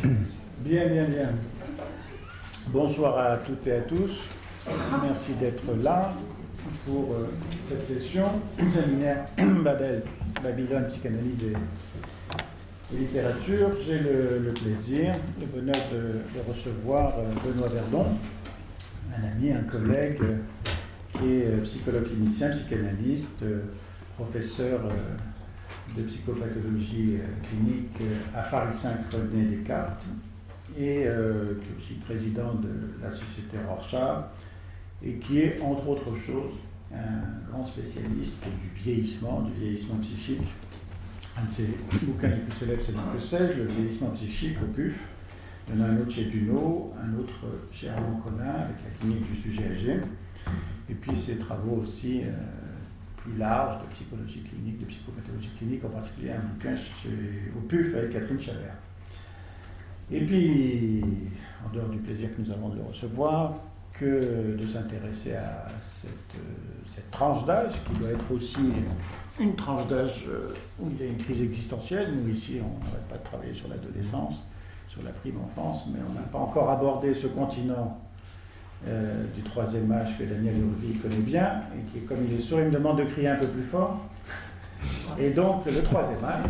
Bien, bien, bien. Bonsoir à toutes et à tous. Merci d'être là pour cette session séminaire Babylone, psychanalyse et littérature. J'ai le plaisir, le bonheur de recevoir Benoît Verdon, un ami, un collègue, qui est psychologue clinicien, psychanalyste, professeur de psychopathologie clinique à Paris 5 René Descartes, et qui est aussi président de la société Rorschach, et qui est, entre autres choses, un grand spécialiste du vieillissement psychique. Un de ses bouquins les plus célèbres, c'est « Que sais-je ? Le vieillissement psychique » au PUF. Il y en a un autre chez Duno, un autre chez Armand Collin, avec la clinique du sujet âgé. Et puis ses travaux aussi plus larges de psychologie clinique, de psychopathologie clinique, en particulier un bouquin au PUF avec Catherine Chabert. Et puis, en dehors du plaisir que nous avons de le recevoir, que de s'intéresser à cette tranche d'âge, qui doit être aussi une tranche d'âge où il y a une crise existentielle. Nous, ici, on n'arrête pas de travailler sur l'adolescence, sur la prime enfance, mais on n'a pas encore abordé ce continent du troisième âge que Daniel Urville connaît bien, et qui, comme il est sourd, il me demande de crier un peu plus fort. Et donc, le troisième âge.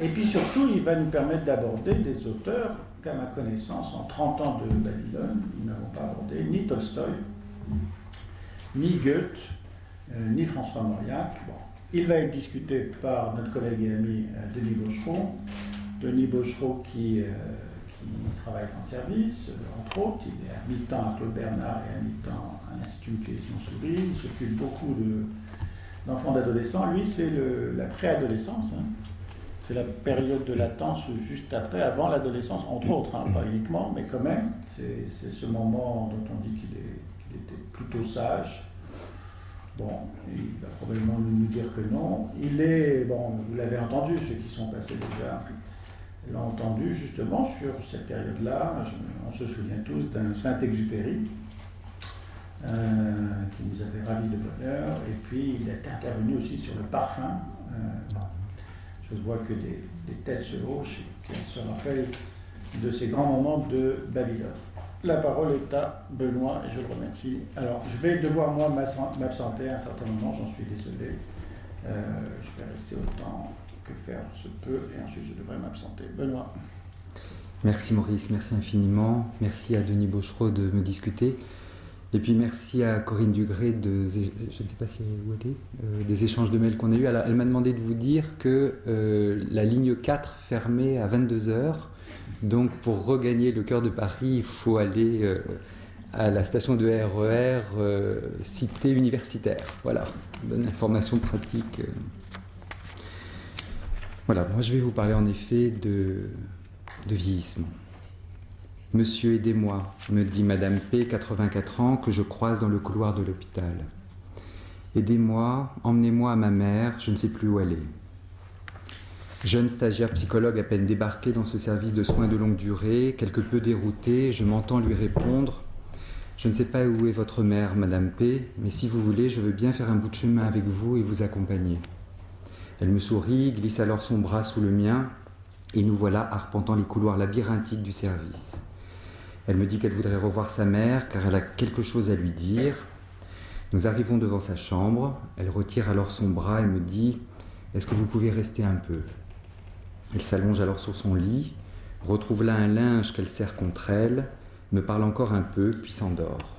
Et puis surtout, il va nous permettre d'aborder des auteurs qu'à ma connaissance, en 30 ans de Babylone, nous n'avons pas abordé ni Tolstoï, ni Goethe, ni François Mauriac. Bon. Il va être discuté par notre collègue et ami Denis Bochereau. Denis Bochereau qui travaille en service, entre autres. Il est à mi-temps à Claude Bernard et à mi-temps à l'Institut Clésion-Souris. Il s'occupe beaucoup d'enfants, d'adolescents. Lui, c'est la préadolescence. C'est la période de latence juste après, avant l'adolescence, entre autres, pas uniquement, mais quand même. C'est ce moment dont on dit qu'il était plutôt sage. Bon, il va probablement nous dire que non. Il est, bon, vous l'avez entendu, ceux qui sont passés déjà l'ont entendu justement sur cette période-là. On se souvient tous d'un Saint-Exupéry, qui nous avait ravis de bonheur, et puis il est intervenu aussi sur le parfum. Je vois que des têtes se hochent et qu'elles se rappellent de ces grands moments de Babylone. La parole est à Benoît et je le remercie. Alors, je vais devoir, moi, m'absenter à un certain moment, j'en suis désolé. Je vais rester autant que faire se peut et ensuite je devrais m'absenter. Benoît. Merci Maurice, merci infiniment. Merci à Denis Bochereau de me discuter. Et puis merci à Corinne Dugré je ne sais pas si où elle est, des échanges de mails qu'on a eus. Elle m'a demandé de vous dire que la ligne 4 fermait à 22h. Donc pour regagner le cœur de Paris, il faut aller à la station de RER Cité Universitaire. Voilà, bonne information pratique. Voilà, moi je vais vous parler en effet de vieillissement. Monsieur, aidez-moi, me dit Madame P, 84 ans, que je croise dans le couloir de l'hôpital. Aidez-moi, emmenez-moi à ma mère, je ne sais plus où elle est. Jeune stagiaire psychologue à peine débarqué dans ce service de soins de longue durée, quelque peu dérouté, je m'entends lui répondre « Je ne sais pas où est votre mère, Madame P, mais si vous voulez, je veux bien faire un bout de chemin avec vous et vous accompagner. » Elle me sourit, glisse alors son bras sous le mien, et nous voilà arpentant les couloirs labyrinthiques du service. Elle me dit qu'elle voudrait revoir sa mère, car elle a quelque chose à lui dire. Nous arrivons devant sa chambre, elle retire alors son bras et me dit « Est-ce que vous pouvez rester un peu ?» Elle s'allonge alors sur son lit, retrouve là un linge qu'elle serre contre elle, me parle encore un peu, puis s'endort.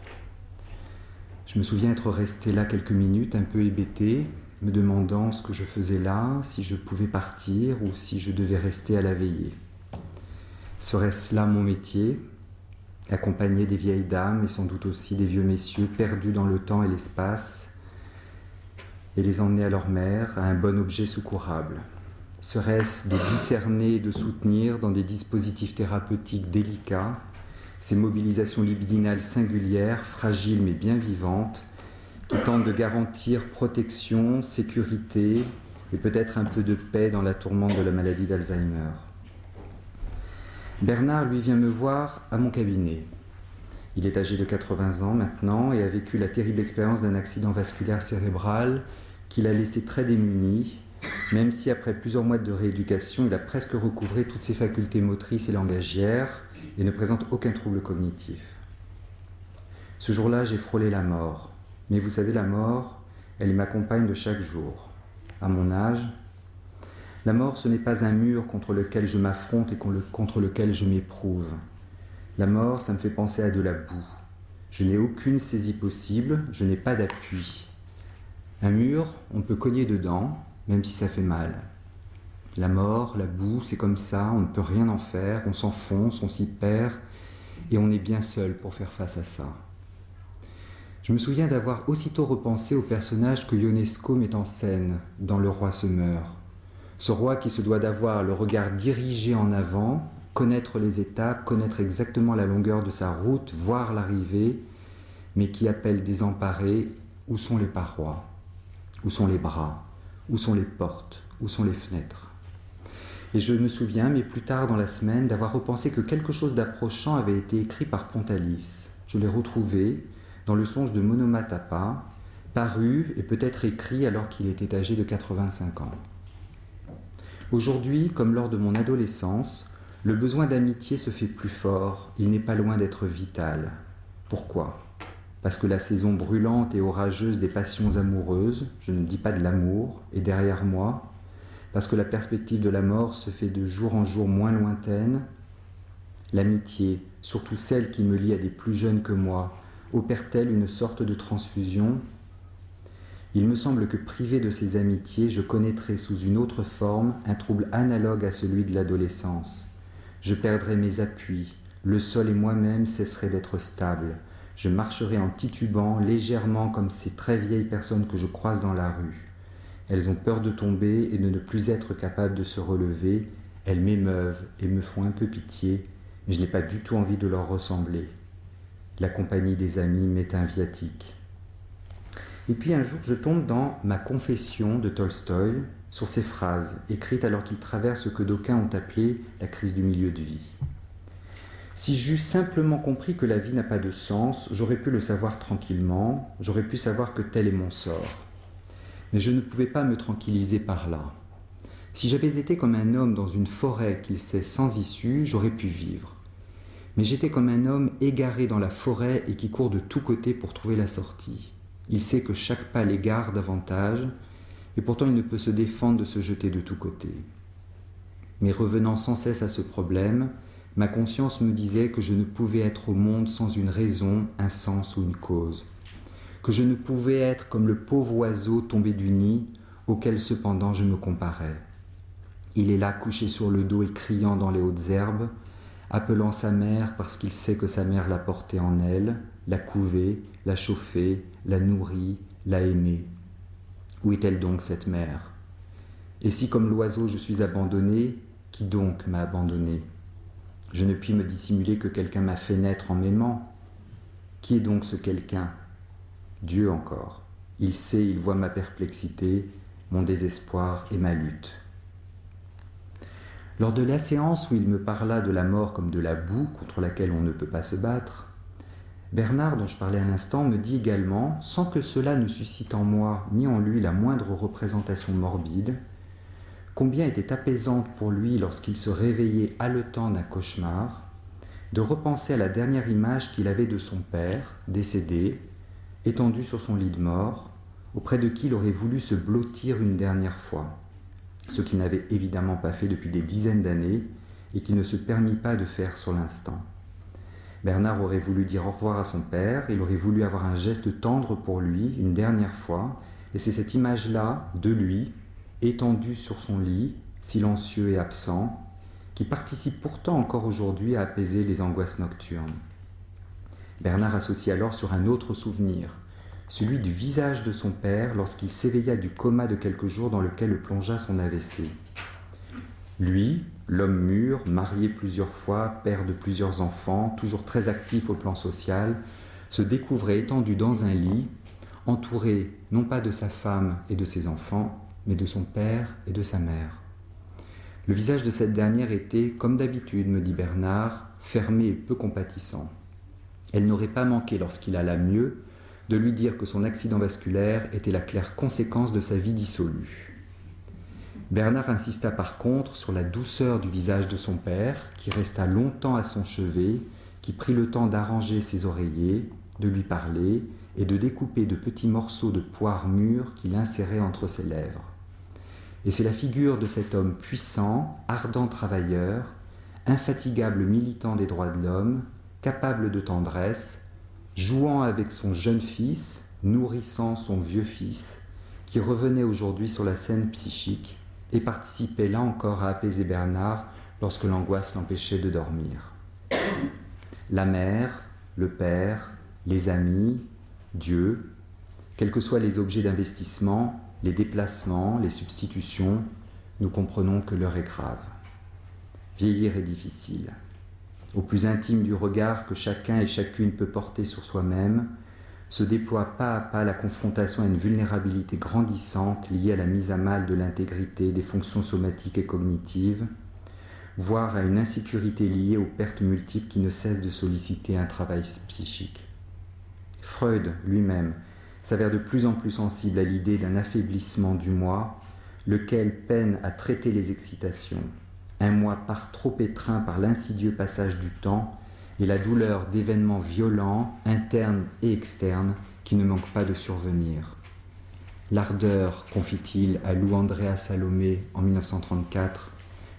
Je me souviens être resté là quelques minutes, un peu hébété, me demandant ce que je faisais là, si je pouvais partir ou si je devais rester à la veillée. Serait-ce là mon métier ? Accompagner des vieilles dames et sans doute aussi des vieux messieurs perdus dans le temps et l'espace et les emmener à leur mère, à un bon objet secourable. Serait-ce de discerner et de soutenir dans des dispositifs thérapeutiques délicats ces mobilisations libidinales singulières, fragiles mais bien vivantes, qui tentent de garantir protection, sécurité et peut-être un peu de paix dans la tourmente de la maladie d'Alzheimer. Bernard, lui, vient me voir à mon cabinet. Il est âgé de 80 ans maintenant et a vécu la terrible expérience d'un accident vasculaire cérébral qui l'a laissé très démuni même si après plusieurs mois de rééducation, il a presque recouvré toutes ses facultés motrices et langagières et ne présente aucun trouble cognitif. Ce jour-là, j'ai frôlé la mort. Mais vous savez, la mort, elle est ma compagne de chaque jour. À mon âge, la mort, ce n'est pas un mur contre lequel je m'affronte et contre lequel je m'éprouve. La mort, ça me fait penser à de la boue. Je n'ai aucune saisie possible, je n'ai pas d'appui. Un mur, on peut cogner dedans, même si ça fait mal. La mort, la boue, c'est comme ça, on ne peut rien en faire, on s'enfonce, on s'y perd, et on est bien seul pour faire face à ça. Je me souviens d'avoir aussitôt repensé au personnage que Ionesco met en scène dans Le Roi se meurt. Ce roi qui se doit d'avoir le regard dirigé en avant, connaître les étapes, connaître exactement la longueur de sa route, voir l'arrivée, mais qui appelle désemparé, où sont les parois? Où sont les bras? Où sont les portes? Où sont les fenêtres? Et je me souviens, mais plus tard dans la semaine, d'avoir repensé que quelque chose d'approchant avait été écrit par Pontalis. Je l'ai retrouvé dans le songe de Monomatapa, paru et peut-être écrit alors qu'il était âgé de 85 ans. Aujourd'hui, comme lors de mon adolescence, le besoin d'amitié se fait plus fort, il n'est pas loin d'être vital. Pourquoi ? Parce que la saison brûlante et orageuse des passions amoureuses, je ne dis pas de l'amour, est derrière moi, parce que la perspective de la mort se fait de jour en jour moins lointaine. L'amitié, surtout celle qui me lie à des plus jeunes que moi, opère-t-elle une sorte de transfusion ? Il me semble que privé de ces amitiés, je connaîtrais sous une autre forme un trouble analogue à celui de l'adolescence. Je perdrais mes appuis, le sol et moi-même cesseraient d'être stables. Je marcherais en titubant, légèrement comme ces très vieilles personnes que je croise dans la rue. Elles ont peur de tomber et de ne plus être capables de se relever. Elles m'émeuvent et me font un peu pitié, mais je n'ai pas du tout envie de leur ressembler. La compagnie des amis m'est un viatique. Et puis un jour, je tombe dans Ma confession de Tolstoï sur ces phrases, écrites alors qu'il traverse ce que d'aucuns ont appelé la crise du milieu de vie. Si j'eus simplement compris que la vie n'a pas de sens, j'aurais pu le savoir tranquillement, j'aurais pu savoir que tel est mon sort. Mais je ne pouvais pas me tranquilliser par là. Si j'avais été comme un homme dans une forêt qu'il sait sans issue, j'aurais pu vivre. Mais j'étais comme un homme égaré dans la forêt et qui court de tous côtés pour trouver la sortie. Il sait que chaque pas l'égare davantage, et pourtant il ne peut se défendre de se jeter de tous côtés. Mais revenant sans cesse à ce problème, ma conscience me disait que je ne pouvais être au monde sans une raison, un sens ou une cause, que je ne pouvais être comme le pauvre oiseau tombé du nid, auquel cependant je me comparais. Il est là couché sur le dos et criant dans les hautes herbes, appelant sa mère parce qu'il sait que sa mère l'a porté en elle, l'a couvé, l'a chauffé, l'a nourri, l'a aimé. Où est-elle donc cette mère ? Et si comme l'oiseau je suis abandonné, qui donc m'a abandonné ? Je ne puis me dissimuler que quelqu'un m'a fait naître en m'aimant. Qui est donc ce quelqu'un ? Dieu encore. Il sait, il voit ma perplexité, mon désespoir et ma lutte. Lors de la séance où il me parla de la mort comme de la boue contre laquelle on ne peut pas se battre, Bernard, dont je parlais à l'instant, me dit également, sans que cela ne suscite en moi ni en lui la moindre représentation morbide, combien était apaisante pour lui lorsqu'il se réveillait haletant d'un cauchemar, de repenser à la dernière image qu'il avait de son père, décédé, étendu sur son lit de mort, auprès de qui il aurait voulu se blottir une dernière fois, ce qu'il n'avait évidemment pas fait depuis des dizaines d'années et qu'il ne se permit pas de faire sur l'instant. Bernard aurait voulu dire au revoir à son père, il aurait voulu avoir un geste tendre pour lui une dernière fois, et c'est cette image-là de lui, étendu sur son lit, silencieux et absent, qui participe pourtant encore aujourd'hui à apaiser les angoisses nocturnes. Bernard associe alors sur un autre souvenir, celui du visage de son père lorsqu'il s'éveilla du coma de quelques jours dans lequel le plongea son AVC. Lui, l'homme mûr, marié plusieurs fois, père de plusieurs enfants, toujours très actif au plan social, se découvrait étendu dans un lit, entouré non pas de sa femme et de ses enfants, mais de son père et de sa mère. Le visage de cette dernière était, comme d'habitude, me dit Bernard, fermé et peu compatissant. Elle n'aurait pas manqué, lorsqu'il alla mieux, de lui dire que son accident vasculaire était la claire conséquence de sa vie dissolue. Bernard insista par contre sur la douceur du visage de son père, qui resta longtemps à son chevet, qui prit le temps d'arranger ses oreillers, de lui parler et de découper de petits morceaux de poire mûre qu'il insérait entre ses lèvres. Et c'est la figure de cet homme puissant, ardent travailleur, infatigable militant des droits de l'homme, capable de tendresse, jouant avec son jeune fils, nourrissant son vieux fils, qui revenait aujourd'hui sur la scène psychique et participait là encore à apaiser Bernard lorsque l'angoisse l'empêchait de dormir. La mère, le père, les amis, Dieu, quels que soient les objets d'investissement, les déplacements, les substitutions, nous comprenons que l'heure est grave. Vieillir est difficile. Au plus intime du regard que chacun et chacune peut porter sur soi-même, se déploie pas à pas la confrontation à une vulnérabilité grandissante liée à la mise à mal de l'intégrité des fonctions somatiques et cognitives, voire à une insécurité liée aux pertes multiples qui ne cessent de solliciter un travail psychique. Freud, lui-même, s'avère de plus en plus sensible à l'idée d'un affaiblissement du moi, lequel peine à traiter les excitations, un moi trop étreint par l'insidieux passage du temps et la douleur d'événements violents, internes et externes, qui ne manquent pas de survenir. L'ardeur, confie-t-il à Lou Andrea Salomé en 1934,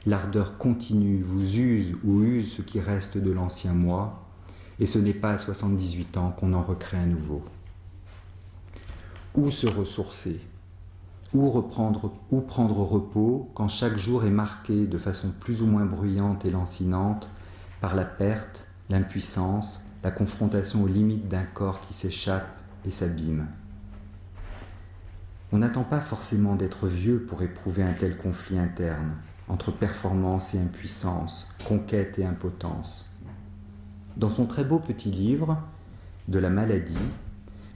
l'ardeur continue vous use ou use ce qui reste de l'ancien moi, et ce n'est pas à 78 ans qu'on en recrée un nouveau. Où se ressourcer ? Où prendre repos quand chaque jour est marqué de façon plus ou moins bruyante et lancinante par la perte, l'impuissance, la confrontation aux limites d'un corps qui s'échappe et s'abîme. On n'attend pas forcément d'être vieux pour éprouver un tel conflit interne, entre performance et impuissance, conquête et impotence. Dans son très beau petit livre « De la maladie »,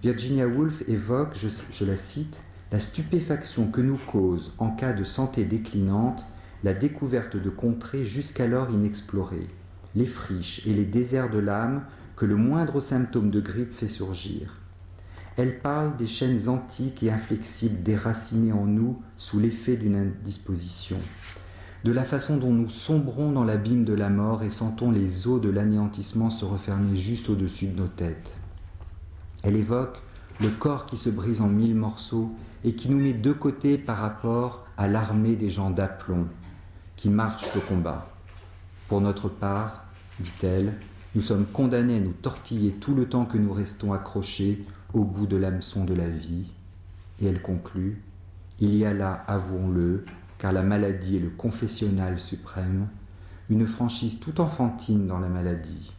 Virginia Woolf évoque, je la cite, « la stupéfaction que nous cause, en cas de santé déclinante, la découverte de contrées jusqu'alors inexplorées, les friches et les déserts de l'âme que le moindre symptôme de grippe fait surgir. Elle parle des chaînes antiques et inflexibles déracinées en nous sous l'effet d'une indisposition, de la façon dont nous sombrons dans l'abîme de la mort et sentons les eaux de l'anéantissement se refermer juste au-dessus de nos têtes. Elle évoque le corps qui se brise en 1000 morceaux et qui nous met de côté par rapport à l'armée des gens d'aplomb qui marchent au combat. Pour notre part, dit-elle, nous sommes condamnés à nous tortiller tout le temps que nous restons accrochés au bout de l'hameçon de la vie. Et elle conclut, il y a là, avouons-le, car la maladie est le confessionnal suprême, une franchise tout enfantine dans la maladie.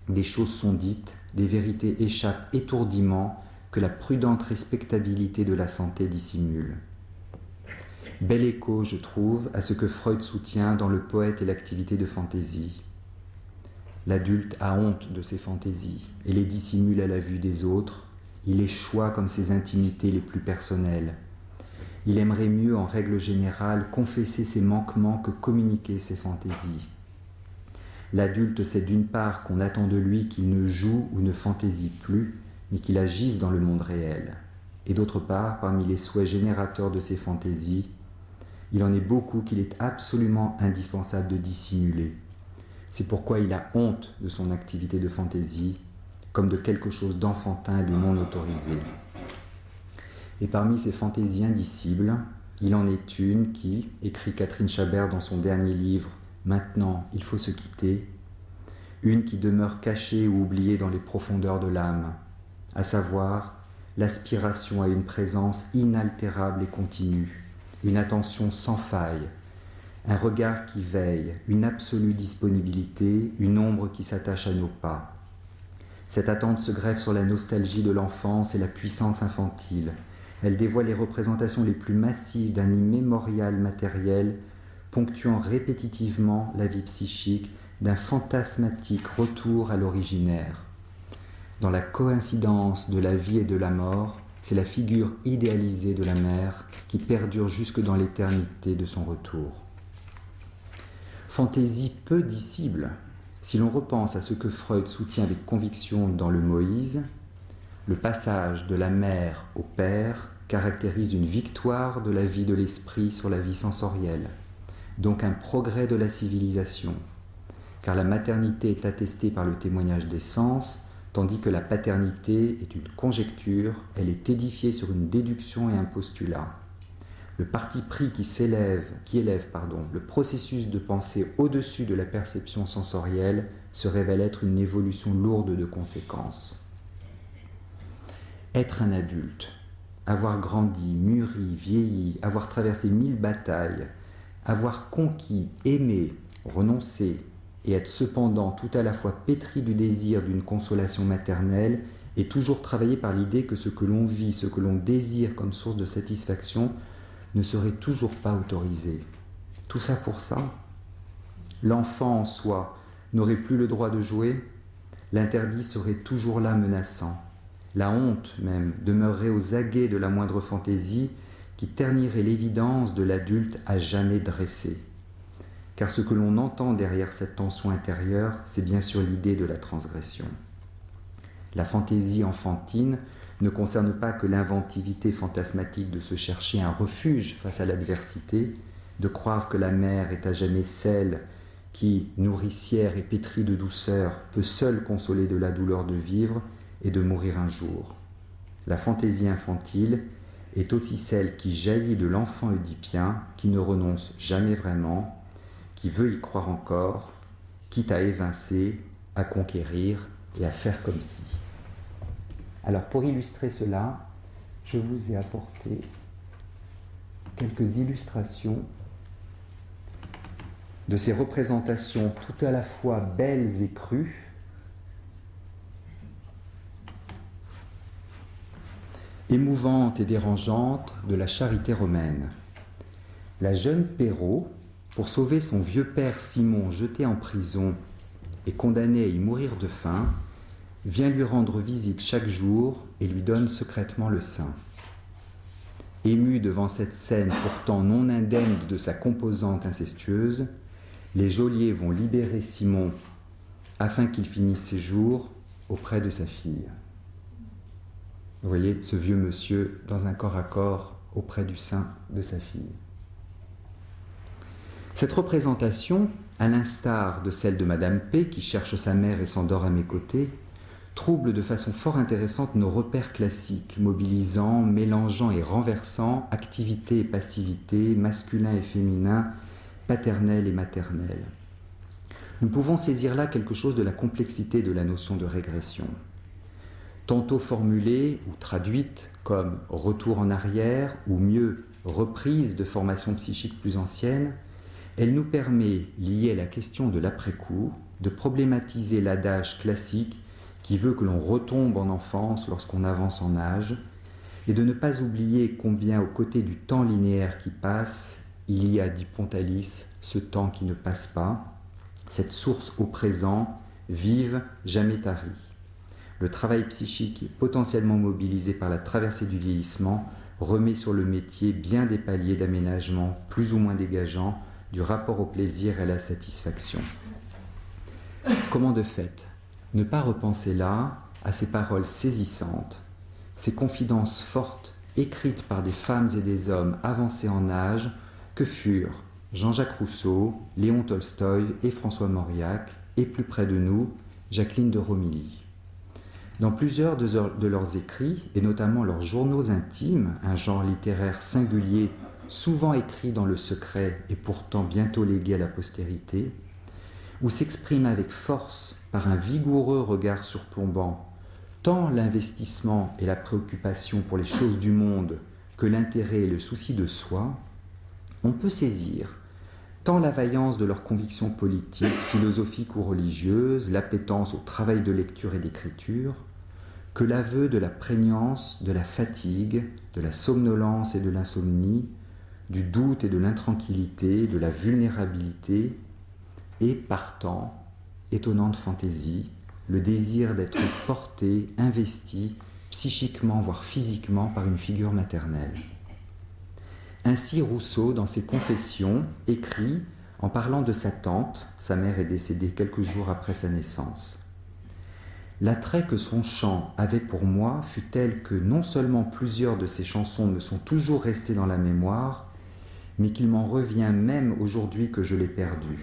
Des choses sont dites, des vérités échappent étourdiment que la prudente respectabilité de la santé dissimule. Bel écho, je trouve, à ce que Freud soutient dans Le poète et l'activité de fantaisie. L'adulte a honte de ses fantaisies et les dissimule à la vue des autres, il les choisit comme ses intimités les plus personnelles. Il aimerait mieux, en règle générale, confesser ses manquements que communiquer ses fantaisies. L'adulte sait d'une part qu'on attend de lui qu'il ne joue ou ne fantaisie plus, mais qu'il agisse dans le monde réel. Et d'autre part, parmi les souhaits générateurs de ses fantaisies, il en est beaucoup qu'il est absolument indispensable de dissimuler. C'est pourquoi il a honte de son activité de fantaisie, comme de quelque chose d'enfantin et de non autorisé. Et parmi ces fantaisies indicibles, il en est une qui, écrit Catherine Chabert dans son dernier livre « Maintenant, il faut se quitter », une qui demeure cachée ou oubliée dans les profondeurs de l'âme, à savoir l'aspiration à une présence inaltérable et continue, une attention sans faille, un regard qui veille, une absolue disponibilité, une ombre qui s'attache à nos pas. Cette attente se greffe sur la nostalgie de l'enfance et la puissance infantile. Elle dévoile les représentations les plus massives d'un immémorial matériel, ponctuant répétitivement la vie psychique d'un fantasmatique retour à l'originaire. Dans la coïncidence de la vie et de la mort, c'est la figure idéalisée de la mère qui perdure jusque dans l'éternité de son retour. Fantaisie peu dissible, si l'on repense à ce que Freud soutient avec conviction dans le Moïse, le passage de la mère au père caractérise une victoire de la vie de l'esprit sur la vie sensorielle, donc un progrès de la civilisation, car la maternité est attestée par le témoignage des sens, tandis que la paternité est une conjecture, elle est édifiée sur une déduction et un postulat. Le parti pris qui élève le processus de pensée au-dessus de la perception sensorielle se révèle être une évolution lourde de conséquences. Être un adulte, avoir grandi, mûri, vieilli, avoir traversé 1000 batailles, avoir conquis, aimé, renoncé, et être cependant tout à la fois pétri du désir d'une consolation maternelle et toujours travaillé par l'idée que ce que l'on vit, ce que l'on désire comme source de satisfaction ne serait toujours pas autorisé. Tout ça pour ça. L'enfant en soi n'aurait plus le droit de jouer, l'interdit serait toujours là menaçant. La honte même demeurerait aux aguets de la moindre fantaisie qui ternirait l'évidence de l'adulte à jamais dressé. Car ce que l'on entend derrière cette tension intérieure, c'est bien sûr l'idée de la transgression. La fantaisie enfantine ne concerne pas que l'inventivité fantasmatique de se chercher un refuge face à l'adversité, de croire que la mère est à jamais celle qui, nourricière et pétrie de douceur, peut seule consoler de la douleur de vivre et de mourir un jour. La fantaisie infantile est aussi celle qui jaillit de l'enfant oedipien qui ne renonce jamais vraiment, qui veut y croire encore, quitte à évincer, à conquérir et à faire comme si. Alors pour illustrer cela, je vous ai apporté quelques illustrations de ces représentations tout à la fois belles et crues, émouvantes et dérangeantes de la charité romaine. La jeune Perrault, pour sauver son vieux père Simon jeté en prison et condamné à y mourir de faim, vient lui rendre visite chaque jour et lui donne secrètement le sein. Émus devant cette scène pourtant non indemne de sa composante incestueuse, les geôliers vont libérer Simon afin qu'il finisse ses jours auprès de sa fille. Vous voyez ce vieux monsieur dans un corps à corps auprès du sein de sa fille. Cette représentation, à l'instar de celle de Madame P, qui cherche sa mère et s'endort à mes côtés, trouble de façon fort intéressante nos repères classiques, mobilisant, mélangeant et renversant activité et passivité, masculin et féminin, paternel et maternel. Nous pouvons saisir là quelque chose de la complexité de la notion de régression. Tantôt formulée ou traduite comme retour en arrière, ou mieux, reprise de formations psychiques plus anciennes, elle nous permet, liée à la question de l'après-coup, de problématiser l'adage classique qui veut que l'on retombe en enfance lorsqu'on avance en âge, et de ne pas oublier combien, aux côtés du temps linéaire qui passe, il y a, dit Pontalis, ce temps qui ne passe pas, cette source au présent, vive, jamais tarie. Le travail psychique, potentiellement mobilisé par la traversée du vieillissement, remet sur le métier bien des paliers d'aménagement plus ou moins dégageants du rapport au plaisir et à la satisfaction. Comment de fait ne pas repenser là à ces paroles saisissantes, ces confidences fortes écrites par des femmes et des hommes avancés en âge que furent Jean-Jacques Rousseau, Léon Tolstoï et François Mauriac, et plus près de nous, Jacqueline de Romilly. Dans plusieurs de leurs écrits, et notamment leurs journaux intimes, un genre littéraire singulier, souvent écrit dans le secret et pourtant bientôt légué à la postérité, où s'exprime avec force, par un vigoureux regard surplombant, tant l'investissement et la préoccupation pour les choses du monde que l'intérêt et le souci de soi, on peut saisir tant la vaillance de leurs convictions politiques, philosophiques ou religieuses, l'appétence au travail de lecture et d'écriture, que l'aveu de la prégnance, de la fatigue, de la somnolence et de l'insomnie, du doute et de l'intranquillité, de la vulnérabilité, et partant, étonnante fantaisie, le désir d'être porté, investi, psychiquement voire physiquement par une figure maternelle. Ainsi Rousseau, dans ses Confessions, écrit en parlant de sa tante, sa mère est décédée quelques jours après sa naissance. L'attrait que son chant avait pour moi fut tel que non seulement plusieurs de ses chansons me sont toujours restées dans la mémoire, mais qu'il m'en revient même aujourd'hui que je l'ai perdu,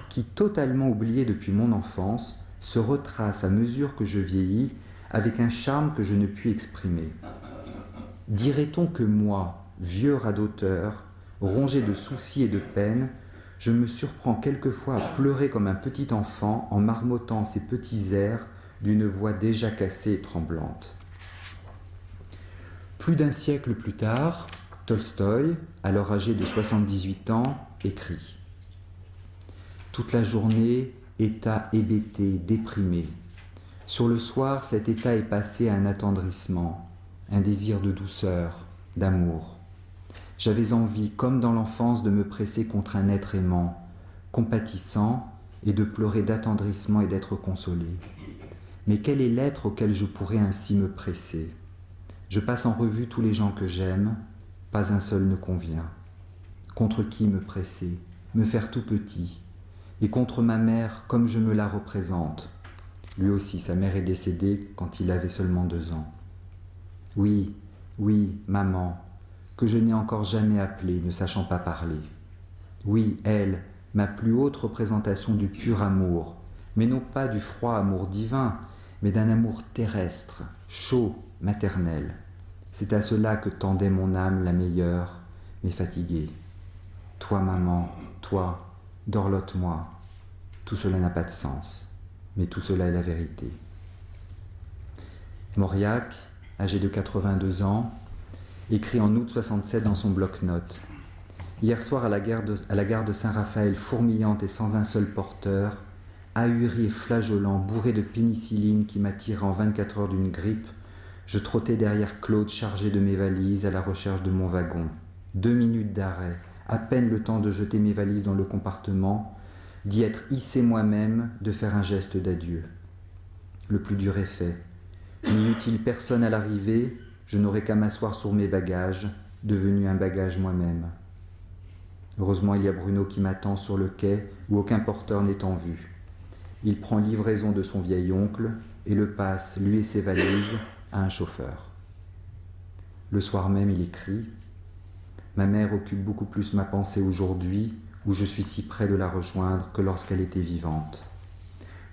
qui, totalement oublié depuis mon enfance, se retrace à mesure que je vieillis avec un charme que je ne puis exprimer. Dirait-on que moi, vieux radoteur, rongé de soucis et de peines, je me surprends quelquefois à pleurer comme un petit enfant en marmottant ces petits airs d'une voix déjà cassée et tremblante. Plus d'un siècle plus tard, Tolstoï, alors âgé de 78 ans, écrit « Toute la journée, état hébété, déprimé. Sur le soir, cet état est passé à un attendrissement, un désir de douceur, d'amour. J'avais envie, comme dans l'enfance, de me presser contre un être aimant, compatissant, et de pleurer d'attendrissement et d'être consolé. Mais quel est l'être auquel je pourrais ainsi me presser? Je passe en revue tous les gens que j'aime, pas un seul ne convient. Contre qui me presser, me faire tout petit, et contre ma mère comme je me la représente. Lui aussi, sa mère est décédée quand il avait seulement 2 ans. Oui, oui, maman, que je n'ai encore jamais appelée, ne sachant pas parler. Oui, elle, ma plus haute représentation du pur amour, mais non pas du froid amour divin, mais d'un amour terrestre, chaud, maternel. C'est à cela que tendait mon âme la meilleure, mais fatiguée. Toi, maman, toi, dorlote-moi. Tout cela n'a pas de sens, mais tout cela est la vérité. Mauriac, âgé de 82 ans, écrit en août 67 dans son bloc-notes. Hier soir à la gare de Saint-Raphaël, fourmillante et sans un seul porteur, ahuri et flageolant, bourré de pénicilline qui m'a tiré en 24 heures d'une grippe, je trottais derrière Claude chargé de mes valises à la recherche de mon wagon. 2 minutes d'arrêt, à peine le temps de jeter mes valises dans le compartiment, d'y être hissé moi-même, de faire un geste d'adieu. Le plus dur est fait. N'eût-il personne à l'arrivée, je n'aurais qu'à m'asseoir sur mes bagages, devenu un bagage moi-même. Heureusement, il y a Bruno qui m'attend sur le quai où aucun porteur n'est en vue. Il prend livraison de son vieil oncle et le passe, lui et ses valises, à un chauffeur. Le soir même, il écrit « Ma mère occupe beaucoup plus ma pensée aujourd'hui, où je suis si près de la rejoindre que lorsqu'elle était vivante.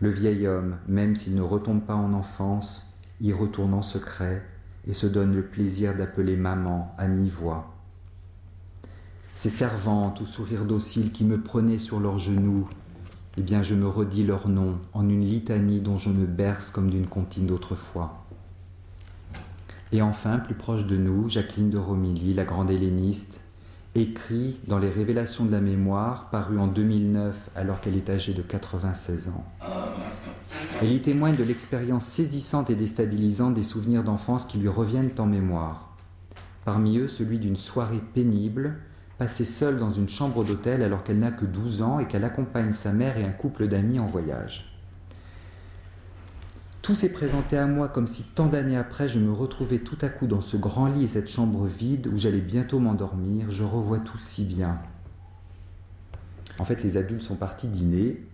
Le vieil homme, même s'il ne retombe pas en enfance, y retourne en secret et se donne le plaisir d'appeler maman à mi-voix. Ces servantes au sourire docile qui me prenaient sur leurs genoux, eh bien je me redis leurs noms en une litanie dont je me berce comme d'une comptine d'autrefois. Et enfin, plus proche de nous, Jacqueline de Romilly, la grande helléniste, écrit dans les Révélations de la mémoire, paru en 2009 alors qu'elle est âgée de 96 ans. Elle y témoigne de l'expérience saisissante et déstabilisante des souvenirs d'enfance qui lui reviennent en mémoire. Parmi eux, celui d'une soirée pénible, passée seule dans une chambre d'hôtel alors qu'elle n'a que 12 ans et qu'elle accompagne sa mère et un couple d'amis en voyage. Tout s'est présenté à moi comme si tant d'années après je me retrouvais tout à coup dans ce grand lit et cette chambre vide où j'allais bientôt m'endormir. Je revois tout si bien. En fait, les adultes sont partis dîner.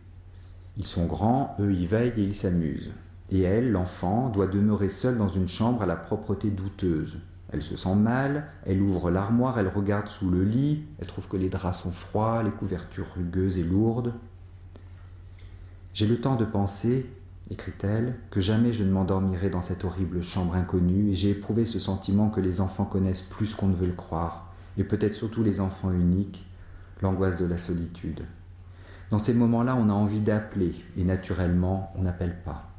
Ils sont grands, eux ils veillent et ils s'amusent. Et elle, l'enfant, doit demeurer seule dans une chambre à la propreté douteuse. Elle se sent mal, elle ouvre l'armoire, elle regarde sous le lit, elle trouve que les draps sont froids, les couvertures rugueuses et lourdes. J'ai le temps de penser, écrit-elle, que jamais je ne m'endormirai dans cette horrible chambre inconnue, et j'ai éprouvé ce sentiment que les enfants connaissent plus qu'on ne veut le croire, et peut-être surtout les enfants uniques, l'angoisse de la solitude. Dans ces moments-là, on a envie d'appeler, et naturellement, on n'appelle pas.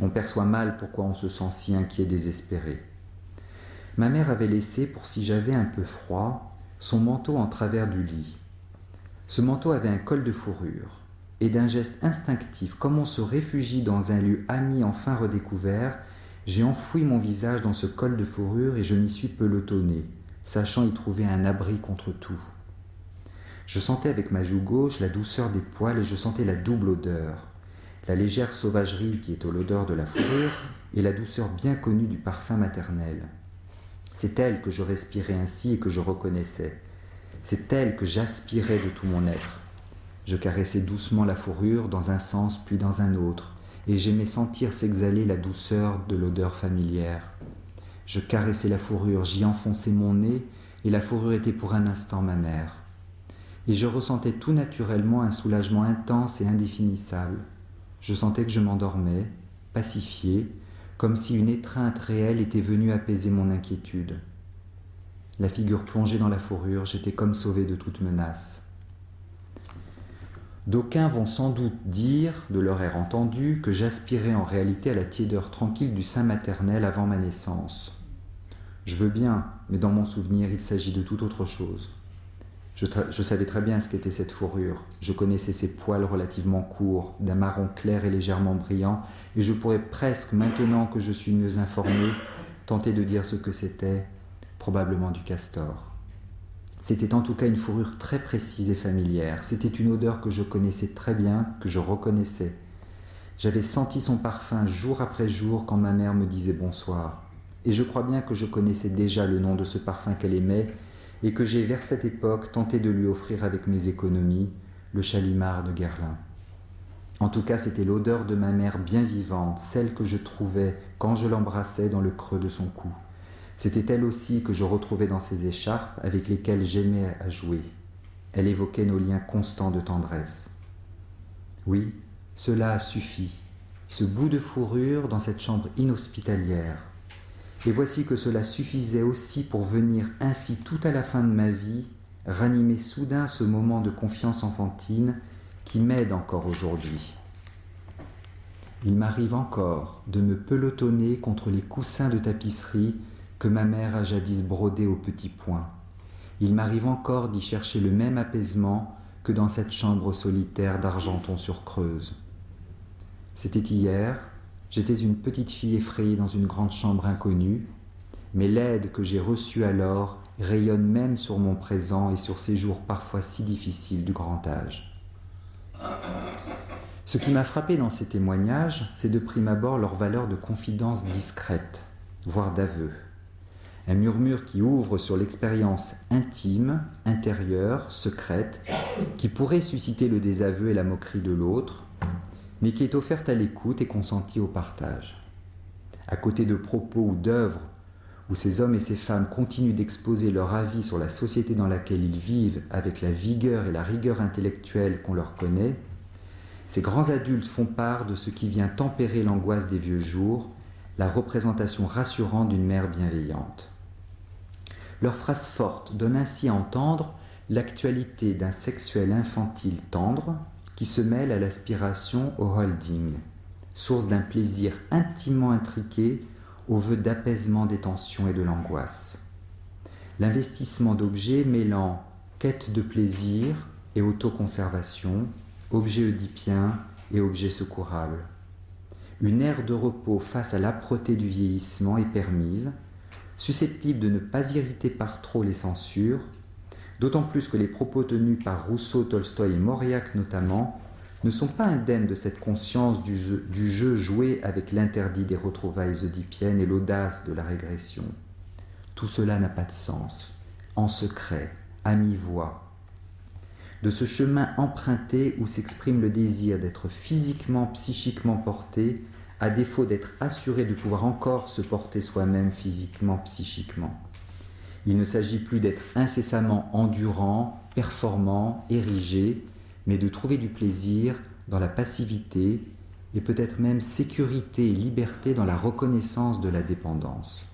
On perçoit mal pourquoi on se sent si inquiet, désespéré. Ma mère avait laissé, pour si j'avais un peu froid, son manteau en travers du lit. Ce manteau avait un col de fourrure, et d'un geste instinctif, comme on se réfugie dans un lieu ami enfin redécouvert, j'ai enfoui mon visage dans ce col de fourrure et je m'y suis pelotonné, sachant y trouver un abri contre tout. Je sentais avec ma joue gauche la douceur des poils et je sentais la double odeur, la légère sauvagerie qui est l'odeur de la fourrure et la douceur bien connue du parfum maternel. C'est elle que je respirais ainsi et que je reconnaissais. C'est elle que j'aspirais de tout mon être. Je caressais doucement la fourrure dans un sens puis dans un autre, et j'aimais sentir s'exhaler la douceur de l'odeur familière. Je caressais la fourrure, j'y enfonçais mon nez, et la fourrure était pour un instant ma mère. Et je ressentais tout naturellement un soulagement intense et indéfinissable. Je sentais que je m'endormais, pacifié, comme si une étreinte réelle était venue apaiser mon inquiétude. La figure plongée dans la fourrure, j'étais comme sauvé de toute menace. D'aucuns vont sans doute dire, de leur air entendu, que j'aspirais en réalité à la tiédeur tranquille du sein maternel avant ma naissance. Je veux bien, mais dans mon souvenir, il s'agit de toute autre chose. Je savais très bien ce qu'était cette fourrure. Je connaissais ses poils relativement courts, d'un marron clair et légèrement brillant, et je pourrais presque, maintenant que je suis mieux informé, tenter de dire ce que c'était, probablement du castor. C'était en tout cas une fourrure très précise et familière. C'était une odeur que je connaissais très bien, que je reconnaissais. J'avais senti son parfum jour après jour quand ma mère me disait bonsoir. Et je crois bien que je connaissais déjà le nom de ce parfum qu'elle aimait et que j'ai vers cette époque tenté de lui offrir avec mes économies, le Chalimard de Guerlain. En tout cas, c'était l'odeur de ma mère bien vivante, celle que je trouvais quand je l'embrassais dans le creux de son cou. C'était elle aussi que je retrouvais dans ses écharpes avec lesquelles j'aimais à jouer. Elle évoquait nos liens constants de tendresse. Oui, cela a suffi, ce bout de fourrure dans cette chambre inhospitalière. Et voici que cela suffisait aussi pour venir ainsi tout à la fin de ma vie ranimer soudain ce moment de confiance enfantine qui m'aide encore aujourd'hui. Il m'arrive encore de me pelotonner contre les coussins de tapisserie que ma mère a jadis brodés au petit point. Il m'arrive encore d'y chercher le même apaisement que dans cette chambre solitaire d'Argenton-sur-Creuse. C'était hier. J'étais une petite fille effrayée dans une grande chambre inconnue, mais l'aide que j'ai reçue alors rayonne même sur mon présent et sur ces jours parfois si difficiles du grand âge. Ce qui m'a frappé dans ces témoignages, c'est de prime abord leur valeur de confidence discrète, voire d'aveu. Un murmure qui ouvre sur l'expérience intime, intérieure, secrète, qui pourrait susciter le désaveu et la moquerie de l'autre, mais qui est offerte à l'écoute et consentie au partage. À côté de propos ou d'œuvres où ces hommes et ces femmes continuent d'exposer leur avis sur la société dans laquelle ils vivent avec la vigueur et la rigueur intellectuelle qu'on leur connaît, ces grands adultes font part de ce qui vient tempérer l'angoisse des vieux jours, la représentation rassurante d'une mère bienveillante. Leurs phrases fortes donnent ainsi à entendre l'actualité d'un sexuel infantile tendre, qui se mêle à l'aspiration au holding, source d'un plaisir intimement intriqué au vœu d'apaisement des tensions et de l'angoisse. L'investissement d'objets mêlant quête de plaisir et autoconservation, objet oedipien et objet secourable. Une ère de repos face à l'âpreté du vieillissement est permise, susceptible de ne pas irriter par trop les censures, d'autant plus que les propos tenus par Rousseau, Tolstoï et Mauriac notamment ne sont pas indemnes de cette conscience du jeu joué avec l'interdit des retrouvailles oedipiennes et l'audace de la régression. Tout cela n'a pas de sens, en secret, à mi-voix. De ce chemin emprunté où s'exprime le désir d'être physiquement, psychiquement porté, à défaut d'être assuré de pouvoir encore se porter soi-même physiquement, psychiquement. Il ne s'agit plus d'être incessamment endurant, performant, érigé, mais de trouver du plaisir dans la passivité et peut-être même sécurité et liberté dans la reconnaissance de la dépendance.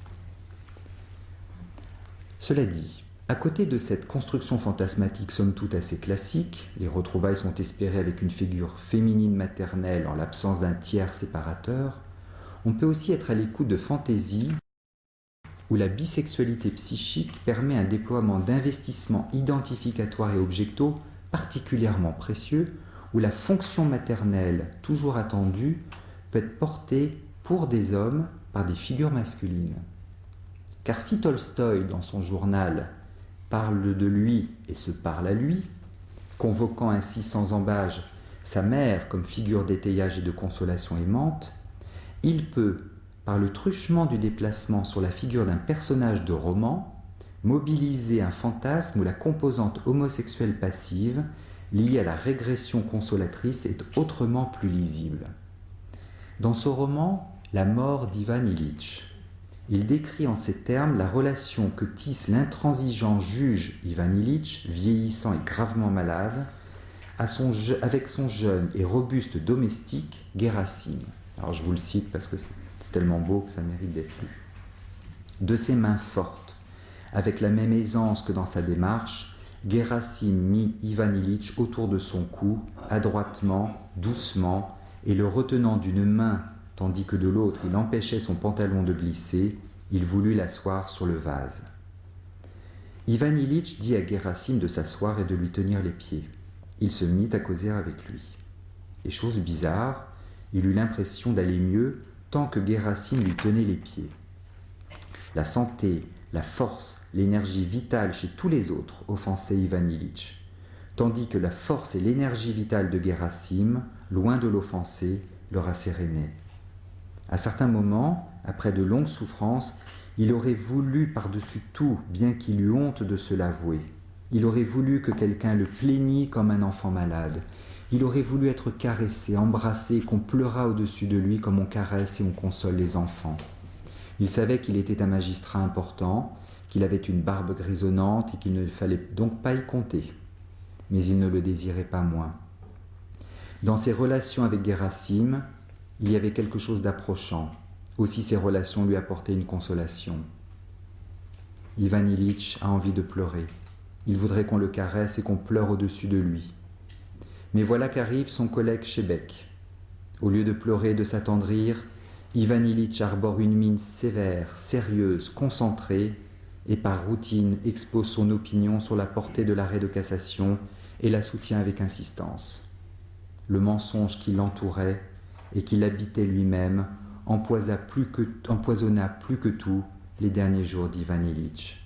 Cela dit, à côté de cette construction fantasmatique somme toute assez classique, les retrouvailles sont espérées avec une figure féminine maternelle en l'absence d'un tiers séparateur, on peut aussi être à l'écoute de fantaisies où la bisexualité psychique permet un déploiement d'investissements identificatoires et objectaux particulièrement précieux, où la fonction maternelle, toujours attendue, peut être portée pour des hommes par des figures masculines. Car si Tolstoï, dans son journal, parle de lui et se parle à lui, convoquant ainsi sans embâge sa mère comme figure d'étayage et de consolation aimante, il peut, par le truchement du déplacement sur la figure d'un personnage de roman, mobiliser un fantasme où la composante homosexuelle passive, liée à la régression consolatrice, est autrement plus lisible. Dans son roman « La mort d'Ivan Ilitch », il décrit en ces termes la relation que tisse l'intransigeant juge Ivan Ilitch, vieillissant et gravement malade, avec son jeune et robuste domestique, Guérasime. Alors je vous le cite parce que c'est tellement beau que ça mérite d'être lu. De ses mains fortes, avec la même aisance que dans sa démarche, Guérasime mit Ivan Ilitch autour de son cou, adroitement, doucement, et le retenant d'une main, tandis que de l'autre il empêchait son pantalon de glisser, il voulut l'asseoir sur le vase. Ivan Ilitch dit à Guérasime de s'asseoir et de lui tenir les pieds. Il se mit à causer avec lui. Et chose bizarre, il eut l'impression d'aller mieux tant que Guérasime lui tenait les pieds. La santé, la force, l'énergie vitale chez tous les autres offensaient Ivan Ilitch, tandis que la force et l'énergie vitale de Guérasime, loin de l'offenser, le rassérénaient. À certains moments, après de longues souffrances, il aurait voulu par-dessus tout, bien qu'il eût honte de se l'avouer. Il aurait voulu que quelqu'un le plaignît comme un enfant malade. Il aurait voulu être caressé, embrassé, qu'on pleurât au-dessus de lui comme on caresse et on console les enfants. Il savait qu'il était un magistrat important, qu'il avait une barbe grisonnante et qu'il ne fallait donc pas y compter. Mais il ne le désirait pas moins. Dans ses relations avec Guérasime, il y avait quelque chose d'approchant. Aussi ses relations lui apportaient une consolation. Ivan Ilitch a envie de pleurer. Il voudrait qu'on le caresse et qu'on pleure au-dessus de lui. Mais voilà qu'arrive son collègue Chebek. Au lieu de pleurer et de s'attendrir, Ivan Ilitch arbore une mine sévère, sérieuse, concentrée, et par routine expose son opinion sur la portée de l'arrêt de cassation et la soutient avec insistance. Le mensonge qui l'entourait et qui l'habitait lui-même empoisonna plus que tout les derniers jours d'Ivan Ilitch.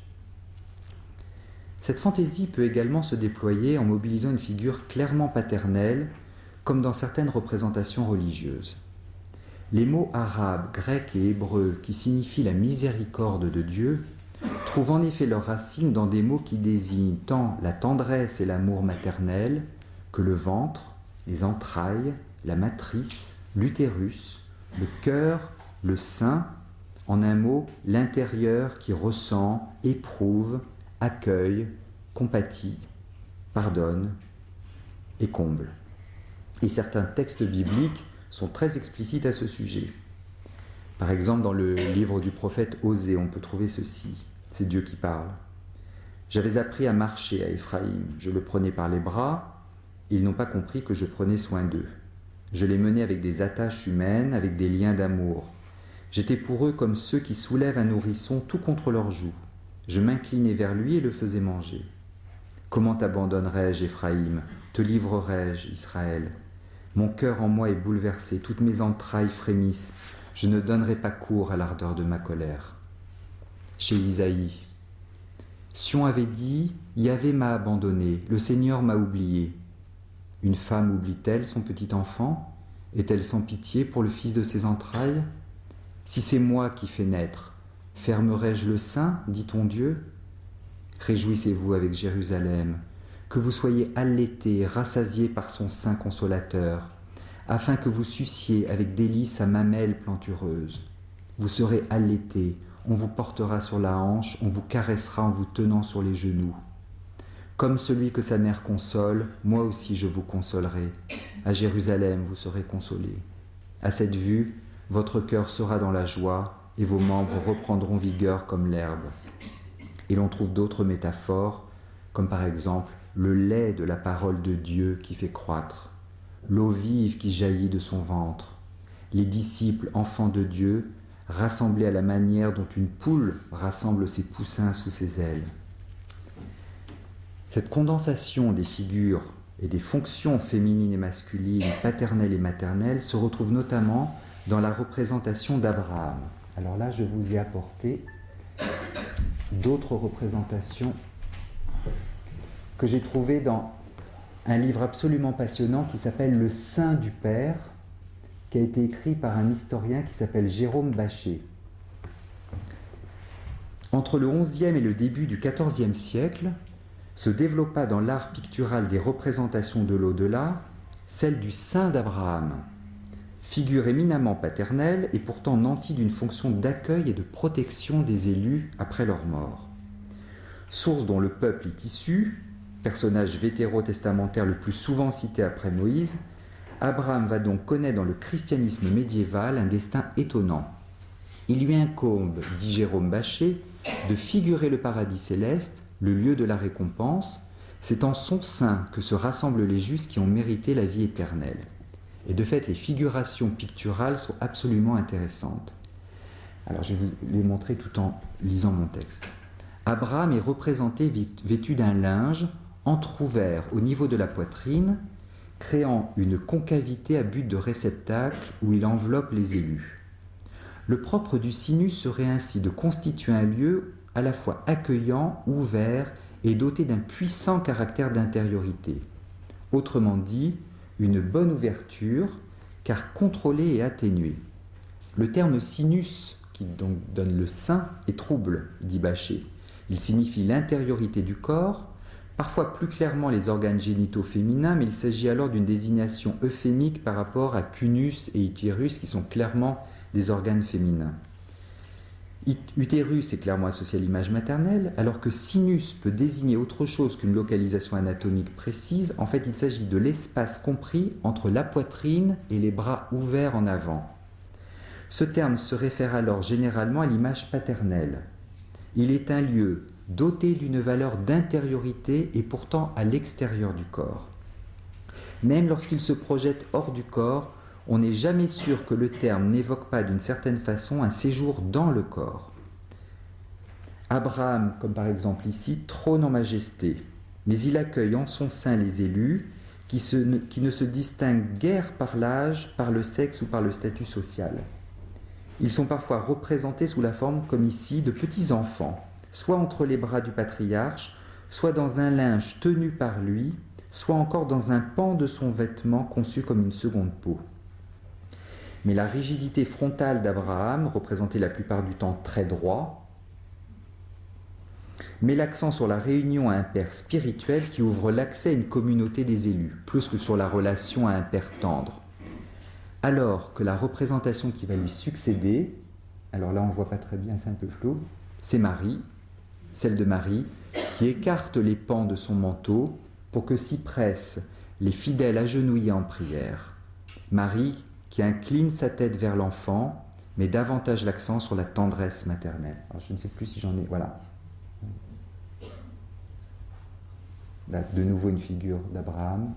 Cette fantaisie peut également se déployer en mobilisant une figure clairement paternelle, comme dans certaines représentations religieuses. Les mots arabes, grecs et hébreux qui signifient la miséricorde de Dieu trouvent en effet leur racine dans des mots qui désignent tant la tendresse et l'amour maternel que le ventre, les entrailles, la matrice, l'utérus, le cœur, le sein, en un mot, l'intérieur qui ressent, éprouve, accueille, compatit, pardonne et comble. Et certains textes bibliques sont très explicites à ce sujet. Par exemple, dans le livre du prophète Osée, on peut trouver ceci. C'est Dieu qui parle. « J'avais appris à marcher à Éphraïm. Je le prenais par les bras. Ils n'ont pas compris que je prenais soin d'eux. Je les menais avec des attaches humaines, avec des liens d'amour. J'étais pour eux comme ceux qui soulèvent un nourrisson tout contre leurs joues. Je m'inclinais vers lui et le faisais manger. Comment t'abandonnerais-je, Éphraïm? Te livrerais-je, Israël? Mon cœur en moi est bouleversé, toutes mes entrailles frémissent. Je ne donnerai pas cours à l'ardeur de ma colère. » Chez Isaïe, Sion avait dit « Yahvé m'a abandonné, le Seigneur m'a oublié. » Une femme oublie-t-elle son petit enfant? Est-elle sans pitié pour le fils de ses entrailles? Si c'est moi qui fais naître, fermerai-je le sein, dit ton Dieu? Réjouissez-vous avec Jérusalem, que vous soyez allaités, rassasiés par son sein consolateur, afin que vous suciez avec délice sa mamelle plantureuse. Vous serez allaités, on vous portera sur la hanche, on vous caressera en vous tenant sur les genoux. Comme celui que sa mère console, moi aussi je vous consolerai. À Jérusalem, vous serez consolés. À cette vue, votre cœur sera dans la joie et vos membres reprendront vigueur comme l'herbe. Et l'on trouve d'autres métaphores, comme par exemple le lait de la parole de Dieu qui fait croître, l'eau vive qui jaillit de son ventre, les disciples enfants de Dieu rassemblés à la manière dont une poule rassemble ses poussins sous ses ailes. Cette condensation des figures et des fonctions féminines et masculines, paternelles et maternelles, se retrouve notamment dans la représentation d'Abraham. Alors là, je vous ai apporté d'autres représentations que j'ai trouvées dans un livre absolument passionnant qui s'appelle « Le sein du Père », qui a été écrit par un historien qui s'appelle Jérôme Bachet. Entre le XIe et le début du XIVe siècle, se développa dans l'art pictural des représentations de l'au-delà celle du sein d'Abraham, figure éminemment paternelle et pourtant nantie d'une fonction d'accueil et de protection des élus après leur mort. Source dont le peuple est issu, personnage vétérotestamentaire le plus souvent cité après Moïse, Abraham va donc connaître dans le christianisme médiéval un destin étonnant. Il lui incombe, dit Jérôme Bachet, de figurer le paradis céleste, le lieu de la récompense. C'est en son sein que se rassemblent les justes qui ont mérité la vie éternelle. Et de fait, les figurations picturales sont absolument intéressantes. Alors, je vais vous les montrer tout en lisant mon texte. Abraham est représenté vêtu d'un linge entrouvert au niveau de la poitrine, créant une concavité à but de réceptacle où il enveloppe les élus. Le propre du sinus serait ainsi de constituer un lieu à la fois accueillant, ouvert et doté d'un puissant caractère d'intériorité. Autrement dit, une bonne ouverture, car contrôlée et atténuée. Le terme sinus, qui donc donne le sein, est trouble, dit Bachet. Il signifie l'intériorité du corps, parfois plus clairement les organes génitaux féminins, mais il s'agit alors d'une désignation euphémique par rapport à cunus et utérus, qui sont clairement des organes féminins. Utérus est clairement associé à l'image maternelle, alors que sinus peut désigner autre chose qu'une localisation anatomique précise. En fait, il s'agit de l'espace compris entre la poitrine et les bras ouverts en avant. Ce terme se réfère alors généralement à l'image paternelle. Il est un lieu doté d'une valeur d'intériorité et pourtant à l'extérieur du corps. Même lorsqu'il se projette hors du corps, on n'est jamais sûr que le terme n'évoque pas d'une certaine façon un séjour dans le corps. Abraham, comme par exemple ici, trône en majesté, mais il accueille en son sein les élus qui ne se distinguent guère par l'âge, par le sexe ou par le statut social. Ils sont parfois représentés sous la forme, comme ici, de petits enfants, soit entre les bras du patriarche, soit dans un linge tenu par lui, soit encore dans un pan de son vêtement conçu comme une seconde peau. Mais la rigidité frontale d'Abraham, représentée la plupart du temps très droit, met l'accent sur la réunion à un père spirituel qui ouvre l'accès à une communauté des élus, plus que sur la relation à un père tendre. Alors que la représentation qui va lui succéder, alors là on ne voit pas très bien, c'est un peu flou, c'est Marie, celle de Marie, qui écarte les pans de son manteau pour que s'y pressent les fidèles agenouillés en prière. Marie qui incline sa tête vers l'enfant, mais davantage l'accent sur la tendresse maternelle. Alors, je ne sais plus si j'en ai... Voilà. Là, de nouveau une figure d'Abraham.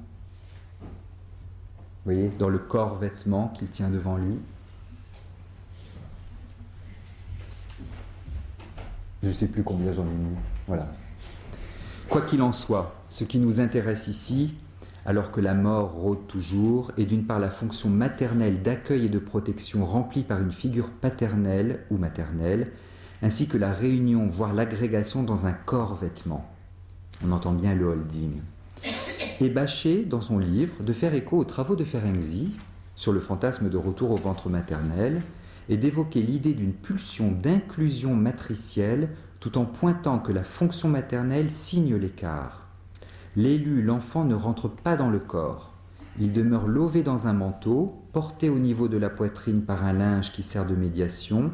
Vous voyez, dans le corps vêtement qu'il tient devant lui. Je ne sais plus combien j'en ai mis. Voilà. Quoi qu'il en soit, ce qui nous intéresse ici, alors que la mort rôde toujours, est d'une part la fonction maternelle d'accueil et de protection remplie par une figure paternelle ou maternelle, ainsi que la réunion, voire l'agrégation dans un corps-vêtement. On entend bien le holding. Et Bachet, dans son livre, de faire écho aux travaux de Ferenczi sur le fantasme de retour au ventre maternel, et d'évoquer l'idée d'une pulsion d'inclusion matricielle, tout en pointant que la fonction maternelle signe l'écart. L'élu, l'enfant, ne rentre pas dans le corps. Il demeure lové dans un manteau, porté au niveau de la poitrine par un linge qui sert de médiation,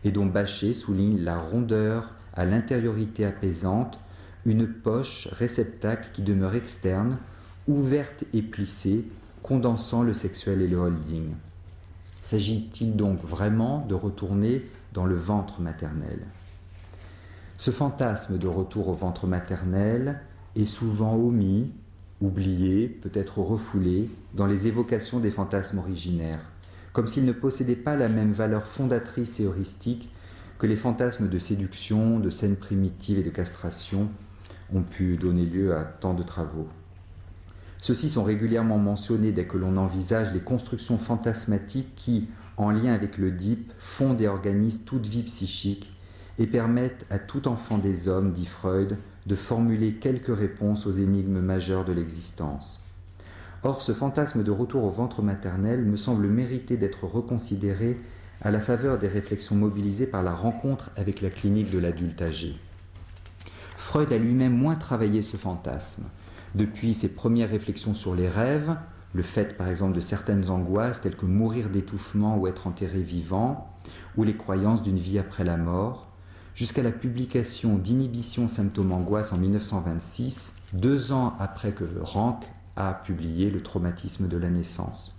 et dont Bachet souligne la rondeur à l'intériorité apaisante, une poche réceptacle qui demeure externe, ouverte et plissée, condensant le sexuel et le holding. S'agit-il donc vraiment de retourner dans le ventre maternel ? Ce fantasme de retour au ventre maternel est souvent omis, oublié, peut-être refoulé, dans les évocations des fantasmes originaires, comme s'ils ne possédaient pas la même valeur fondatrice et heuristique que les fantasmes de séduction, de scènes primitives et de castration ont pu donner lieu à tant de travaux. Ceux-ci sont régulièrement mentionnés dès que l'on envisage les constructions fantasmatiques qui, en lien avec l'Oedipe, fondent et organisent toute vie psychique et permettent à tout enfant des hommes, dit Freud, de formuler quelques réponses aux énigmes majeures de l'existence. Or, ce fantasme de retour au ventre maternel me semble mériter d'être reconsidéré à la faveur des réflexions mobilisées par la rencontre avec la clinique de l'adulte âgé. Freud a lui-même moins travaillé ce fantasme. Depuis ses premières réflexions sur les rêves, le fait par exemple de certaines angoisses telles que mourir d'étouffement ou être enterré vivant, ou les croyances d'une vie après la mort, jusqu'à la publication d'Inhibition symptômes angoisse en 1926, 2 ans après que Rank a publié Le traumatisme de la naissance.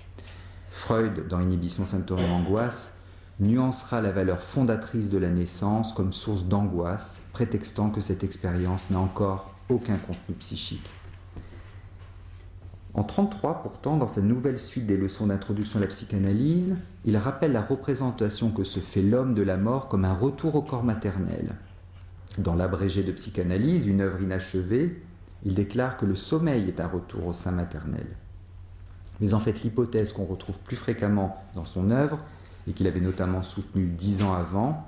Freud, dans Inhibition symptômes angoisse, nuancera la valeur fondatrice de la naissance comme source d'angoisse, prétextant que cette expérience n'a encore aucun contenu psychique. En 1933, pourtant, dans sa nouvelle suite des leçons d'introduction à la psychanalyse, il rappelle la représentation que se fait l'homme de la mort comme un retour au corps maternel. Dans l'abrégé de psychanalyse, une œuvre inachevée, il déclare que le sommeil est un retour au sein maternel. Mais en fait, l'hypothèse qu'on retrouve plus fréquemment dans son œuvre, et qu'il avait notamment soutenue 10 ans avant,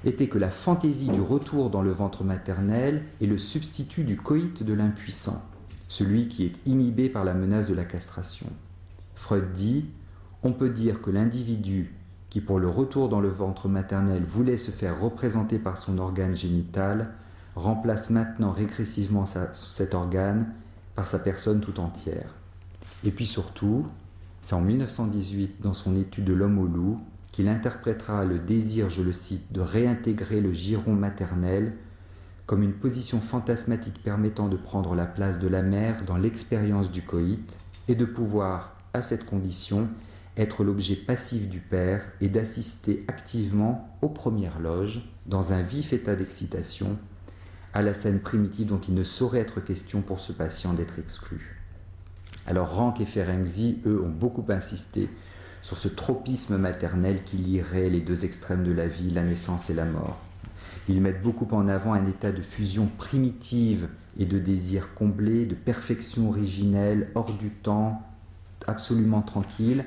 était que la fantaisie du retour dans le ventre maternel est le substitut du coït de l'impuissant, celui qui est inhibé par la menace de la castration. Freud dit « On peut dire que l'individu qui, pour le retour dans le ventre maternel, voulait se faire représenter par son organe génital, remplace maintenant régressivement cet organe par sa personne tout entière. » Et puis surtout, c'est en 1918, dans son étude de l'homme au loup, qu'il interprétera le désir, je le cite, de réintégrer le giron maternel comme une position fantasmatique permettant de prendre la place de la mère dans l'expérience du coït et de pouvoir, à cette condition, être l'objet passif du père et d'assister activement aux premières loges, dans un vif état d'excitation, à la scène primitive dont il ne saurait être question pour ce patient d'être exclu. Alors Rank et Ferenczi, eux, ont beaucoup insisté sur ce tropisme maternel qui lierait les 2 extrêmes de la vie, la naissance et la mort. Ils mettent beaucoup en avant un état de fusion primitive et de désir comblé, de perfection originelle, hors du temps, absolument tranquille,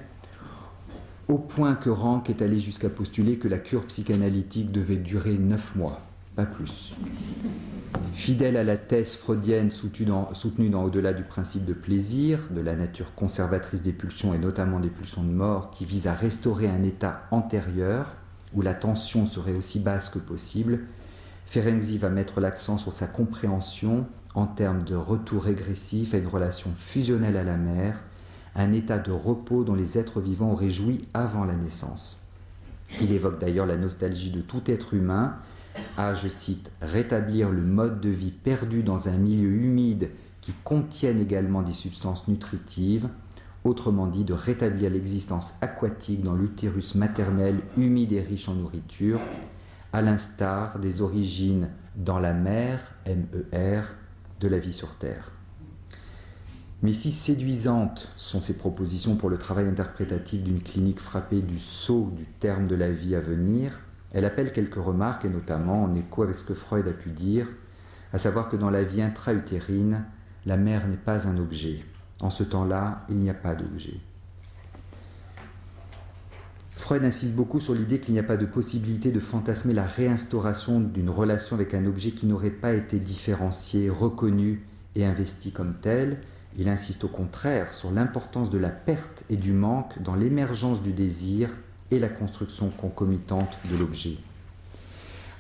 au point que Rank est allé jusqu'à postuler que la cure psychanalytique devait durer 9 mois, pas plus. Fidèle à la thèse freudienne soutenue dans Au-delà du principe de plaisir, de la nature conservatrice des pulsions et notamment des pulsions de mort, qui vise à restaurer un état antérieur, où la tension serait aussi basse que possible, Ferenczi va mettre l'accent sur sa compréhension en termes de retour régressif à une relation fusionnelle à la mère, un état de repos dont les êtres vivants auraient joui avant la naissance. Il évoque d'ailleurs la nostalgie de tout être humain à, je cite, « rétablir le mode de vie perdu dans un milieu humide qui contienne également des substances nutritives », autrement dit, de rétablir l'existence aquatique dans l'utérus maternel humide et riche en nourriture, à l'instar des origines dans la mer, MER, de la vie sur Terre. Mais si séduisantes sont ces propositions pour le travail interprétatif d'une clinique frappée du sceau du terme de la vie à venir, elle appelle quelques remarques, et notamment en écho avec ce que Freud a pu dire, à savoir que dans la vie intra-utérine, la mère n'est pas un objet. En ce temps-là, il n'y a pas d'objet. Freud insiste beaucoup sur l'idée qu'il n'y a pas de possibilité de fantasmer la réinstauration d'une relation avec un objet qui n'aurait pas été différencié, reconnu et investi comme tel. Il insiste au contraire sur l'importance de la perte et du manque dans l'émergence du désir et la construction concomitante de l'objet.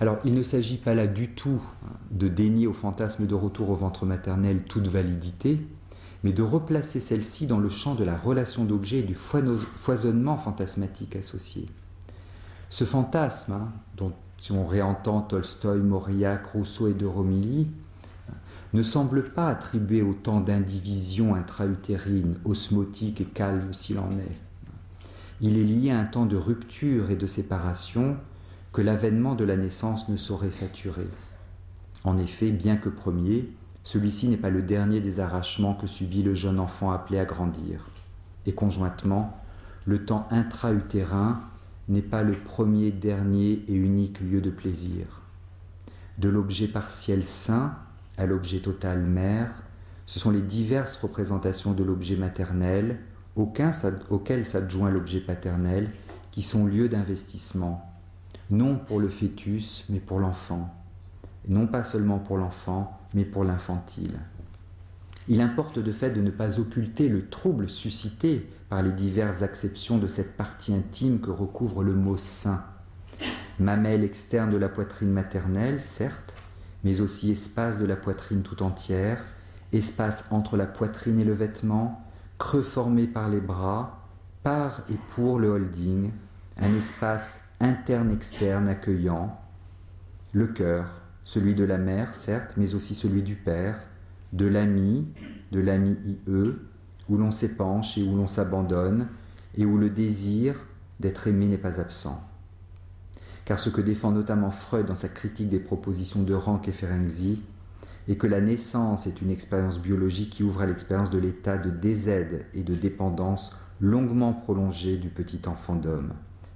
Alors, il ne s'agit pas là du tout de dénier au fantasme de retour au ventre maternel toute validité, mais de replacer celle-ci dans le champ de la relation d'objet et du foisonnement fantasmatique associé. Ce fantasme, dont si on réentend Tolstoï, Mauriac, Rousseau et de Romilly, ne semble pas attribué au temps d'indivision intra-utérine, osmotique et calme s'il en est. Il est lié à un temps de rupture et de séparation que l'avènement de la naissance ne saurait saturer. En effet, bien que premier, celui-ci n'est pas le dernier des arrachements que subit le jeune enfant appelé à grandir. Et conjointement, le temps intra-utérin n'est pas le premier, dernier et unique lieu de plaisir. De l'objet partiel sain à l'objet total mère, ce sont les diverses représentations de l'objet maternel auxquelles s'adjoint l'objet paternel qui sont lieux d'investissement, non pour le fœtus, mais pour l'enfant. Non pas seulement pour l'enfant, mais pour l'infantile. Il importe de fait de ne pas occulter le trouble suscité par les diverses acceptions de cette partie intime que recouvre le mot sein. Mamelle externe de la poitrine maternelle, certes, mais aussi espace de la poitrine tout entière, espace entre la poitrine et le vêtement, creux formé par les bras, par et pour le holding, un espace interne-externe accueillant, le cœur, celui de la mère, certes, mais aussi celui du père, de l'ami IE, où l'on s'épanche et où l'on s'abandonne, et où le désir d'être aimé n'est pas absent. Car ce que défend notamment Freud dans sa critique des propositions de Rank et Ferenczi est que la naissance est une expérience biologique qui ouvre à l'expérience de l'état de désaide et de dépendance longuement prolongée du petit enfant d'homme,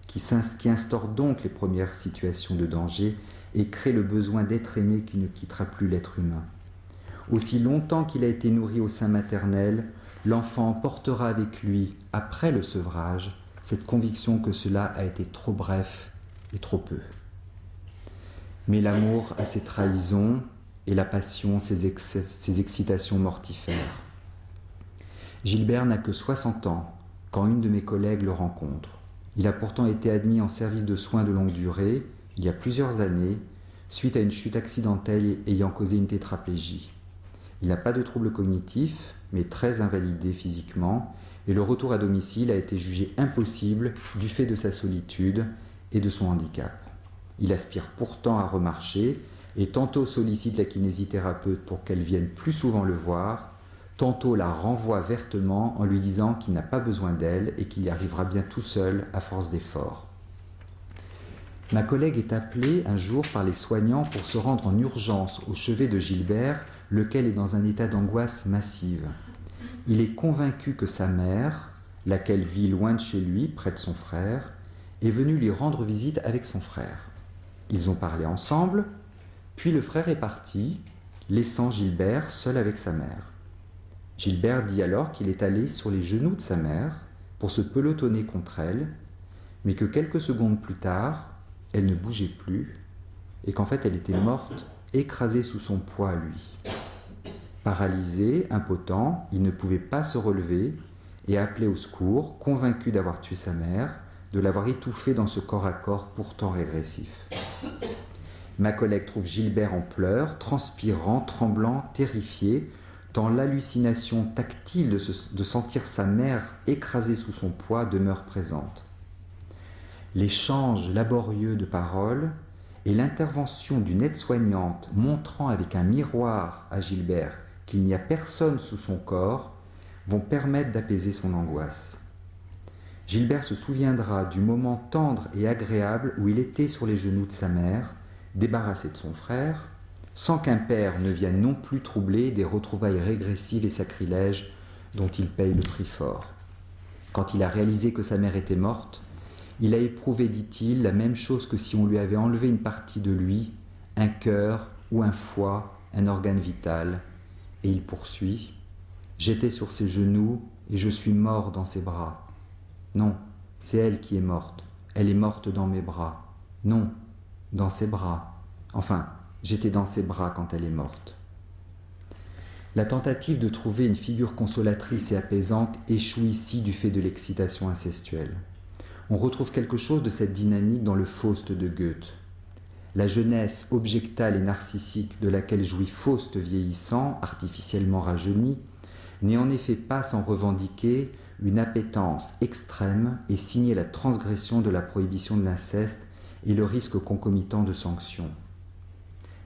qui instaure donc les premières situations de danger et crée le besoin d'être aimé qui ne quittera plus l'être humain. Aussi longtemps qu'il a été nourri au sein maternel, l'enfant portera avec lui, après le sevrage, cette conviction que cela a été trop bref et trop peu. Mais l'amour a ses trahisons et la passion ses excitations mortifères. Gilbert n'a que 60 ans quand une de mes collègues le rencontre. Il a pourtant été admis en service de soins de longue durée, il y a plusieurs années, suite à une chute accidentelle ayant causé une tétraplégie. Il n'a pas de troubles cognitifs, mais très invalidé physiquement, et le retour à domicile a été jugé impossible du fait de sa solitude et de son handicap. Il aspire pourtant à remarcher, et tantôt sollicite la kinésithérapeute pour qu'elle vienne plus souvent le voir, tantôt la renvoie vertement en lui disant qu'il n'a pas besoin d'elle et qu'il y arrivera bien tout seul à force d'efforts. Ma collègue est appelée un jour par les soignants pour se rendre en urgence au chevet de Gilbert, lequel est dans un état d'angoisse massive. Il est convaincu que sa mère, laquelle vit loin de chez lui, près de son frère, est venue lui rendre visite avec son frère. Ils ont parlé ensemble, puis le frère est parti, laissant Gilbert seul avec sa mère. Gilbert dit alors qu'il est allé sur les genoux de sa mère pour se pelotonner contre elle, mais que quelques secondes plus tard, elle ne bougeait plus et qu'en fait elle était morte, écrasée sous son poids à lui. Paralysé, impotent, il ne pouvait pas se relever et appelait au secours, convaincu d'avoir tué sa mère, de l'avoir étouffée dans ce corps à corps pourtant régressif. Ma collègue trouve Gilbert en pleurs, transpirant, tremblant, terrifié, tant l'hallucination tactile de sentir sa mère écrasée sous son poids demeure présente. L'échange laborieux de paroles et l'intervention d'une aide-soignante montrant avec un miroir à Gilbert qu'il n'y a personne sous son corps vont permettre d'apaiser son angoisse. Gilbert se souviendra du moment tendre et agréable où il était sur les genoux de sa mère, débarrassé de son frère, sans qu'un père ne vienne non plus troubler des retrouvailles régressives et sacrilèges dont il paye le prix fort. Quand il a réalisé que sa mère était morte, il a éprouvé, dit-il, la même chose que si on lui avait enlevé une partie de lui, un cœur ou un foie, un organe vital. Et il poursuit, « J'étais sur ses genoux et je suis mort dans ses bras. Non, c'est elle qui est morte. Elle est morte dans mes bras. Non, dans ses bras. Enfin, j'étais dans ses bras quand elle est morte. » La tentative de trouver une figure consolatrice et apaisante échoue ici du fait de l'excitation incestuelle. On retrouve quelque chose de cette dynamique dans le Faust de Goethe. La jeunesse objectale et narcissique de laquelle jouit Faust vieillissant, artificiellement rajeuni, n'est en effet pas sans revendiquer une appétence extrême et signer la transgression de la prohibition de l'inceste et le risque concomitant de sanctions.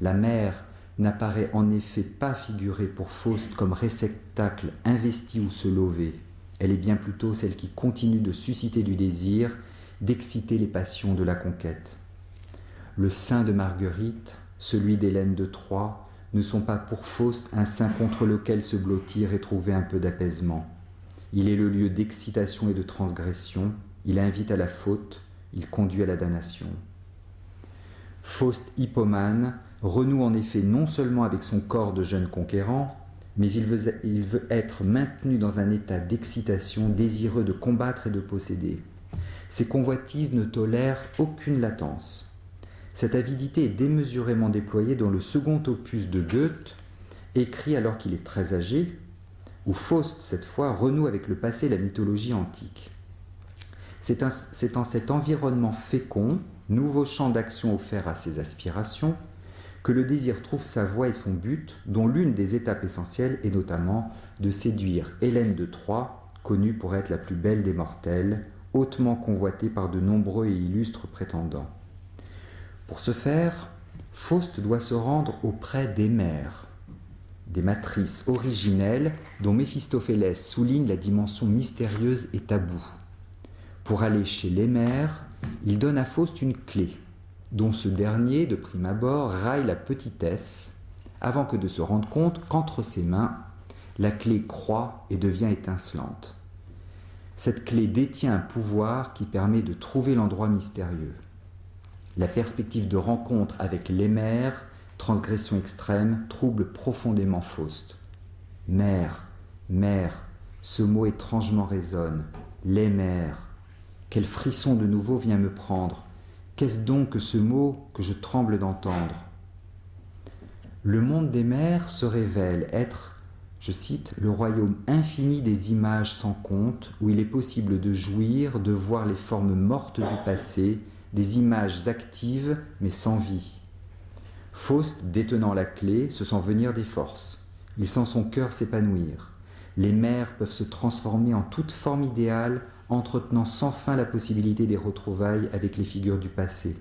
La mère n'apparaît en effet pas figurée pour Faust comme réceptacle investi où se lever. Elle est bien plutôt celle qui continue de susciter du désir, d'exciter les passions de la conquête. Le sein de Marguerite, celui d'Hélène de Troie, ne sont pas pour Faust un sein contre lequel se blottir et trouver un peu d'apaisement. Il est le lieu d'excitation et de transgression, il invite à la faute, il conduit à la damnation. Faust hippomane renoue en effet non seulement avec son corps de jeune conquérant, mais il veut être maintenu dans un état d'excitation, désireux de combattre et de posséder. Ses convoitises ne tolèrent aucune latence. Cette avidité est démesurément déployée dans le second opus de Goethe, écrit alors qu'il est très âgé, où Faust, cette fois, renoue avec le passé et la mythologie antique. C'est en cet environnement fécond, nouveau champ d'action offert à ses aspirations, que le désir trouve sa voie et son but, dont l'une des étapes essentielles est notamment de séduire Hélène de Troie connue pour être la plus belle des mortelles, hautement convoitée par de nombreux et illustres prétendants. Pour ce faire, Faust doit se rendre auprès des mères, des matrices originelles dont Méphistophélès souligne la dimension mystérieuse et taboue. Pour aller chez les mères, il donne à Faust une clé, dont ce dernier, de prime abord, raille la petitesse, avant que de se rendre compte qu'entre ses mains, la clé croît et devient étincelante. Cette clé détient un pouvoir qui permet de trouver l'endroit mystérieux. La perspective de rencontre avec les mères, transgression extrême, trouble profondément Faust. Mère, mère, ce mot étrangement résonne. Les mères. Quel frisson de nouveau vient me prendre. Qu'est-ce donc que ce mot que je tremble d'entendre? Le monde des mers se révèle être, je cite, le royaume infini des images sans compte, où il est possible de jouir, de voir les formes mortes du passé, des images actives mais sans vie. Faust, détenant la clé, se sent venir des forces. Il sent son cœur s'épanouir. Les mers peuvent se transformer en toute forme idéale, entretenant sans fin la possibilité des retrouvailles avec les figures du passé.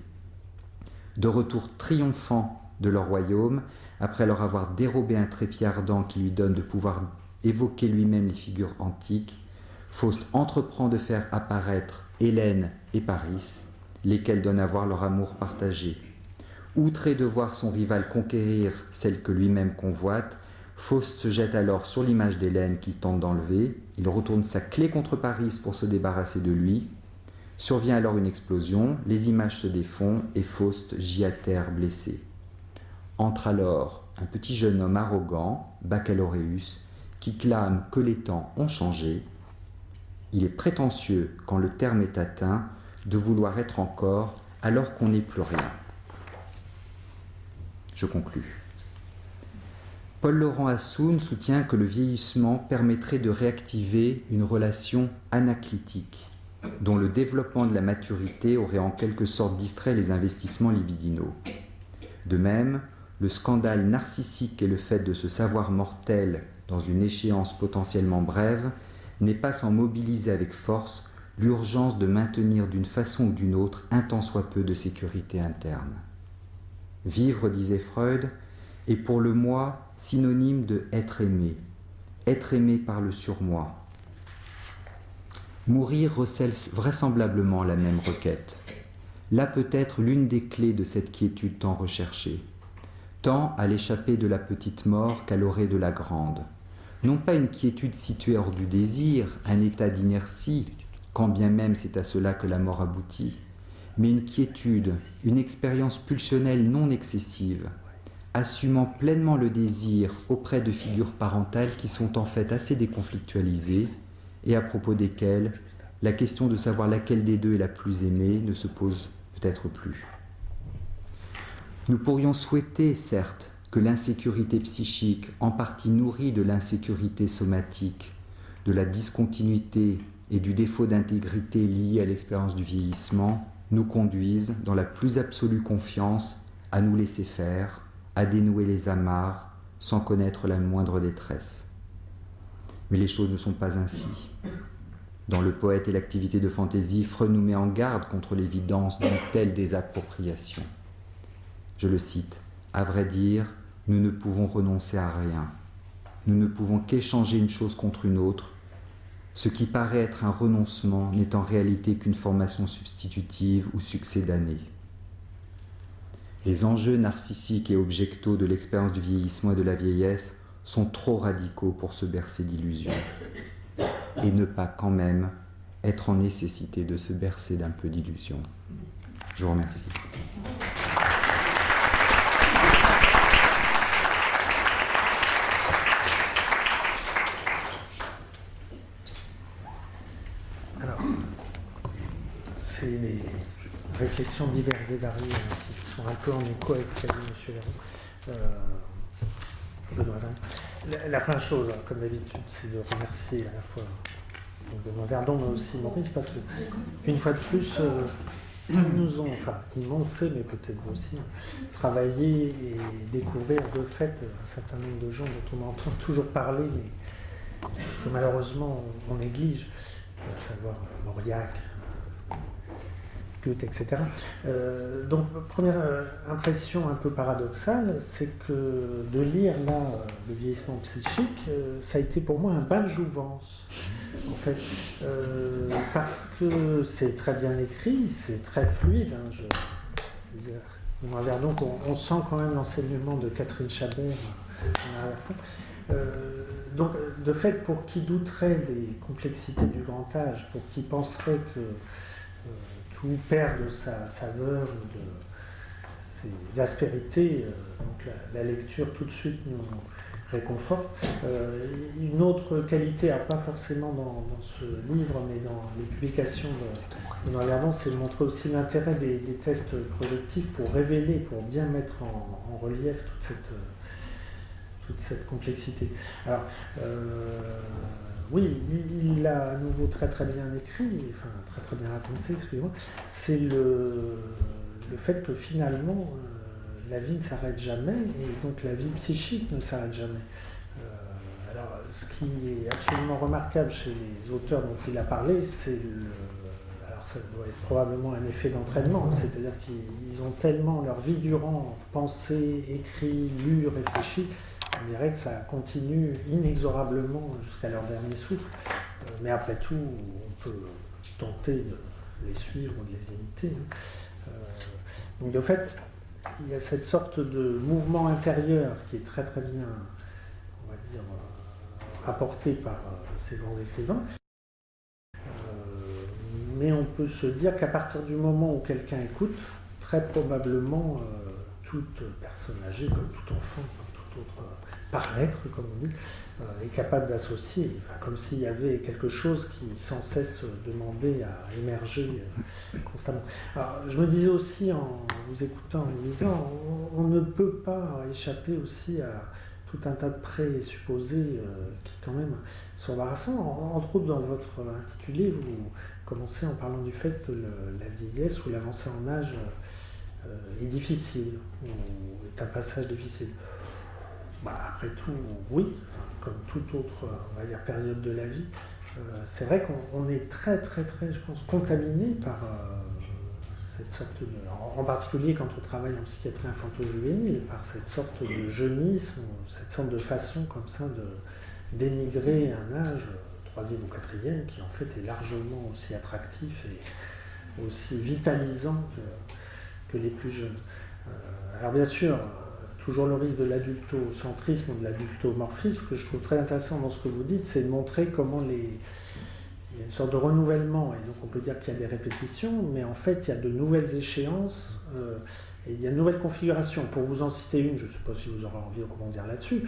De retour triomphant de leur royaume, après leur avoir dérobé un trépied ardent qui lui donne de pouvoir évoquer lui-même les figures antiques, Faust entreprend de faire apparaître Hélène et Paris, lesquels donnent à voir leur amour partagé. Outré de voir son rival conquérir celle que lui-même convoite, Faust se jette alors sur l'image d'Hélène qu'il tente d'enlever. Il retourne sa clé contre Paris pour se débarrasser de lui. Survient alors une explosion, les images se défont et Faust gît à terre blessé. Entre alors un petit jeune homme arrogant, Baccalauréus, qui clame que les temps ont changé. Il est prétentieux, quand le terme est atteint, de vouloir être encore alors qu'on n'est plus rien. Je conclus. Paul-Laurent Assoun soutient que le vieillissement permettrait de réactiver une relation anaclitique, dont le développement de la maturité aurait en quelque sorte distrait les investissements libidinaux. De même, le scandale narcissique et le fait de se savoir mortel dans une échéance potentiellement brève n'est pas sans mobiliser avec force l'urgence de maintenir d'une façon ou d'une autre un tant soit peu de sécurité interne. Vivre, disait Freud, est pour le moi synonyme de être aimé par le surmoi. Mourir recèle vraisemblablement la même requête. Là peut être l'une des clés de cette quiétude tant recherchée, tant à l'échappée de la petite mort qu'à l'orée de la grande. Non pas une quiétude située hors du désir, un état d'inertie, quand bien même c'est à cela que la mort aboutit, mais une quiétude, une expérience pulsionnelle non excessive, assumant pleinement le désir auprès de figures parentales qui sont en fait assez déconflictualisées et à propos desquelles la question de savoir laquelle des deux est la plus aimée ne se pose peut-être plus. Nous pourrions souhaiter, certes, que l'insécurité psychique, en partie nourrie de l'insécurité somatique, de la discontinuité et du défaut d'intégrité lié à l'expérience du vieillissement, nous conduise, dans la plus absolue confiance, à nous laisser faire, à dénouer les amarres, sans connaître la moindre détresse. Mais les choses ne sont pas ainsi. Dans Le poète et l'activité de fantaisie, Freud nous met en garde contre l'évidence d'une telle désappropriation. Je le cite, « À vrai dire, nous ne pouvons renoncer à rien. Nous ne pouvons qu'échanger une chose contre une autre. Ce qui paraît être un renoncement n'est en réalité qu'une formation substitutive ou succédanée. » Les enjeux narcissiques et objectaux de l'expérience du vieillissement et de la vieillesse sont trop radicaux pour se bercer d'illusions et ne pas quand même être en nécessité de se bercer d'un peu d'illusions. Je vous remercie. Alors, c'est les réflexions diverses et variées qui sont un peu en écho avec ce qu'a dit M. Véron. Benoît Verdon. La première chose, comme d'habitude, c'est de remercier à la fois Benoît Verdon, mais aussi Maurice, parce que, une fois de plus, ils m'ont fait, mais peut-être aussi, travailler et découvrir de fait un certain nombre de gens dont on entend toujours parler, mais que malheureusement on néglige, à savoir Mauriac, Goethe, etc. Donc, première impression un peu paradoxale, c'est que de lire là le vieillissement psychique, ça a été pour moi un bain de jouvence, en fait, parce que c'est très bien écrit, c'est très fluide. Hein, je disais, donc on sent quand même l'enseignement de Catherine Chabert en arrière-fond. Donc, de fait, pour qui douterait des complexités du grand âge, pour qui penserait que tout perd de sa saveur, de ses aspérités, donc la lecture tout de suite nous réconforte. Une autre qualité, pas forcément dans ce livre, mais dans les publications de Benoît Verdon, c'est de montrer aussi l'intérêt des tests projectifs pour révéler, pour bien mettre en relief toute cette complexité. Alors, oui, il l'a à nouveau très très bien écrit, enfin très très bien raconté, excusez-moi. C'est le fait que finalement, la vie ne s'arrête jamais, et donc la vie psychique ne s'arrête jamais. Alors, ce qui est absolument remarquable chez les auteurs dont il a parlé, c'est alors ça doit être probablement un effet d'entraînement, c'est-à-dire qu'ils ont tellement leur vie durant pensé, écrit, lu, réfléchi, on dirait que ça continue inexorablement jusqu'à leur dernier souffle. Mais après tout, on peut tenter de les suivre ou de les imiter. Donc de fait, il y a cette sorte de mouvement intérieur qui est très très bien, on va dire, rapporté par ces grands écrivains. Mais on peut se dire qu'à partir du moment où quelqu'un écoute, très probablement toute personne âgée, comme tout enfant, comme tout autre par lettre, comme on dit, est capable d'associer, comme s'il y avait quelque chose qui sans cesse demandait à émerger constamment. Alors, je me disais aussi, en vous écoutant, en vous lisant, on ne peut pas échapper aussi à tout un tas de présupposés qui quand même sont embarrassants. Entre autres, dans votre intitulé, vous commencez en parlant du fait que la vieillesse ou l'avancée en âge est difficile, ou est un passage difficile. Après tout, oui, comme toute autre, on va dire, période de la vie, c'est vrai qu'on est très, très, très, je pense, contaminé par cette sorte de... En particulier quand on travaille en psychiatrie infanto-juvénile, par cette sorte de jeunisme, cette sorte de façon comme ça de dénigrer un âge, 3e ou 4e, qui en fait est largement aussi attractif et aussi vitalisant que les plus jeunes. Alors bien sûr, toujours le risque de l'adultocentrisme ou de l'adultomorphisme, que je trouve très intéressant dans ce que vous dites, c'est de montrer comment il y a une sorte de renouvellement, et donc on peut dire qu'il y a des répétitions, mais en fait il y a de nouvelles échéances, et il y a de nouvelles configurations. Pour vous en citer une, je ne sais pas si vous aurez envie de rebondir là-dessus,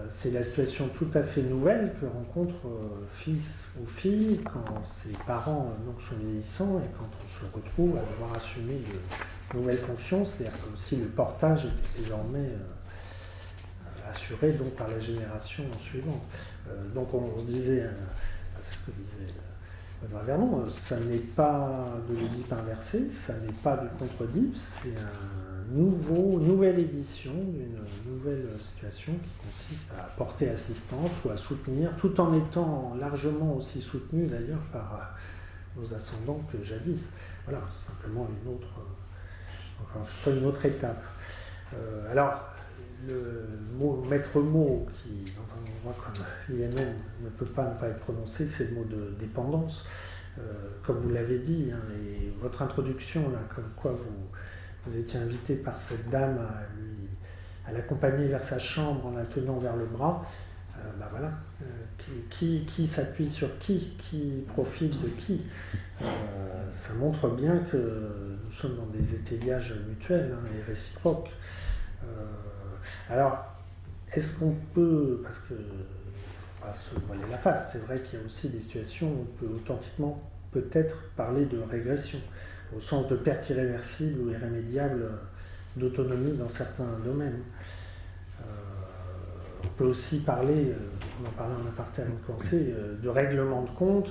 c'est la situation tout à fait nouvelle que rencontre fils ou fille quand ses parents donc, sont vieillissants, et quand on se retrouve à devoir assumer de nouvelles fonctions, c'est-à-dire que si le portage était désormais assuré donc, par la génération suivante. Donc on se disait, c'est ce que disait Benoît Verdon, ça n'est pas de l'Oedipe inversé, ça n'est pas du contre-Oedipe, c'est une nouvelle édition d'une nouvelle situation qui consiste à porter assistance ou à soutenir, tout en étant largement aussi soutenu d'ailleurs par nos ascendants que jadis. Voilà, simplement une autre étape. Alors, le maître mot qui, dans un endroit comme l'IMN, ne peut pas ne pas être prononcé, c'est le mot de dépendance. Comme vous l'avez dit, hein, et votre introduction, là, comme quoi vous étiez invité par cette dame à l'accompagner vers sa chambre en la tenant vers le bras, voilà. Qui s'appuie sur qui profite de qui. Ça montre bien que nous sommes dans des étayages mutuels et réciproques. Alors, est-ce qu'on peut, parce que faut pas se voiler la face, c'est vrai qu'il y a aussi des situations où on peut authentiquement peut-être parler de régression, au sens de perte irréversible ou irrémédiable d'autonomie dans certains domaines. On peut aussi parler, on en parlait en aparté avec Cancé, de règlement de compte,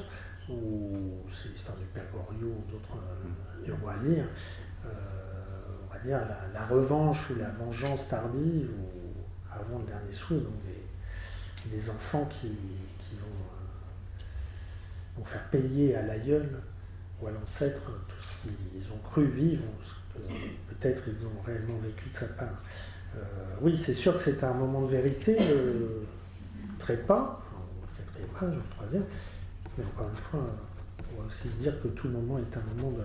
ou c'est l'histoire du Père Goriot ou d'autres du roi Lear, on va dire la revanche ou la vengeance tardive, ou avant le dernier souhait, donc des enfants qui vont faire payer à l'aïeul ou à l'ancêtre tout ce qu'ils ont cru vivre, ou ce que peut-être ils ont réellement vécu de sa part. Oui, c'est sûr que c'est un moment de vérité, trépas, enfin, le quatrième âge, le troisième, mais encore une fois, on va aussi se dire que tout moment est un moment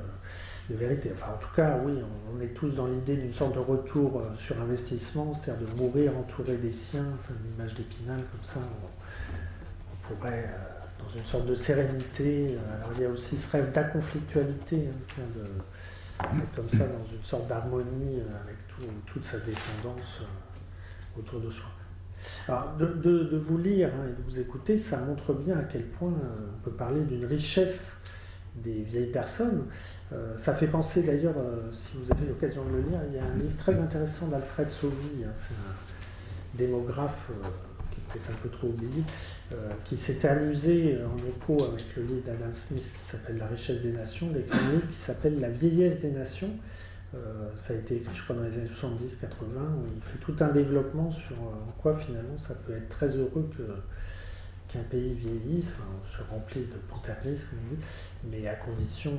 de vérité. Enfin, en tout cas, oui, on est tous dans l'idée d'une sorte de retour sur investissement, c'est-à-dire de mourir entouré des siens, enfin, une image d'Épinal comme ça, on pourrait, dans une sorte de sérénité, alors il y a aussi ce rêve d'aconflictualité, hein, c'est-à-dire d'être comme ça dans une sorte d'harmonie avec toute sa descendance autour de soi. Alors, de vous lire et de vous écouter, ça montre bien à quel point on peut parler d'une richesse des vieilles personnes. Ça fait penser d'ailleurs, si vous avez l'occasion de le lire, il y a un livre très intéressant d'Alfred Sauvy, hein, c'est un démographe qui est peut-être un peu trop oublié, qui s'était amusé en écho avec le livre d'Adam Smith qui s'appelle La richesse des nations, d'écrire un livre qui s'appelle La vieillesse des nations. Ça a été écrit, je crois, dans les années 70-80, où il fait tout un développement sur en quoi finalement ça peut être très heureux qu'un pays vieillisse, enfin, se remplisse de potagris, comme on dit, mais à condition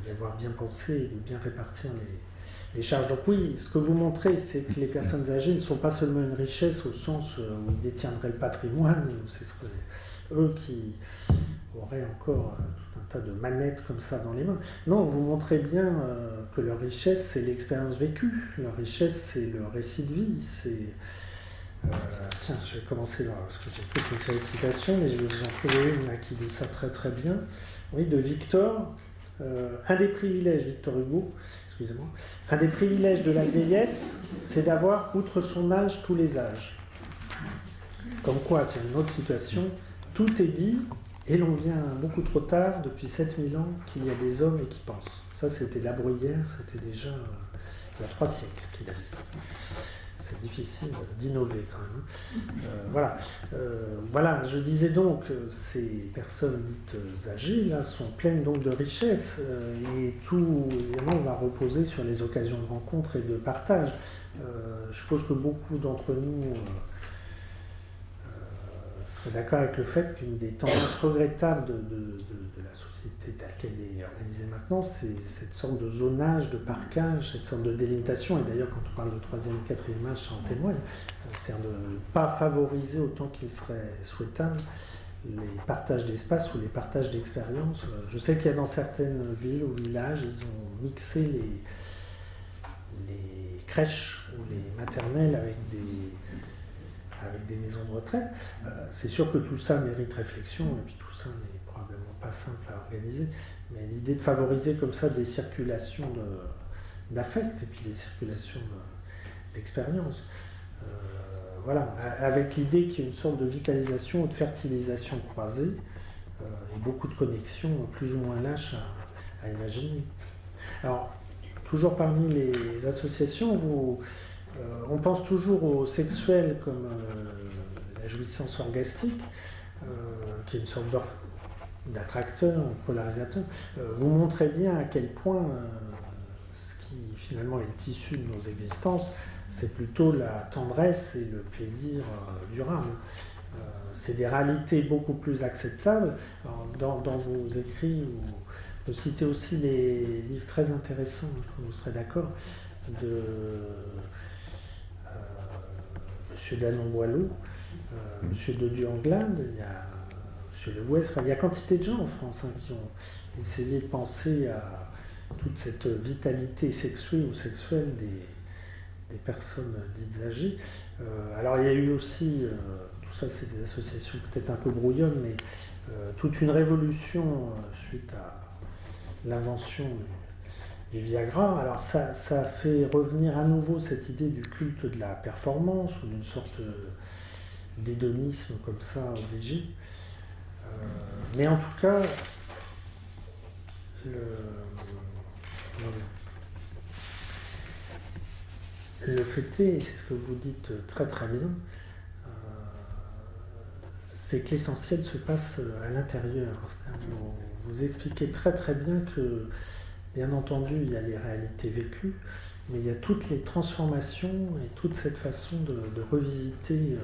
d'y avoir bien pensé et de bien répartir les charges. Donc oui, ce que vous montrez, c'est que les personnes âgées ne sont pas seulement une richesse au sens où ils détiendraient le patrimoine, et où c'est eux qui auraient encore tout un tas de manettes comme ça dans les mains. Non, vous montrez bien que leur richesse, c'est l'expérience vécue. Leur richesse, c'est le récit de vie. Tiens, je vais commencer là, parce que j'ai toute une série de citations, mais je vais vous en trouver une là, qui dit ça très très bien. Oui, de Victor. Un des privilèges, Victor Hugo, excusez-moi, un des privilèges de la vieillesse, c'est d'avoir, outre son âge, tous les âges. Comme quoi, tiens, une autre situation, tout est dit, et l'on vient beaucoup trop tard, depuis 7000 ans, qu'il y a des hommes et qui pensent. Ça, c'était La Bruyère, c'était déjà il y a 3 siècles qu'il a dit ça. C'est difficile d'innover quand même. Voilà, je disais donc, ces personnes dites âgées là sont pleines donc de richesses et tout évidemment va reposer sur les occasions de rencontre et de partage. Je suppose que beaucoup d'entre nous seraient d'accord avec le fait qu'une des tendances regrettables de la société telle qu'elle est organisée maintenant, c'est cette sorte de zonage, de parquage, cette sorte de délimitation. Et d'ailleurs, quand on parle de 3e et 4e âge, ça en témoigne. C'est-à-dire de ne pas favoriser autant qu'il serait souhaitable les partages d'espace ou les partages d'expériences. Je sais qu'il y a dans certaines villes ou villages, ils ont mixé les crèches ou les maternelles avec des maisons de retraite. C'est sûr que tout ça mérite réflexion, et puis tout ça n'est probablement pas simple à organiser, mais l'idée de favoriser comme ça des circulations d'affect et puis des circulations d'expérience, voilà, avec l'idée qu'il y a une sorte de vitalisation ou de fertilisation croisée, et beaucoup de connexions plus ou moins lâches à imaginer. Alors, toujours parmi les associations, on pense toujours au sexuel comme la jouissance orgastique, qui est une sorte d'attracteur, polarisateur. Vous montrez bien à quel point ce qui finalement est le tissu de nos existences, c'est plutôt la tendresse et le plaisir durable. C'est des réalités beaucoup plus acceptables. Alors, dans vos écrits, vous citez aussi des livres très intéressants, je crois que vous serez d'accord, de M. Danon-Boileau, M. Dodieu-Anglade, il y a M. Le Ouest, il y a quantité de gens en France qui ont essayé de penser à toute cette vitalité sexuée ou sexuelle des personnes dites âgées. Alors il y a eu aussi, tout ça c'est des associations peut-être un peu brouillonnes, mais toute une révolution suite à l'invention du Viagra. Alors ça fait revenir à nouveau cette idée du culte de la performance ou d'une sorte d'hédonisme comme ça obligé. Mais en tout cas, le fait est, et c'est ce que vous dites très très bien, c'est que l'essentiel se passe à l'intérieur. Vous expliquez très très bien que, bien entendu, il y a les réalités vécues, mais il y a toutes les transformations et toute cette façon de revisiter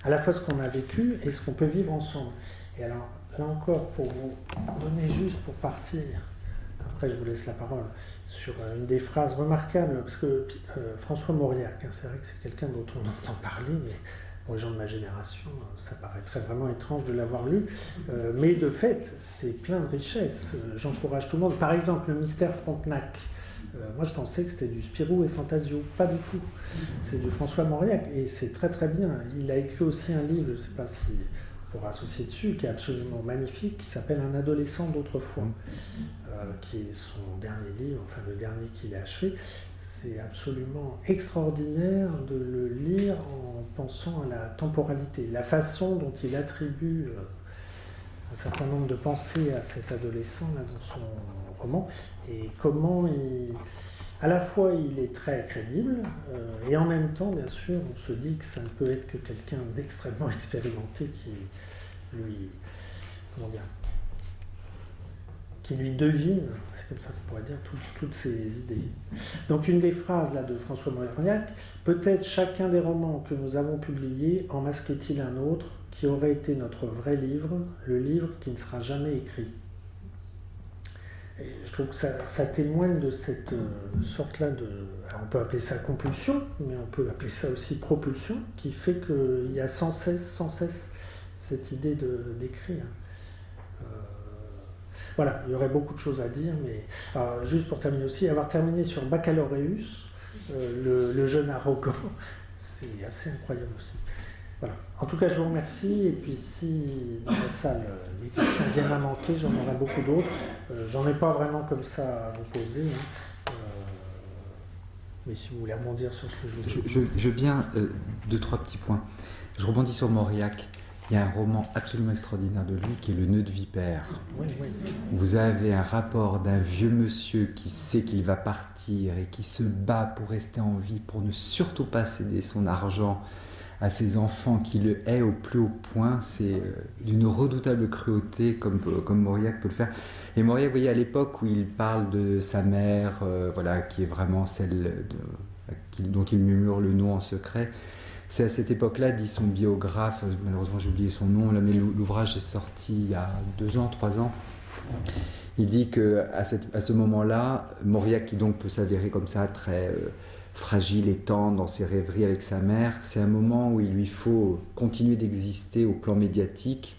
à la fois ce qu'on a vécu et ce qu'on peut vivre ensemble. Et alors, là encore, pour vous donner juste pour partir, après je vous laisse la parole, sur une des phrases remarquables, parce que François Mauriac, c'est vrai que c'est quelqu'un dont on entend parler, mais pour les gens de ma génération, ça paraîtrait vraiment étrange de l'avoir lu, mais de fait, c'est plein de richesses. J'encourage tout le monde. Par exemple, le mystère Frontenac. Moi, je pensais que c'était du Spirou et Fantasio. Pas du tout. C'est du François Mauriac, et c'est très très bien. Il a écrit aussi un livre, je ne sais pas si on pourra associer dessus, qui est absolument magnifique, qui s'appelle Un adolescent d'autrefois, qui est son dernier livre, enfin le dernier qu'il a achevé. C'est absolument extraordinaire de le lire en pensant à la temporalité, la façon dont il attribue un certain nombre de pensées à cet adolescent là, dans son roman, et comment à la fois il est très crédible, et en même temps, bien sûr, on se dit que ça ne peut être que quelqu'un d'extrêmement expérimenté qui lui, qui lui devine, c'est comme ça qu'on pourrait dire, toutes ses idées. Donc une des phrases là, de François Mauriac, peut-être chacun des romans que nous avons publiés en masquait-il un autre qui aurait été notre vrai livre, le livre qui ne sera jamais écrit. Et je trouve que ça témoigne de cette sorte-là de... Alors on peut appeler ça compulsion, mais on peut appeler ça aussi propulsion, qui fait qu'il y a sans cesse cette idée d'écrire. Voilà, il y aurait beaucoup de choses à dire, mais juste pour terminer aussi, avoir terminé sur Baccalauréus, le jeune arrogant, c'est assez incroyable aussi. Voilà. En tout cas, je vous remercie, et puis si dans la salle, les questions viennent à manquer, j'en aurai beaucoup d'autres. J'en ai pas vraiment comme ça à vous poser, mais si vous voulez rebondir sur ce que je vous ai dit. Je veux bien 2-3 petits points. Je rebondis sur Mauriac. Il y a un roman absolument extraordinaire de lui qui est Le Nœud de Vipère. Oui. Vous avez un rapport d'un vieux monsieur qui sait qu'il va partir et qui se bat pour rester en vie, pour ne surtout pas céder son argent à ses enfants, qui le hait au plus haut point. C'est d'une redoutable cruauté comme Mauriac peut le faire. Et Mauriac, vous voyez, à l'époque où il parle de sa mère, qui est vraiment celle dont il murmure le nom en secret, c'est à cette époque-là, dit son biographe, malheureusement j'ai oublié son nom, là, mais l'ouvrage est sorti il y a 2 ans, 3 ans. Il dit qu'à ce moment-là, Mauriac, qui donc peut s'avérer comme ça très fragile et tendre dans ses rêveries avec sa mère, c'est un moment où il lui faut continuer d'exister au plan médiatique,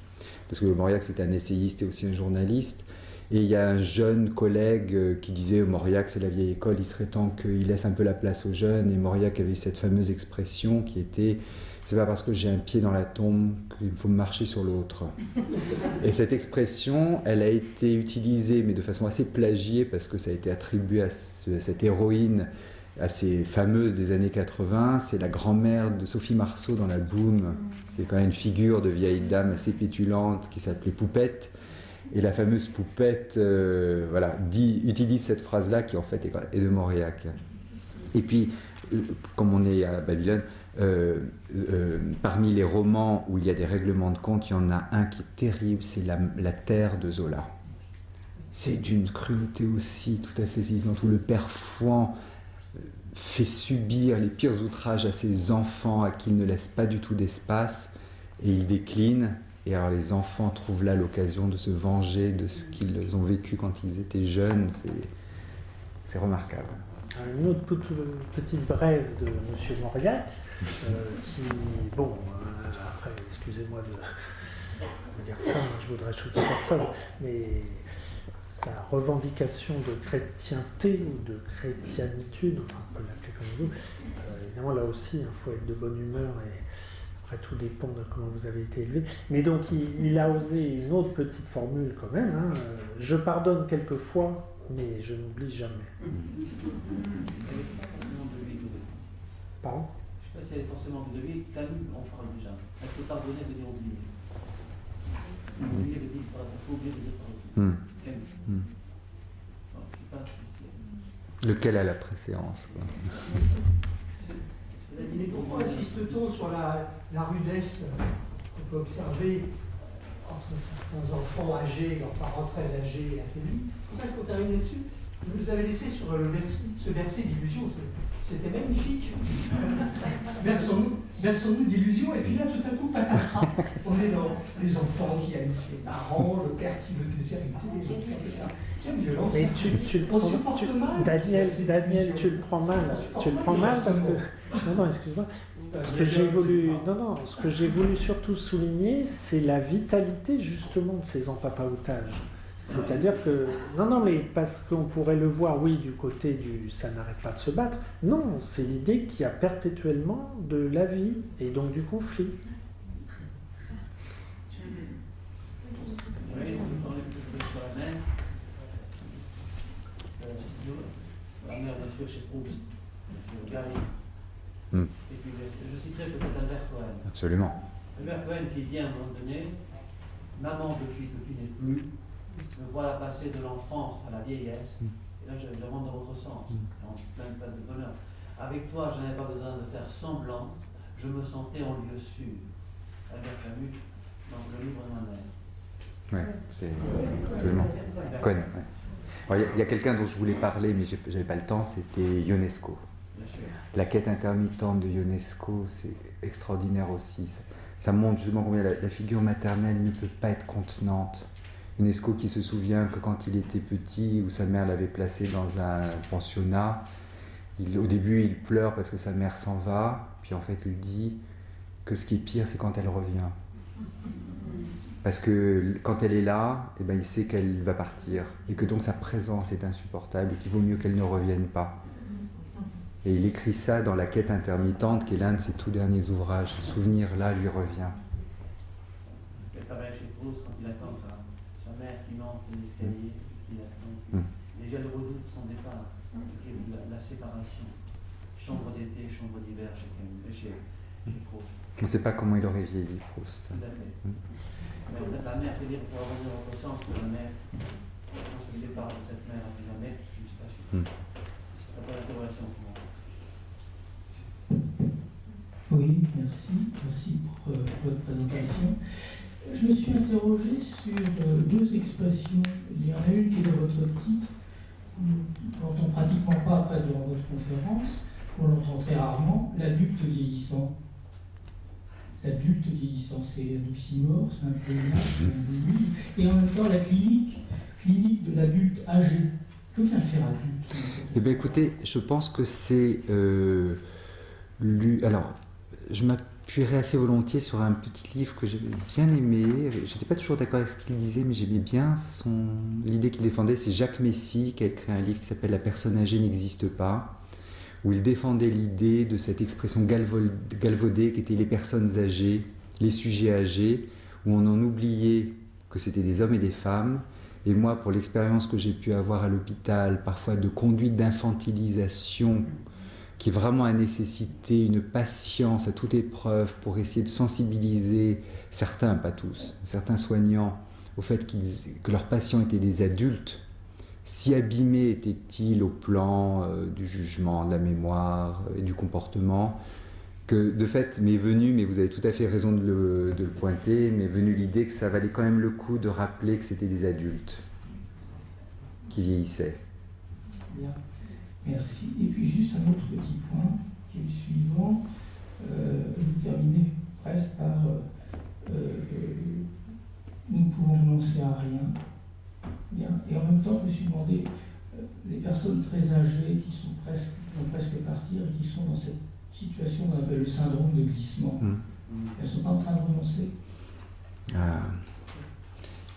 parce que Mauriac c'était un essayiste et aussi un journaliste. Et il y a un jeune collègue qui disait Mauriac c'est la vieille école, il serait temps qu'il laisse un peu la place aux jeunes. Et Mauriac avait cette fameuse expression qui était c'est pas parce que j'ai un pied dans la tombe qu'il faut marcher sur l'autre. Et cette expression, elle a été utilisée mais de façon assez plagiée parce que ça a été attribué à cette héroïne assez fameuse des années 80. C'est la grand-mère de Sophie Marceau dans La Boum, qui est quand même une figure de vieille dame assez pétulante qui s'appelait Poupette. Et la fameuse Poupette utilise cette phrase-là qui en fait est de Mauriac. Et puis, comme on est à Babylone, parmi les romans où il y a des règlements de compte, il y en a un qui est terrible, c'est La Terre de Zola. C'est d'une cruauté aussi tout à fait saisissante, où le père Fouan fait subir les pires outrages à ses enfants à qui il ne laisse pas du tout d'espace, et il décline. Et alors les enfants trouvent là l'occasion de se venger de ce qu'ils ont vécu quand ils étaient jeunes. C'est remarquable. Une autre petite brève de M. Mauriac, après, excusez-moi de dire ça, je voudrais choquer personne, mais sa revendication de chrétienté ou de chrétianitude, enfin on peut l'appeler comme vous, évidemment là aussi, il faut être de bonne humeur et après tout dépend de comment vous avez été élevé. Mais donc il a osé une autre petite formule quand même, je pardonne quelquefois, mais je n'oublie jamais. Pardon ? Je ne sais pas si elle est forcément de lui. Camus en parle déjà. Elle peut pardonner de dire oublier. Oublier veut dire qu'il faut oublier de dire pardonner. Camus. Non, je sais pas si lequel a la préséance quoi. Pourquoi insiste-t-on sur la rudesse qu'on peut observer entre certains enfants âgés, leurs parents très âgés et affaiblis? Pourquoi est-ce qu'on termine là-dessus? vous avez laissé sur ce verset d'illusion, c'était magnifique. Berçons-nous d'illusion, et puis là, tout à coup, patatras, on est dans les enfants qui haïssent les parents, le père qui veut déshériter les enfants, etc. Quelle violence. Mais tu le On prends, supporte mal. Daniel, tu le prends mal. Tu le prends mal parce que... Non, excuse-moi. Ce que j'ai voulu surtout souligner, c'est la vitalité justement de ces empapahoutages. C'est-à-dire que, mais parce qu'on pourrait le voir, oui, du côté du ça n'arrête pas de se battre. Non, c'est l'idée qu'il y a perpétuellement de la vie et donc du conflit. Oui, on est plus sur la mer. La mère de Monsieur chez Proust, Monsieur Gary. Et puis je citerai peut-être Albert Cohen. Absolument. Albert Cohen qui dit à un moment donné, maman depuis que tu n'es plus, me voilà passer de l'enfance à la vieillesse, et là je demande dans votre sens, en pleine peine de bonheur. Avec toi, je n'avais pas besoin de faire semblant, je me sentais en lieu sûr. Albert Camus, dans le livre de ma mère. Oui, c'est absolument. Cohen, ouais. Alors, il y a quelqu'un dont je voulais parler, mais je n'avais pas le temps, c'était Ionesco. Bien sûr. La quête intermittente de Ionesco, c'est extraordinaire aussi. Ça montre justement combien la figure maternelle ne peut pas être contenante. Ionesco qui se souvient que quand il était petit, où sa mère l'avait placé dans un pensionnat, au début il pleure parce que sa mère s'en va, puis en fait il dit que ce qui est pire c'est quand elle revient. Parce que quand elle est là, eh ben, il sait qu'elle va partir, et que donc sa présence est insupportable, et qu'il vaut mieux qu'elle ne revienne pas. Et il écrit ça dans La quête intermittente, qui est l'un de ses tout derniers ouvrages. Ce souvenir-là lui revient. C'est pareil chez Proust quand il attend sa mère qui monte les escaliers, qui attend. Déjà le redoute de son départ, la séparation. Chambre d'été, chambre d'hiver chez Proust. On ne sait pas comment il aurait vieilli, Proust. Tout à fait. Mais la mère, c'est-à-dire pour avoir dans l'autre sens que la mère, on se sépare de cette mère avec la mère, je ne suis pas sûr. C'est pas l'interrogation pour moi. Oui, merci pour votre présentation. Je me suis interrogé sur deux expressions. Il y en a une qui est dans votre titre, qu'on n'entend pratiquement pas après dans votre conférence, on l'entend très rarement, l'adulte vieillissant. L'adulte vieillissant, c'est un oxymore, c'est un peu large, c'est un peu nul. Et en même temps, la clinique de l'adulte âgé. Que vient faire adulte? Eh bien écoutez, je pense que c'est... Alors, je m'appuierai assez volontiers sur un petit livre que j'ai bien aimé. Je n'étais pas toujours d'accord avec ce qu'il disait, mais j'aimais bien l'idée qu'il défendait. C'est Jacques Messy qui a écrit un livre qui s'appelle « La personne âgée n'existe pas », où il défendait l'idée de cette expression galvaudée qui était les personnes âgées, les sujets âgés, où on en oubliait que c'était des hommes et des femmes. Et moi, pour l'expérience que j'ai pu avoir à l'hôpital, parfois de conduite d'infantilisation, qui vraiment a nécessité une patience à toute épreuve pour essayer de sensibiliser certains, pas tous, certains soignants, au fait que leurs patients étaient des adultes. Si abîmés étaient-ils au plan du jugement, de la mémoire et du comportement, que de fait m'est venue, mais vous avez tout à fait raison de le pointer, m'est venue l'idée que ça valait quand même le coup de rappeler que c'était des adultes qui vieillissaient. Bien, merci. Et puis juste un autre petit point, qui est le suivant. Vous terminez presque par nous ne pouvons renoncer à rien. Bien. Et en même temps, je me suis demandé, les personnes très âgées qui vont presque partir et qui sont dans cette situation qu'on appelle le syndrome de glissement, elles ne sont pas en train de renoncer.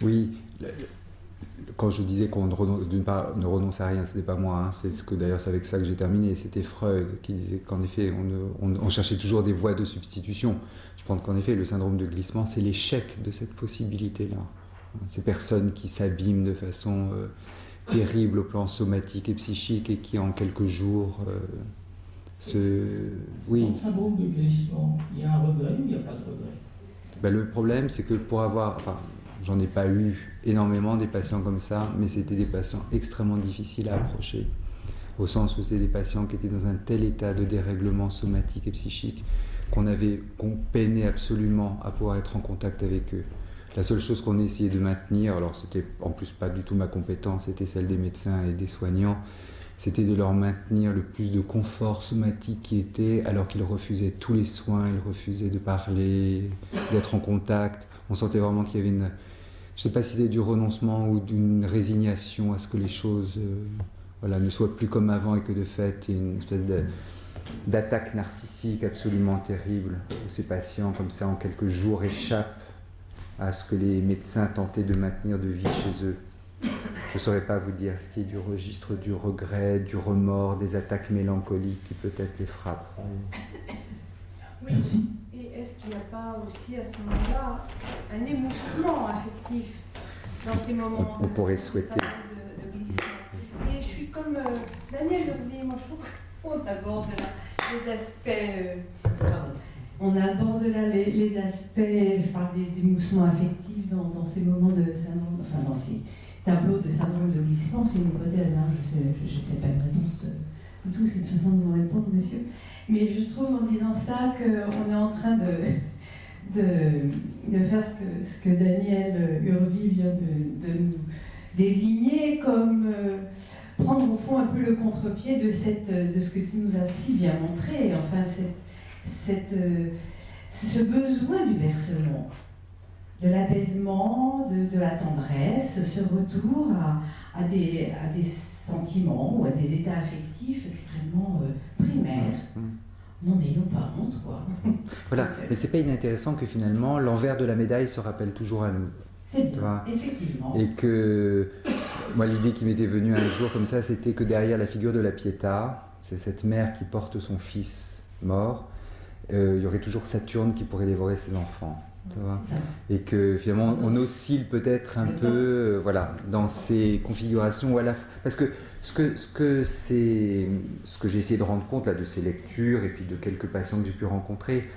Oui, quand je disais qu'on d'une part ne renonce à rien, ce n'était pas moi, hein, c'est d'ailleurs c'est avec ça que j'ai terminé, c'était Freud qui disait qu'en effet on cherchait toujours des voies de substitution. Je pense qu'en effet le syndrome de glissement c'est l'échec de cette possibilité-là. Ces personnes qui s'abîment de façon terrible au plan somatique et psychique et qui en quelques jours Oui. Dans le syndrome de glissement, il y a un regret ou il n'y a pas de regret? Ben, le problème c'est que pour avoir... J'en ai pas eu énormément des patients comme ça, mais c'était des patients extrêmement difficiles à approcher, au sens où c'était des patients qui étaient dans un tel état de dérèglement somatique et psychique qu'on peinait absolument à pouvoir être en contact avec eux. La seule chose qu'on essayait de maintenir, alors c'était en plus pas du tout ma compétence, c'était celle des médecins et des soignants, c'était de leur maintenir le plus de confort somatique qui était, alors qu'ils refusaient tous les soins, ils refusaient de parler, d'être en contact. On sentait vraiment qu'il y avait une... Je ne sais pas si c'était du renoncement ou d'une résignation à ce que les choses ne soient plus comme avant et que de fait, il y ait une espèce d'attaque narcissique absolument terrible où ces patients, comme ça, en quelques jours, échappent à ce que les médecins tentaient de maintenir de vie chez eux. Je ne saurais pas vous dire ce qui est du registre du regret, du remords, des attaques mélancoliques qui peut-être les frappent. Merci. Et est-ce qu'il n'y a pas aussi à ce moment-là un émoussement affectif dans ces moments On pourrait souhaiter. de glissement? Et je suis comme Daniel Levy, moi je trouve qu'on aborde là les aspects. On aborde là les aspects, je parle d'émoussement affectif dans ces moments de syndrome, enfin dans ces tableaux de syndrome de glissement, c'est une hypothèse, hein, je ne sais pas une réponse de tout, c'est une façon de vous répondre, monsieur. Mais je trouve en disant ça qu'on est en train de faire ce que Daniel Urvi vient de nous désigner comme prendre au fond un peu le contre-pied de ce que tu nous as si bien montré, enfin ce besoin du bercement, de l'apaisement, de la tendresse, ce retour à des sentiments ou à des états affectifs extrêmement primaires. Non, n'ayons pas honte, quoi. Voilà, mais c'est pas inintéressant que finalement l'envers de la médaille se rappelle toujours à nous. C'est bien, effectivement. Et que moi, l'idée qui m'était venue un jour comme ça, c'était que derrière la figure de la Pietà, c'est cette mère qui porte son fils mort, il y aurait toujours Saturne qui pourrait dévorer ses enfants. Tu vois, et que finalement on oscille peut-être un peu dans ces configurations où parce que ce que j'ai essayé de rendre compte là, de ces lectures et puis de quelques patients que j'ai pu rencontrer,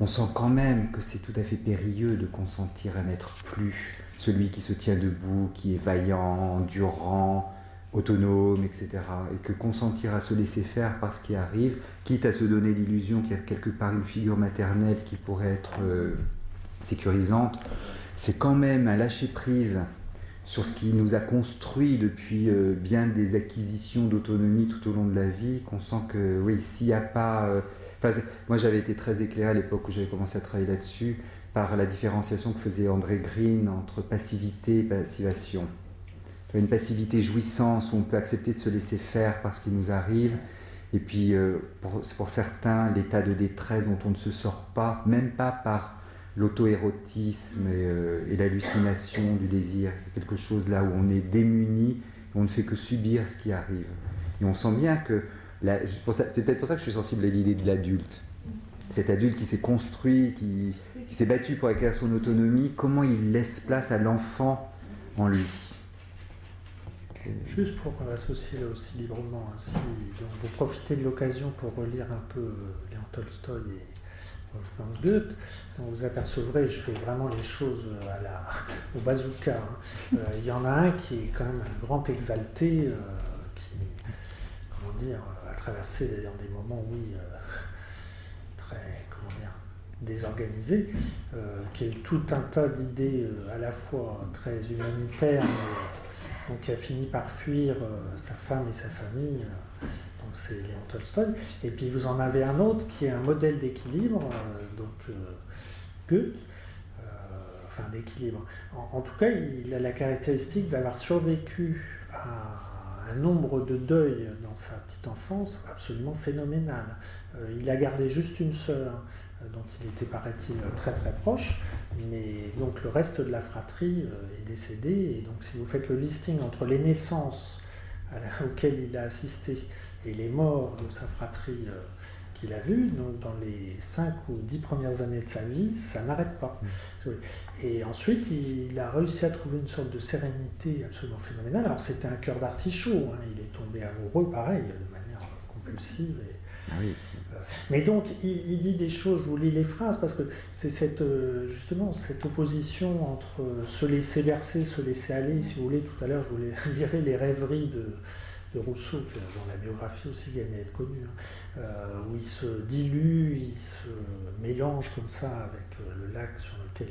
on sent quand même que c'est tout à fait périlleux de consentir à n'être plus celui qui se tient debout, qui est vaillant, endurant, autonome, etc. Et que consentir à se laisser faire par ce qui arrive, quitte à se donner l'illusion qu'il y a quelque part une figure maternelle qui pourrait être sécurisante, c'est quand même un lâcher-prise sur ce qui nous a construit depuis bien des acquisitions d'autonomie tout au long de la vie, qu'on sent que, oui, s'il n'y a pas... moi, j'avais été très éclairé à l'époque où j'avais commencé à travailler là-dessus par la différenciation que faisait André Green entre passivité et passivation. Une passivité jouissance où on peut accepter de se laisser faire par ce qui nous arrive, et puis pour certains, l'état de détresse dont on ne se sort pas, même pas par l'auto-érotisme et l'hallucination du désir, quelque chose là où on est démuni, on ne fait que subir ce qui arrive. Et on sent bien que, c'est peut-être pour ça que je suis sensible à l'idée de l'adulte. Cet adulte qui s'est construit, qui s'est battu pour acquérir son autonomie, comment il laisse place à l'enfant en lui. Juste pour associer aussi librement ainsi, donc vous profitez de l'occasion pour relire un peu Léon Tolstoï et Wolfgang Goethe, donc vous apercevrez, je fais vraiment les choses au bazooka. Il y en a un qui est quand même un grand exalté, qui, a traversé d'ailleurs des moments, oui, très, désorganisés, qui a eu tout un tas d'idées à la fois très humanitaires, mais donc qui a fini par fuir sa femme et sa famille. Donc c'est Léon Tolstoï. Et puis vous en avez un autre qui est un modèle d'équilibre, Goethe, enfin d'équilibre. En tout cas, il a la caractéristique d'avoir survécu à un nombre de deuils dans sa petite enfance absolument phénoménal. Il a gardé juste une sœur, dont il était, paraît-il, très très proche, mais donc le reste de la fratrie est décédé. Et donc si vous faites le listing entre les naissances auxquelles il a assisté et les morts de sa fratrie qu'il a vues, donc dans les 5 ou 10 premières années de sa vie, ça n'arrête pas. Et ensuite, il a réussi à trouver une sorte de sérénité absolument phénoménale. Alors c'était un cœur d'artichaut, il est tombé amoureux, pareil, de manière compulsive. Mais donc, il dit des choses, je vous lis les phrases, parce que c'est justement cette opposition entre se laisser bercer, se laisser aller. Si vous voulez, tout à l'heure, je vous lirai les rêveries de Rousseau, dont la biographie aussi gagne à être connue, où il se dilue, il se mélange comme ça avec le lac sur lequel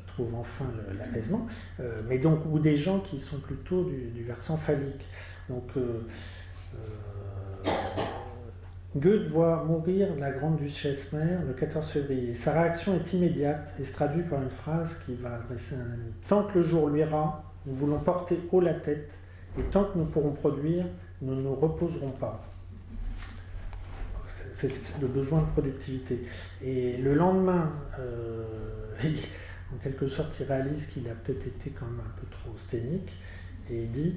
trouvent enfin l'apaisement, mais donc, ou des gens qui sont plutôt du versant phallique. Donc, Goethe voit mourir la grande-duchesse mère le 14 février. Sa réaction est immédiate et se traduit par une phrase qu'il va adresser à un ami. « Tant que le jour luira, nous voulons porter haut la tête, et tant que nous pourrons produire, nous ne nous reposerons pas. » C'est cette espèce de besoin de productivité. Et le lendemain, en quelque sorte, il réalise qu'il a peut-être été quand même un peu trop sténique, et il dit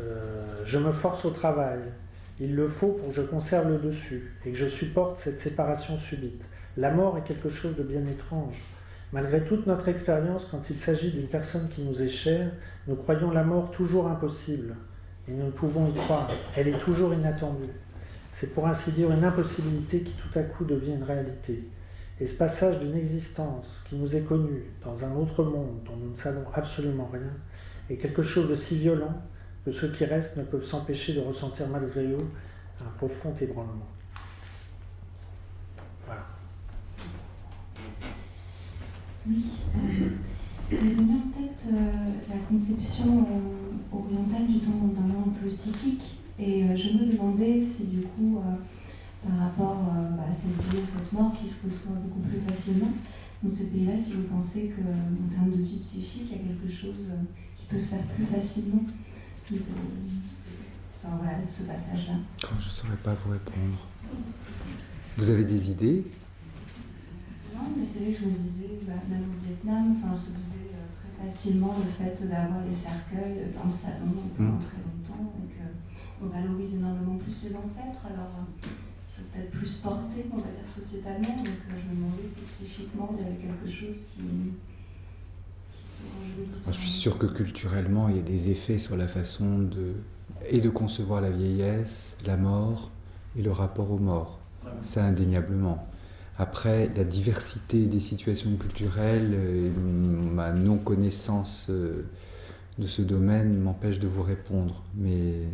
« Je me force au travail. Il le faut pour que je conserve le dessus et que je supporte cette séparation subite. La mort est quelque chose de bien étrange. Malgré toute notre expérience, quand il s'agit d'une personne qui nous est chère, nous croyons la mort toujours impossible. Et nous ne pouvons y croire. Elle est toujours inattendue. C'est pour ainsi dire une impossibilité qui tout à coup devient une réalité. Et ce passage d'une existence qui nous est connue dans un autre monde dont nous ne savons absolument rien est quelque chose de si violent que ceux qui restent ne peuvent s'empêcher de ressentir malgré eux un profond ébranlement. » Voilà. Oui, il m'est venu en tête la conception orientale du temps d'un an un peu cyclique, et je me demandais si du coup, par rapport à cette vie, cette mort qui se reçoit beaucoup plus facilement dans ces pays-là, si vous pensez qu'en termes de vie psychique, il y a quelque chose qui peut se faire plus facilement de ce passage-là. Je ne saurais pas vous répondre. Vous avez des idées? Non, mais c'est vrai que je me disais, même au Vietnam, se faisait très facilement le fait d'avoir les cercueils dans le salon pendant très longtemps, et qu'on valorise énormément plus les ancêtres, alors ils sont peut-être plus portés, on va dire, sociétalement, donc je me demandais si psychiquement il y avait quelque chose qui se rejouait différemment. Je suis sûr que culturellement, il y a des effets sur la façon de concevoir la vieillesse, la mort et le rapport aux morts. Ça, indéniablement. Après, la diversité des situations culturelles, ma non-connaissance de ce domaine m'empêche de vous répondre. Mais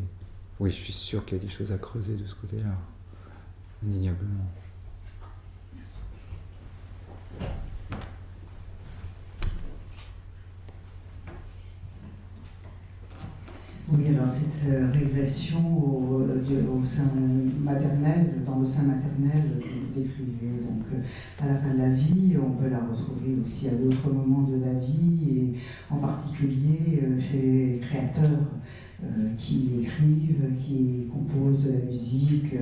oui, je suis sûr qu'il y a des choses à creuser de ce côté-là. Indéniablement. Oui, alors cette régression au sein maternel, dans le sein maternel, vous décrivez donc à la fin de la vie, on peut la retrouver aussi à d'autres moments de la vie, et en particulier chez les créateurs qui écrivent, qui composent de la musique,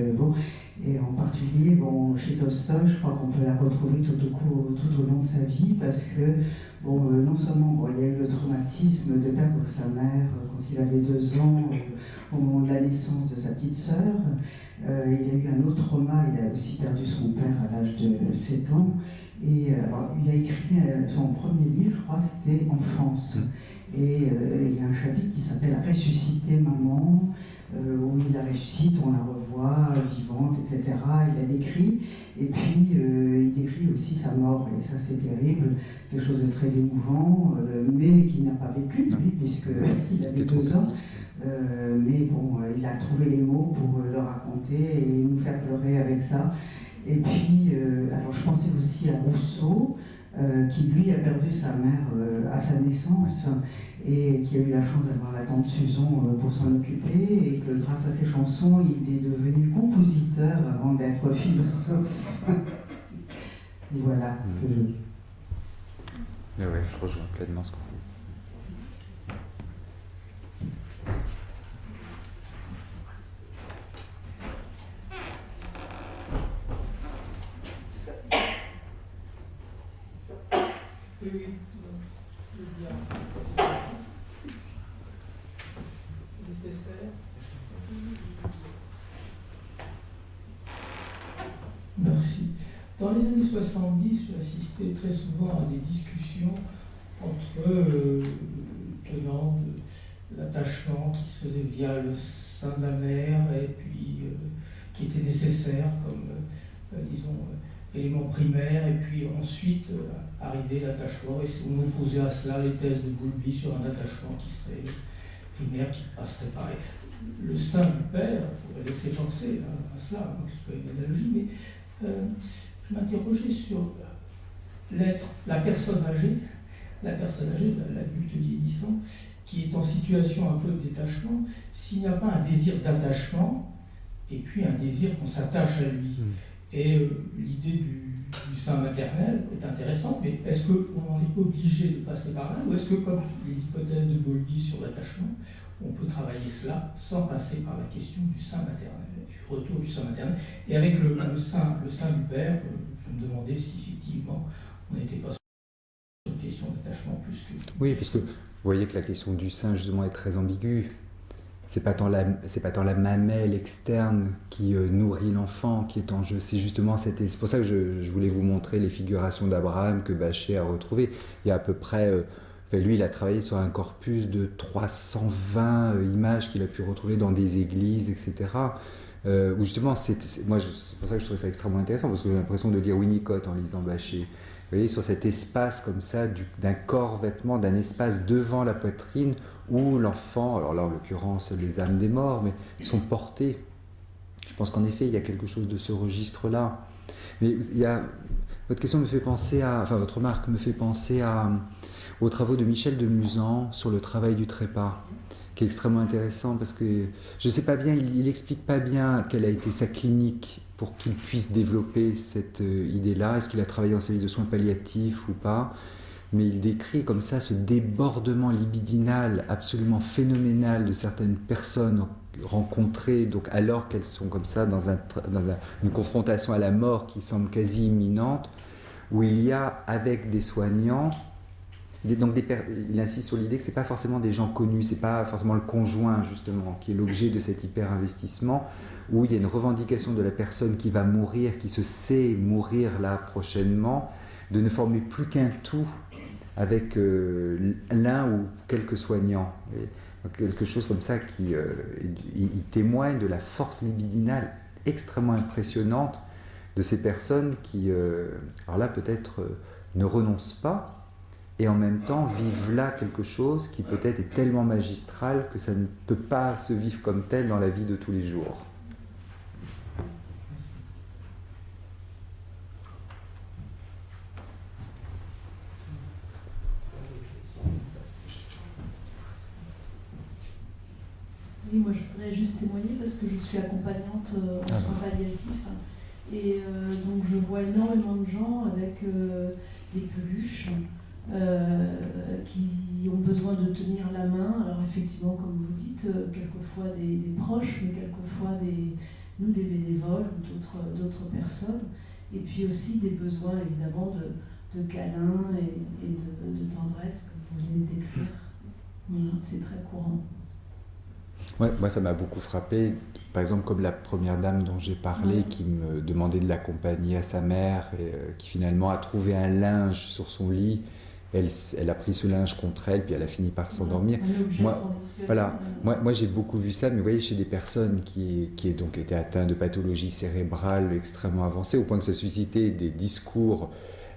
et en particulier chez Tolstoï, je crois qu'on peut la retrouver tout au long de sa vie, parce que non seulement il y a eu le traumatisme de perdre sa mère quand il avait 2 ans, au moment de la naissance de sa petite sœur, il a eu un autre trauma, il a aussi perdu son père à l'âge de 7 ans, et il a écrit son premier livre, je crois, c'était Enfance. Et il y a un chapitre qui s'appelle « Ressusciter maman », où il la ressuscite, on la revoit vivante, etc. Il la décrit, et puis il décrit aussi sa mort, et ça c'est terrible, quelque chose de très émouvant, mais qu'il n'a pas vécu, lui, puisqu'il avait 2 ans. Mais il a trouvé les mots pour le raconter et nous faire pleurer avec ça. Et puis, alors je pensais aussi à Rousseau, qui lui a perdu sa mère à sa naissance, et qui a eu la chance d'avoir la tante Suzon pour s'en occuper, et que grâce à ses chansons, il est devenu compositeur avant d'être philosophe. Voilà ce que je dis. Mais ouais, je rejoins pleinement ce qu'on dit. Merci. Dans les années 70, j'ai assisté très souvent à des discussions entre tenants de l'attachement qui se faisait via le sein de la mère, et puis qui était nécessaire comme, disons, élément primaire, et puis ensuite arrivait l'attachement, et on opposait à cela les thèses de Bowlby sur un attachement qui serait primaire, qui passerait par le sein du père, on pourrait laisser penser à cela, donc ce soit une analogie, mais je m'interrogeais sur l'être, la personne âgée, la personne âgée, l'adulte vieillissant, qui est en situation un peu de détachement, s'il n'y a pas un désir d'attachement, et puis un désir qu'on s'attache à lui. Et l'idée du sein maternel est intéressante, mais est-ce qu'on en est obligé de passer par là, ou est-ce que, comme les hypothèses de Bowlby sur l'attachement, on peut travailler cela sans passer par la question du sein maternel, le retour du sein maternel. Et avec le sein du père, je me demandais si effectivement on n'était pas sur une question d'attachement plus que... Oui, parce que vous voyez que la question du sein justement est très ambiguë. C'est pas tant la mamelle externe qui nourrit l'enfant qui est en jeu, c'est justement c'est pour ça que je voulais vous montrer les figurations d'Abraham que Bachet a retrouvées. Il y a à peu près, lui il a travaillé sur un corpus de 320 images qu'il a pu retrouver dans des églises, etc. Où justement, moi c'est pour ça que je trouvais ça extrêmement intéressant, parce que j'ai l'impression de lire Winnicott en lisant Bachet. Vous voyez, sur cet espace comme ça, d'un corps-vêtement, d'un espace devant la poitrine, où l'enfant, alors là en l'occurrence les âmes des morts, mais sont portées. Je pense qu'en effet il y a quelque chose de ce registre-là. Mais votre question me fait penser votre remarque me fait penser aux travaux de Michel de Musan sur le travail du trépas, qui est extrêmement intéressant parce que je ne sais pas bien, il explique pas bien quelle a été sa clinique pour qu'il puisse développer cette idée-là. Est-ce qu'il a travaillé en service de soins palliatifs ou pas? Mais il décrit comme ça ce débordement libidinal absolument phénoménal de certaines personnes rencontrées, donc alors qu'elles sont comme ça dans une confrontation à la mort qui semble quasi imminente, où il y a avec des soignants, il insiste sur l'idée que ce n'est pas forcément des gens connus, ce n'est pas forcément le conjoint justement qui est l'objet de cet hyper-investissement, où il y a une revendication de la personne qui va mourir, qui se sait mourir là prochainement, de ne former plus qu'un tout avec l'un ou quelques soignants. Et quelque chose comme ça qui il témoigne de la force libidinale extrêmement impressionnante de ces personnes qui, alors là peut-être ne renoncent pas et en même temps vivent là quelque chose qui peut-être est tellement magistral que ça ne peut pas se vivre comme tel dans la vie de tous les jours. Oui, moi je voudrais juste témoigner parce que je suis accompagnante en soins palliatifs et donc je vois énormément de gens avec des peluches qui ont besoin de tenir la main. Alors effectivement, comme vous dites, quelquefois des proches, mais quelquefois des bénévoles ou d'autres personnes. Et puis aussi des besoins évidemment de câlins et de tendresse, comme vous venez de décrire. Voilà, c'est très courant. Ouais, moi ça m'a beaucoup frappé, par exemple comme la première dame dont j'ai parlé qui me demandait de l'accompagner à sa mère et qui finalement a trouvé un linge sur son lit, elle a pris ce linge contre elle puis elle a fini par s'endormir. Moi j'ai beaucoup vu ça, mais vous voyez chez des personnes qui donc étaient atteintes de pathologies cérébrales extrêmement avancées, au point que ça suscitait des discours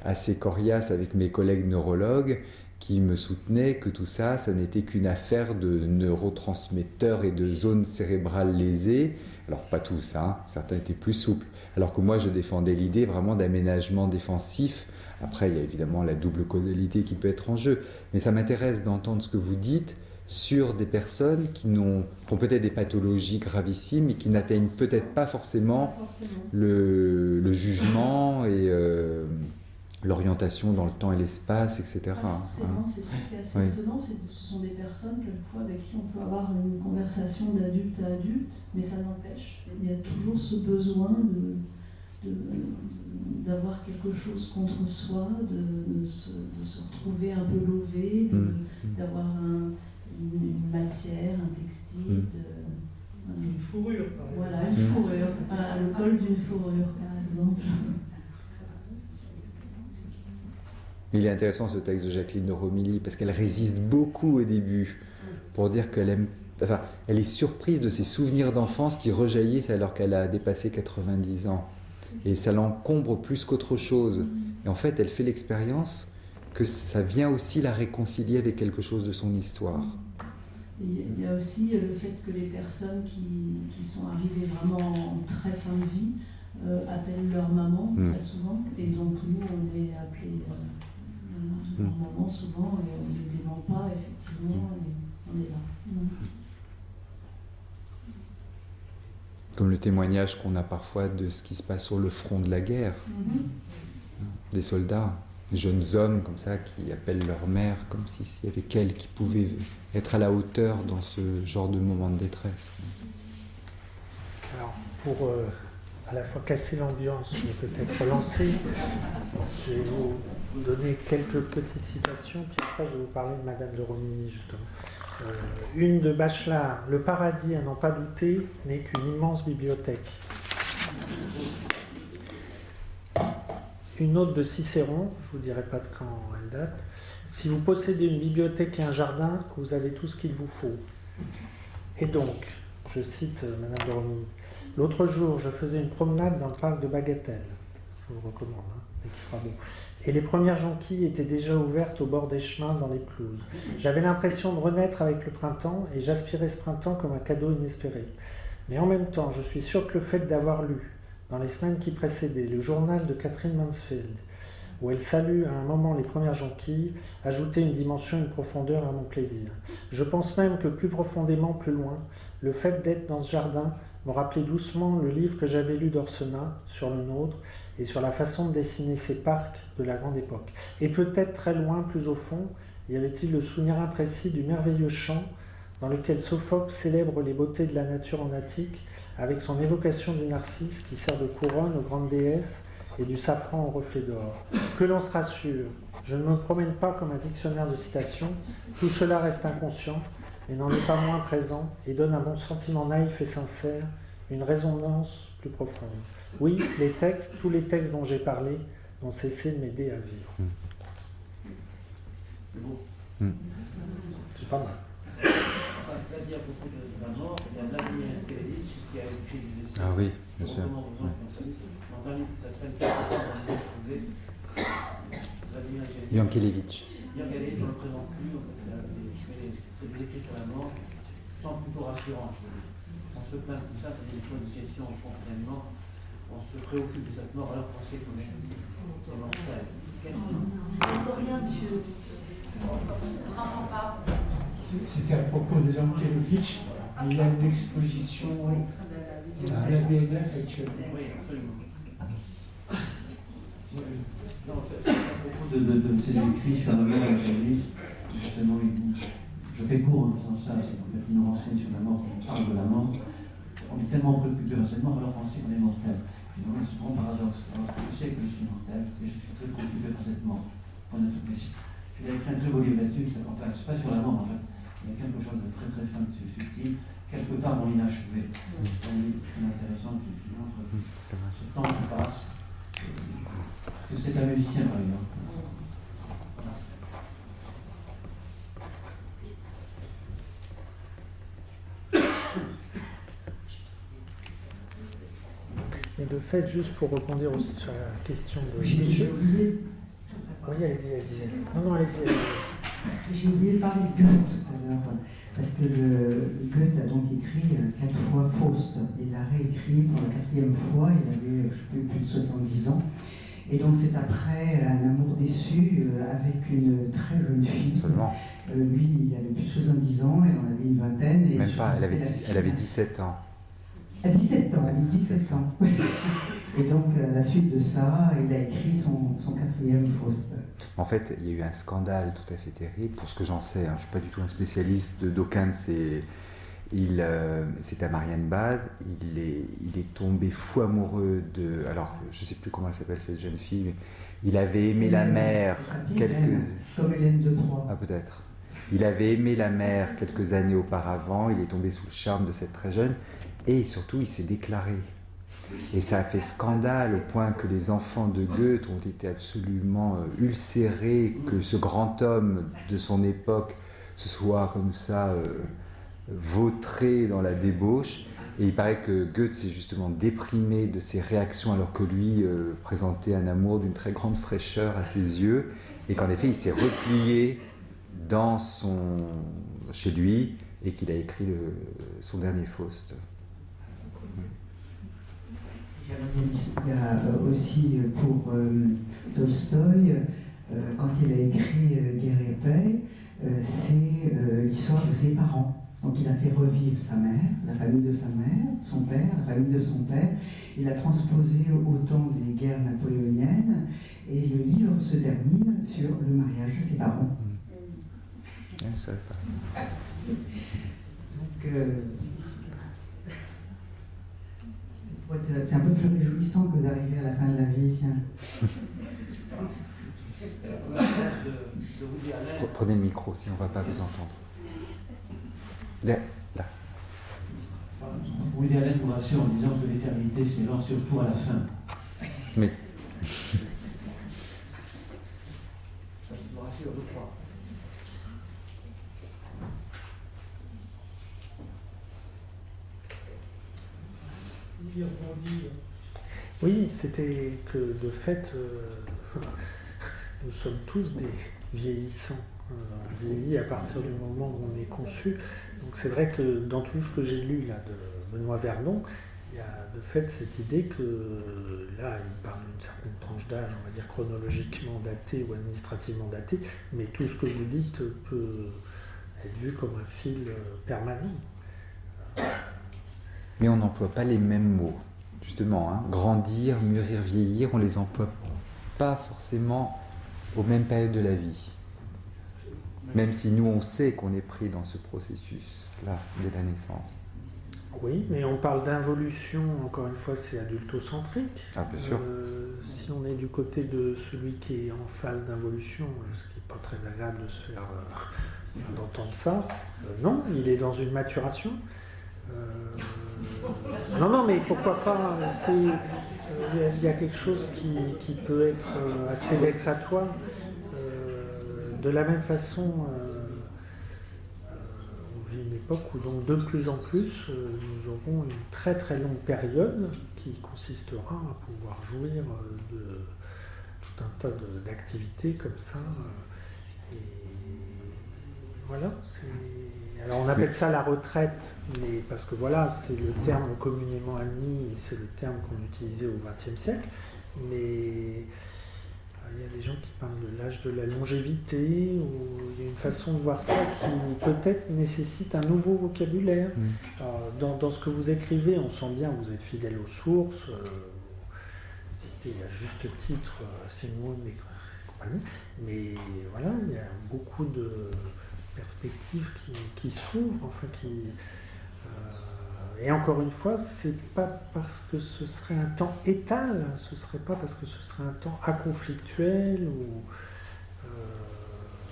assez coriaces avec mes collègues neurologues qui me soutenaient que tout ça, ça n'était qu'une affaire de neurotransmetteurs et de zones cérébrales lésées. Alors pas tous, hein, certains étaient plus souples. Alors que moi je défendais l'idée vraiment d'aménagement défensif. Après il y a évidemment la double causalité qui peut être en jeu. Mais ça m'intéresse d'entendre ce que vous dites sur des personnes qui ont peut-être des pathologies gravissimes et qui n'atteignent peut-être pas forcément le jugement et l'orientation dans le temps et l'espace, etc. Forcément, c'est ça qui est assez étonnant, ce sont des personnes quelquefois avec qui on peut avoir une conversation d'adulte à adulte, mais ça n'empêche, il y a toujours ce besoin d'avoir quelque chose contre soi, de se retrouver un peu lové, d'avoir une matière, un textile, une fourrure. Voilà, une fourrure, le col d'une fourrure par exemple. Il est intéressant ce texte de Jacqueline de Romilly parce qu'elle résiste beaucoup au début pour dire qu'elle elle est surprise de ses souvenirs d'enfance qui rejaillissent alors qu'elle a dépassé 90 ans. Et ça l'encombre plus qu'autre chose. Et en fait, elle fait l'expérience que ça vient aussi la réconcilier avec quelque chose de son histoire. Il y a aussi le fait que les personnes qui sont arrivées vraiment en très fin de vie appellent leur maman très souvent. Et donc nous, on est appelés normalement, souvent, et on ne les dément pas, effectivement, et on est là. Comme le témoignage qu'on a parfois de ce qui se passe sur le front de la guerre. Des soldats, des jeunes hommes comme ça qui appellent leur mère comme s'il y avait qu'elle qui pouvait être à la hauteur dans ce genre de moment de détresse. Alors, pour à la fois casser l'ambiance, mais peut-être relancer, je vais vous donner quelques petites citations, puis après je vais vous parler de Madame de Romilly, justement. Une de Bachelard, « Le paradis, à n'en pas douter, n'est qu'une immense bibliothèque ». Une autre de Cicéron, je ne vous dirai pas de quand elle date, « Si vous possédez une bibliothèque et un jardin, vous avez tout ce qu'il vous faut. » Et donc, je cite Madame de Romilly, « L'autre jour, je faisais une promenade dans le parc de Bagatelle. » Je vous le recommande, dès qu'il fera beau. Et les premières jonquilles étaient déjà ouvertes au bord des chemins dans les pelouses. J'avais l'impression de renaître avec le printemps et j'aspirais ce printemps comme un cadeau inespéré. Mais en même temps, je suis sûr que le fait d'avoir lu, dans les semaines qui précédaient, le journal de Catherine Mansfield, où elle salue à un moment les premières jonquilles, ajoutait une dimension, une profondeur à mon plaisir. Je pense même que plus profondément, plus loin, le fait d'être dans ce jardin me rappelait doucement le livre que j'avais lu d'Orsenat sur le nôtre et sur la façon de dessiner ces parcs de la grande époque. Et peut-être très loin, plus au fond, y avait-il le souvenir imprécis du merveilleux chant dans lequel Sophocle célèbre les beautés de la nature en Attique avec son évocation du narcisse qui sert de couronne aux grandes déesses et du safran au reflet d'or. Que l'on se rassure, je ne me promène pas comme un dictionnaire de citations, tout cela reste inconscient, mais n'en est pas moins présent et donne à mon sentiment naïf et sincère une résonance plus profonde. Oui, les textes, tous les textes dont j'ai parlé, n'ont cessé de m'aider à vivre. C'est beau. C'est pas mal. C'est-à-dire à propos de la mort, il y a Vladimir Kelevitch qui a écrit des essais. Ah oui, bien sûr. Dans un livre qui s'appelle Vladimir Yankelevitch. Yankelevitch, on ne le présente plus, c'est des écrits sur la mort, sont plutôt rassurants. On se plaint de tout ça, c'est des choses de questions spontanément. On se préoccupe de cette mort alors qu'on sait qu'on est mortel. Rien, monsieur. C'était à propos de Yankelevitch, et il y a une exposition à la BNF actuellement. Oui, absolument. Non, c'est à propos de ses écrits sur la mort d'Yankelevitch. Justement, je fais court en faisant ça, c'est qu'en fait, il nous renseigne sur la mort, on parle de la mort. On est tellement préoccupé par cette mort alors qu'on sait qu'on est mortel. C'est un grand paradoxe. Alors que je sais que je suis mortel, et je suis très préoccupé par cette mort. On a tout plaisir. Il a écrit un très beau livre là-dessus qui s'appelle, enfin, c'est pas sur la mort en fait. Il y a quelque chose de très très fin, de subtil, quelque part dans l'inachevé. C'est un livre très intéressant qui montre ce temps qui passe. Parce que c'est un musicien par exemple. Mais le fait, juste pour rebondir aussi sur la question de... J'ai oublié. Oui, allez-y. Non, allez-y. J'ai oublié de parler de Goethe tout à l'heure, parce que Goethe a donc écrit 4 fois Faust. Il l'a réécrit pour la 4e fois, il avait, je sais plus de 70 ans. Et donc c'est après un amour déçu avec une très jeune fille. Seulement. Lui, il avait plus de 70 ans, elle en avait une vingtaine. Et même pas, elle avait 17 ans. À 17 ans, oui, 17 ans. Et donc, à la suite de ça, il a écrit son 4e Faust. En fait, il y a eu un scandale tout à fait terrible, pour ce que j'en sais. Je ne suis pas du tout un spécialiste d'aucun de ces... C'est à Marienbad, il est tombé fou amoureux de... Alors, je ne sais plus comment elle s'appelle cette jeune fille, mais il avait aimé la mère Comme Hélène de Troyes. Ah, peut-être. Il avait aimé la mère quelques années auparavant, il est tombé sous le charme de cette très jeune, et surtout, il s'est déclaré. Et ça a fait scandale au point que les enfants de Goethe ont été absolument ulcérés, que ce grand homme de son époque se soit comme ça vautré dans la débauche. Et il paraît que Goethe s'est justement déprimé de ses réactions alors que lui présentait un amour d'une très grande fraîcheur à ses yeux, et qu'en effet il s'est replié chez lui et qu'il a écrit son dernier Faust. Il y a aussi pour Tolstoï quand il a écrit Guerre et paix, c'est l'histoire de ses parents. Donc il a fait revivre sa mère, la famille de sa mère, son père, la famille de son père. Il a transposé au temps des guerres napoléoniennes et le livre se termine sur le mariage de ses parents. Donc c'est un peu plus réjouissant que d'arriver à la fin de la vie. Prenez le micro, sinon on ne va pas vous entendre. Là. Woody Allen nous rassure en disant que l'éternité s'élance surtout à la fin. Mais... Ça nous rassure, je crois. Oui, c'était que de fait, nous sommes tous des vieillissants. On vieillit à partir du moment où on est conçu. Donc c'est vrai que dans tout ce que j'ai lu là, de Benoît Vernon, il y a de fait cette idée que là, il parle d'une certaine tranche d'âge, on va dire chronologiquement datée ou administrativement datée, mais tout ce que vous dites peut être vu comme un fil permanent. Mais on n'emploie pas les mêmes mots, justement. Hein. Grandir, mûrir, vieillir, on ne les emploie pas forcément aux mêmes périodes de la vie. Même si nous, on sait qu'on est pris dans ce processus-là, dès la naissance. Oui, mais on parle d'involution, encore une fois, c'est adultocentrique. Ah, bien sûr. Si on est du côté de celui qui est en phase d'involution, ce qui n'est pas très agréable de se faire d'entendre ça, non, il est dans une maturation. Non, mais pourquoi pas, il y a quelque chose qui peut être assez vexatoire. De la même façon, on vit une époque où donc de plus en plus, nous aurons une très très longue période qui consistera à pouvoir jouir de tout un tas d'activités comme ça. Et voilà, alors on appelle ça la retraite, mais parce que voilà, c'est le terme communément admis, c'est le terme qu'on utilisait au XXe siècle, mais il y a des gens qui parlent de l'âge de la longévité, ou il y a une façon de voir ça qui peut-être nécessite un nouveau vocabulaire. Alors, dans ce que vous écrivez, on sent bien que vous êtes fidèle aux sources, vous citez à juste titre Sigmund et compagnie, mais voilà, il y a beaucoup de perspectives qui s'ouvrent, enfin et encore une fois, c'est pas parce que ce serait un temps étal, ce serait pas parce que ce serait un temps aconflictuel ou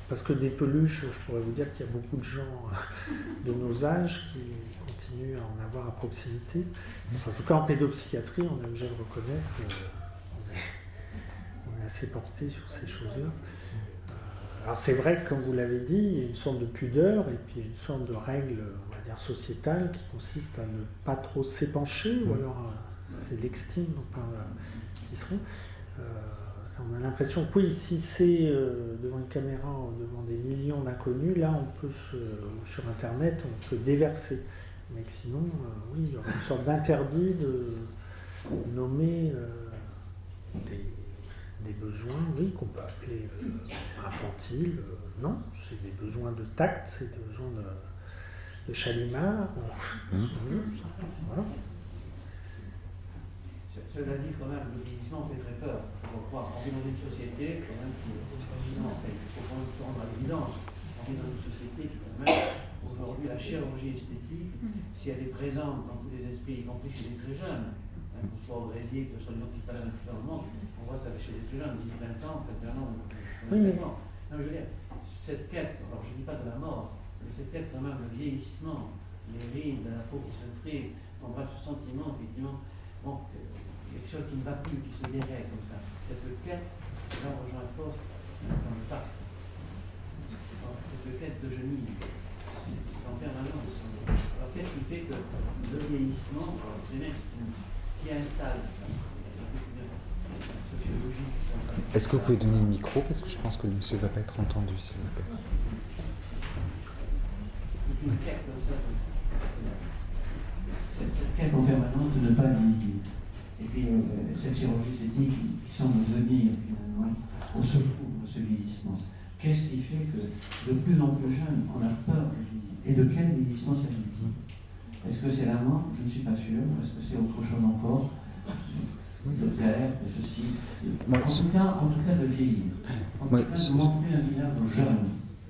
parce que des peluches, je pourrais vous dire qu'il y a beaucoup de gens de nos âges qui continuent à en avoir à proximité. Enfin, en tout cas, en pédopsychiatrie, on est obligé de reconnaître qu'on est assez porté sur ces choses-là. Alors c'est vrai que, comme vous l'avez dit, il y a une sorte de pudeur et puis une sorte de règle, on va dire, sociétale qui consiste à ne pas trop s'épancher, ou alors c'est l'extime, on parle Tisseron. On a l'impression que oui, si c'est devant une caméra, devant des millions d'inconnus, là on peut sur Internet, on peut déverser. Mais que sinon, oui, il y aurait une sorte d'interdit de nommer des besoins, oui, qu'on peut appeler infantiles. Non, c'est des besoins de tact, c'est des besoins de chalimard. Voilà. Cela dit, quand même, le vieillissement fait très peur. On vit dans une société, quand même, il faut quand même se rendre à l'évidence. On vit dans une société qui, quand même, aujourd'hui, la chirurgie esthétique, si elle est présente dans tous les esprits, y compris chez les très jeunes, que ce soit au Brésil, que ce soit dans le monde, on voit ça chez les plus jeunes, 10-20 ans, 21 ans, 25 ans. Non, je veux dire, cette quête, alors je ne dis pas de la mort, mais cette quête quand même, le vieillissement, les rides, la peau qui se frit, on bref, ce sentiment, effectivement, bon, quelque chose qui ne va plus, qui se dérègle comme ça. Cette quête, là on rejoint Faust dans le parc. Cette quête de genille, c'est en permanence. Alors qu'est-ce qui fait que le vieillissement, c'est même qui installe sociologie. Est-ce que vous pouvez donner le micro, parce que je pense que le monsieur ne va pas être entendu, s'il vous plaît. Une quête comme ça. Cette quête en permanence de ne pas vieillir. Et puis cette chirurgie esthétique qui semble venir finalement au secours de ce vieillissement? Qu'est-ce qui fait que de plus en plus jeune, on a peur de vieillir? Et de quel vieillissement s'agit-il? Est-ce que c'est la mort? Je ne suis pas sûr. Est-ce que c'est autre chose encore? De plaire, de ceci. En tout cas de vieillir. En tout cas de montrer un visage jeune.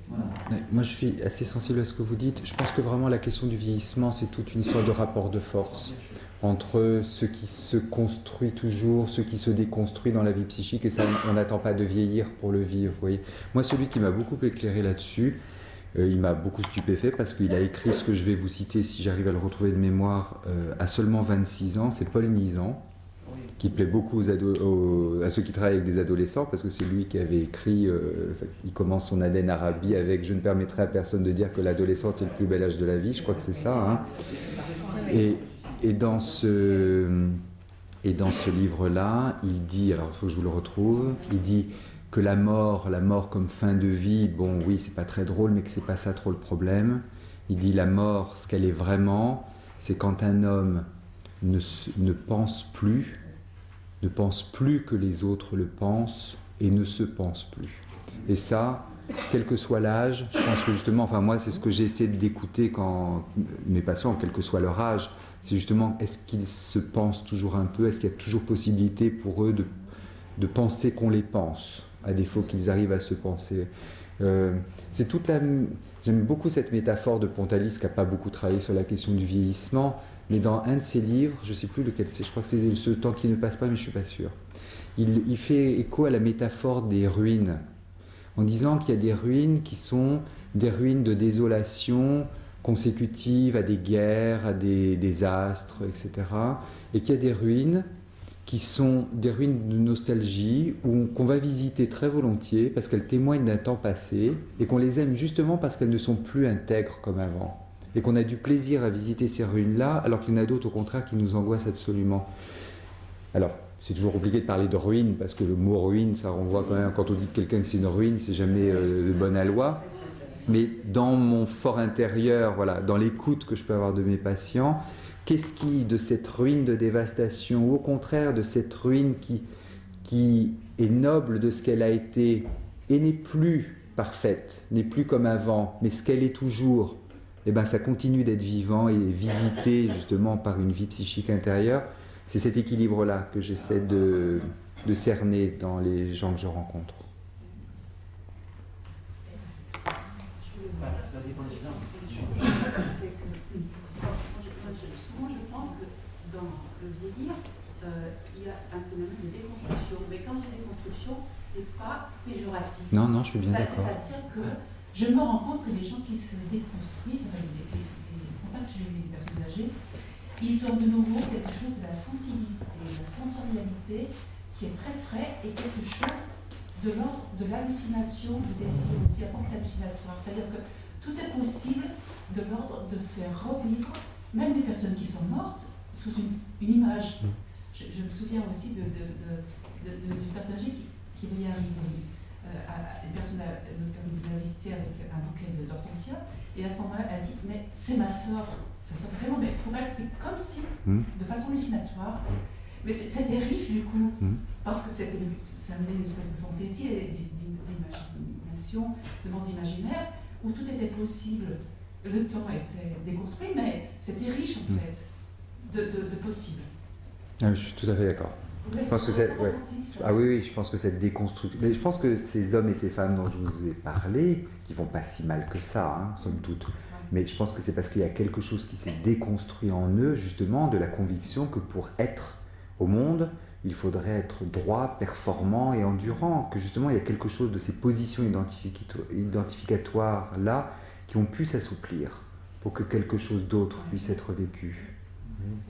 Voilà. Moi, je suis assez sensible à ce que vous dites. Je pense que vraiment la question du vieillissement, c'est toute une histoire de rapport de force entre ce qui se construit toujours, ce qui se déconstruit dans la vie psychique, et ça, on n'attend pas de vieillir pour le vivre. Vous voyez. Moi, celui qui m'a beaucoup éclairé là-dessus, il m'a beaucoup stupéfait parce qu'il a écrit ce que je vais vous citer, si j'arrive à le retrouver de mémoire, à seulement 26 ans. C'est Paul Nizan, qui plaît beaucoup à ceux qui travaillent avec des adolescents, parce que c'est lui qui avait écrit, il commence son Aden Arabi avec « Je ne permettrai à personne de dire que l'adolescence est le plus bel âge de la vie », je crois que c'est ça. Hein. Et dans ce livre-là, il dit, alors il faut que je vous le retrouve, il dit que la mort comme fin de vie, bon oui, c'est pas très drôle, mais que c'est pas ça trop le problème. Il dit la mort, ce qu'elle est vraiment, c'est quand un homme ne pense plus que les autres le pensent et ne se pense plus. Et ça, quel que soit l'âge, je pense que justement, enfin moi c'est ce que j'essaie d'écouter quand mes patients, quel que soit leur âge, c'est justement est-ce qu'ils se pensent toujours un peu, est-ce qu'il y a toujours possibilité pour eux de penser qu'on les pense, à défaut qu'ils arrivent à se penser. C'est toute la... J'aime beaucoup cette métaphore de Pontalis qui n'a pas beaucoup travaillé sur la question du vieillissement, mais dans un de ses livres, je ne sais plus lequel c'est, je crois que c'est Ce temps qui ne passe pas, mais je ne suis pas sûr. Il fait écho à la métaphore des ruines, en disant qu'il y a des ruines qui sont des ruines de désolation consécutives à des guerres, à des désastres, etc. Et qu'il y a des ruines qui sont des ruines de nostalgie qu'on va visiter très volontiers parce qu'elles témoignent d'un temps passé et qu'on les aime justement parce qu'elles ne sont plus intègres comme avant. Et qu'on a du plaisir à visiter ces ruines-là, alors qu'il y en a d'autres, au contraire, qui nous angoissent absolument. Alors, c'est toujours compliqué de parler de ruine, parce que le mot ruine, ça renvoie quand même, quand on dit de quelqu'un que c'est une ruine, c'est jamais de bonne aloi. Mais dans mon fort intérieur, voilà, dans l'écoute que je peux avoir de mes patients, qu'est-ce qui, de cette ruine de dévastation, ou au contraire de cette ruine qui est noble de ce qu'elle a été, et n'est plus parfaite, n'est plus comme avant, mais ce qu'elle est toujours, eh ben, ça continue d'être vivant et visité justement par une vie psychique intérieure. C'est cet équilibre-là que j'essaie de cerner dans les gens que je rencontre. Souvent, je pense que dans le vieillir, il y a un phénomène de déconstruction. Mais quand je dis déconstruction, c'est pas péjoratif. Non, je suis bien d'accord. C'est-à-dire que je me rends compte que les gens qui se déconstruisent, enfin, les contacts que j'ai eu avec les personnes âgées, ils ont de nouveau quelque chose de la sensibilité, de la sensorialité qui est très frais et quelque chose de l'ordre de l'hallucination, du désir aussi, la pensée hallucinatoire. C'est-à-dire que tout est possible de l'ordre de faire revivre même les personnes qui sont mortes sous une image. Je me souviens aussi d'une personne âgée qui y arrive. Une personne l'a visité avec un bouquet d'hortensia, et à ce moment-là, elle a dit « mais c'est ma sœur ». Sa sœur vraiment, mais pour elle, c'était comme si, de façon hallucinatoire, mais c'était riche du coup, parce que ça amenait une espèce de fantaisie et d'imagination, de monde imaginaire, où tout était possible. Le temps était déconstruit, mais c'était riche en fait, de possible. Ah, je suis tout à fait d'accord. Je pense que je pense que cette déconstruction. Mais je pense que ces hommes et ces femmes dont je vous ai parlé, qui vont pas si mal que ça, hein, somme toute. Mais je pense que c'est parce qu'il y a quelque chose qui s'est déconstruit en eux, justement, de la conviction que pour être au monde, il faudrait être droit, performant et endurant. Que justement, il y a quelque chose de ces positions identificatoires là qui ont pu s'assouplir pour que quelque chose d'autre puisse être vécu.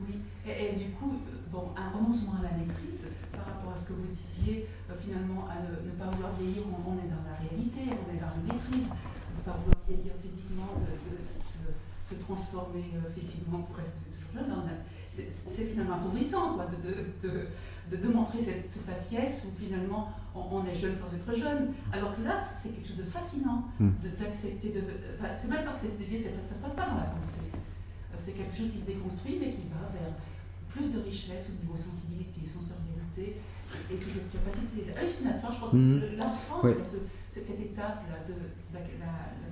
Oui, et du coup, un renoncement à la maîtrise, par rapport à ce que vous disiez, finalement, à ne pas vouloir vieillir, on est dans la réalité, on est dans la maîtrise, de ne pas vouloir vieillir physiquement, de se transformer physiquement pour rester toujours jeune. C'est finalement appauvrissant, quoi, de montrer cette faciès où finalement on est jeune sans être jeune. Alors que là, c'est quelque chose de fascinant, d'accepter de... Enfin, c'est même pas accepter de vieillir, ça ne se passe pas dans la pensée. C'est quelque chose qui se déconstruit, mais qui va vers plus de richesse au niveau sensibilité, sensorialité, et que cette capacité hallucinatoire, je crois que l'enfant, cette étape-là de le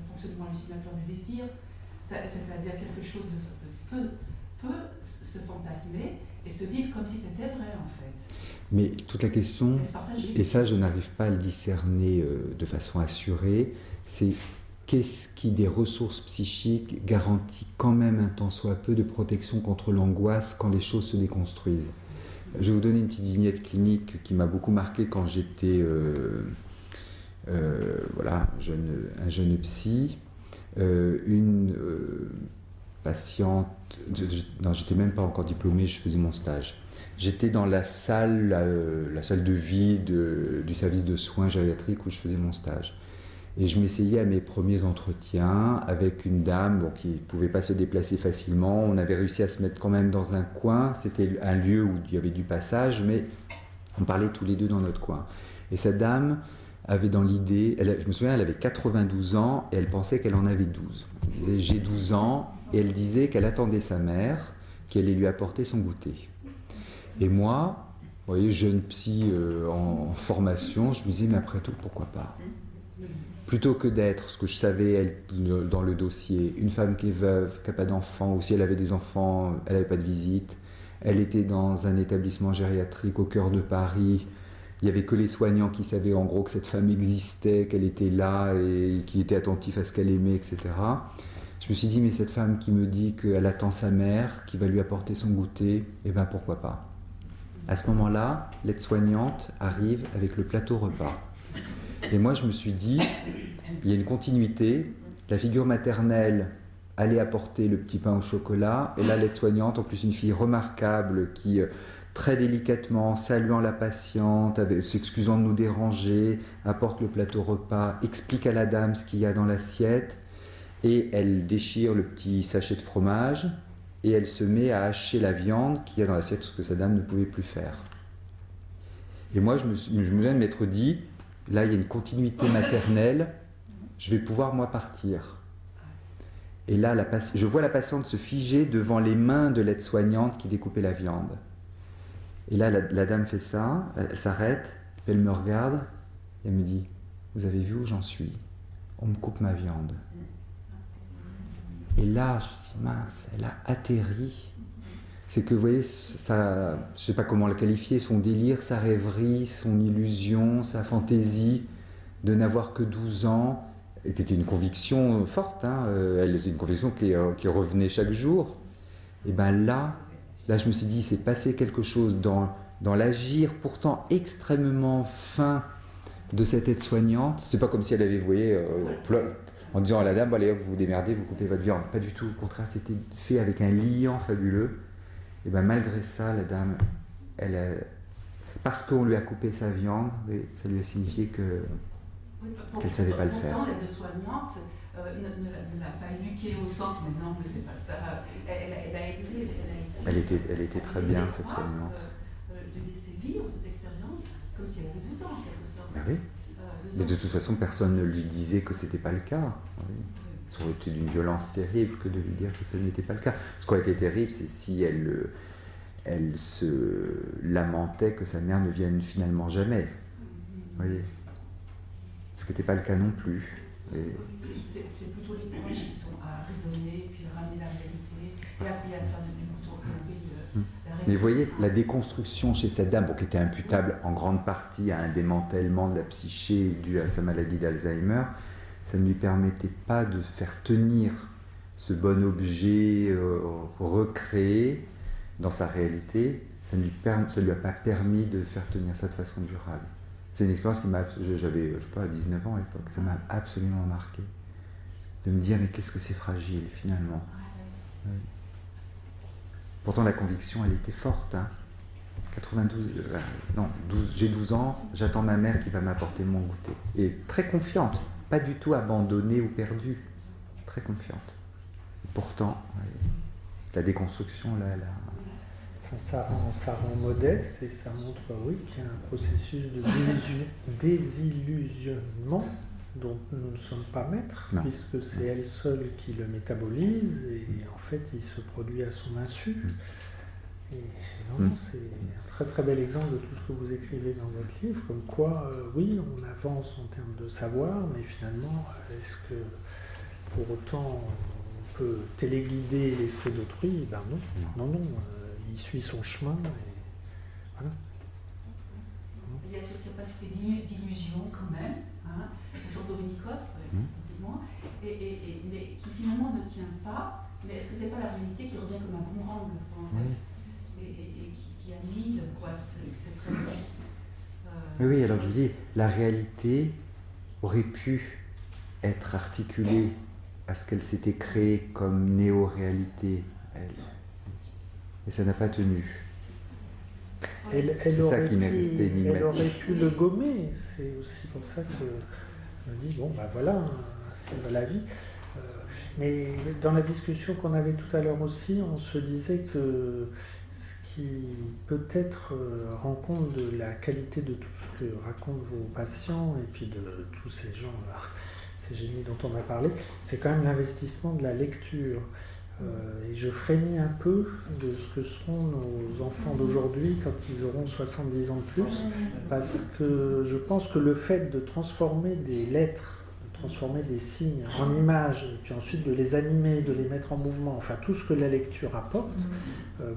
fonctionnement hallucinatoire du désir, c'est-à-dire quelque chose de peut se fantasmer et se vivre comme si c'était vrai en fait. Mais toute la question, et ça je n'arrive pas à le discerner de façon assurée, c'est qu'est-ce qui des ressources psychiques garantit quand même un tant soit peu de protection contre l'angoisse quand les choses se déconstruisent. Je vais vous donner une petite vignette clinique qui m'a beaucoup marqué quand j'étais un jeune psy. Une patiente, non, j'étais même pas encore diplômé, je faisais mon stage. J'étais dans la salle de vie du service de soins gériatriques où je faisais mon stage. Et je m'essayais à mes premiers entretiens avec une dame qui ne pouvait pas se déplacer facilement. On avait réussi à se mettre quand même dans un coin. C'était un lieu où il y avait du passage, mais on parlait tous les deux dans notre coin. Et cette dame avait dans l'idée, je me souviens, elle avait 92 ans et elle pensait qu'elle en avait 12. Elle disait, j'ai 12 ans, et elle disait qu'elle attendait sa mère, qui allait lui apporter son goûter. Et moi, vous voyez, jeune psy en formation, je me disais, mais après tout, pourquoi pas ? Plutôt que d'être ce que je savais dans le dossier, une femme qui est veuve, qui n'a pas d'enfants, ou si elle avait des enfants, elle n'avait pas de visite, elle était dans un établissement gériatrique au cœur de Paris. Il n'y avait que les soignants qui savaient en gros que cette femme existait, qu'elle était là et qui était attentif à ce qu'elle aimait, etc. Je me suis dit, mais cette femme qui me dit qu'elle attend sa mère, qui va lui apporter son goûter, eh bien pourquoi pas. À ce moment-là, l'aide-soignante arrive avec le plateau repas. Et moi je me suis dit, il y a une continuité, la figure maternelle allait apporter le petit pain au chocolat, et là l'aide-soignante, en plus une fille remarquable qui... très délicatement, saluant la patiente, s'excusant de nous déranger, apporte le plateau repas, explique à la dame ce qu'il y a dans l'assiette, et elle déchire le petit sachet de fromage, et elle se met à hacher la viande qu'il y a dans l'assiette, ce que sa dame ne pouvait plus faire. Et moi, je me souviens de m'être dit, là, il y a une continuité maternelle, je vais pouvoir, moi, partir. Et là, je vois la patiente se figer devant les mains de l'aide-soignante qui découpait la viande. Et là, la dame fait ça, elle s'arrête, elle me regarde, et elle me dit, vous avez vu où j'en suis ? On me coupe ma viande. Et là, je me suis dit, mince, elle a atterri. C'est que, vous voyez, ça, je ne sais pas comment le qualifier, son délire, sa rêverie, son illusion, sa fantaisie de n'avoir que 12 ans, et qui était une conviction forte, c'est une conviction qui revenait chaque jour. Et bien là, je me suis dit, il s'est passé quelque chose dans l'agir pourtant extrêmement fin de cette aide-soignante. C'est pas comme si elle avait, vous voyez, en disant à la dame, allez, vous vous démerdez, vous coupez votre viande. Pas du tout, au contraire, c'était fait avec un liant fabuleux. Et bien malgré ça, la dame, parce qu'on lui a coupé sa viande, ça lui a signifié qu'elle ne savait pas le faire. Pourtant, l'aide-soignante ne l'a pas éduquée au sens, mais non, mais c'est pas ça. Elle était très bien, cette soignante. De laisser vivre cette expérience comme si elle avait 12 ans, en quelque sorte. Ben oui. Mais de toute façon, personne ne lui disait que ce n'était pas le cas. Oui. Ça aurait été d'une violence terrible que de lui dire que ce n'était pas le cas. Ce qui aurait été terrible, c'est si elle se lamentait que sa mère ne vienne finalement jamais. Vous voyez ? Ce qui n'était pas le cas non plus. C'est plutôt les proches qui sont à raisonner, puis à ramener la réalité, et à faire du tomber la réalité. Mais vous voyez, la déconstruction chez cette dame, qui était imputable en grande partie à un démantèlement de la psyché dû à sa maladie d'Alzheimer, ça ne lui permettait pas de faire tenir ce bon objet recréé dans sa réalité. Ça ne lui a pas permis de faire tenir ça de façon durable. C'est une expérience qui m'a... J'avais, je sais pas, 19 ans à l'époque. Ça m'a absolument marqué. De me dire, mais qu'est-ce que c'est fragile, finalement. Oui. Pourtant, la conviction, elle était forte. 12, j'ai 12 ans, j'attends ma mère qui va m'apporter mon goûter. Et très confiante. Pas du tout abandonnée ou perdue. Très confiante. Et pourtant, la déconstruction, là, ça rend modeste et ça montre, oui, qu'il y a un processus de désillusionnement dont nous ne sommes pas maîtres, puisque c'est elle seule qui le métabolise et en fait il se produit à son insu. C'est un très très bel exemple de tout ce que vous écrivez dans votre livre, comme quoi, oui, on avance en termes de savoir, mais finalement, est-ce que pour autant on peut téléguider l'esprit d'autrui? Ben non, il suit son chemin et voilà. Il y a cette capacité d'illusion quand même, hein, une sorte d'omnicote, effectivement, mais qui finalement ne tient pas. Mais est-ce que c'est pas la réalité qui revient comme un boomerang en fait, et qui annihile quoi, cette réalité Oui, alors je vous dis, la réalité aurait pu être articulée à ce qu'elle s'était créée comme néo-réalité, et ça n'a pas tenu. C'est ça qui m'est resté énigmatique. Elle aurait pu le gommer, c'est aussi pour ça que je me dis, bon, ben voilà, c'est la vie. Mais dans la discussion qu'on avait tout à l'heure aussi, on se disait que ce qui peut-être rend compte de la qualité de tout ce que racontent vos patients et puis de tous ces gens, là, ces génies dont on a parlé, c'est quand même l'investissement de la lecture. Et je frémis un peu de ce que seront nos enfants d'aujourd'hui quand ils auront 70 ans de plus, parce que je pense que le fait de transformer des lettres, transformer des signes en images, et puis ensuite de les animer, de les mettre en mouvement, enfin tout ce que la lecture apporte,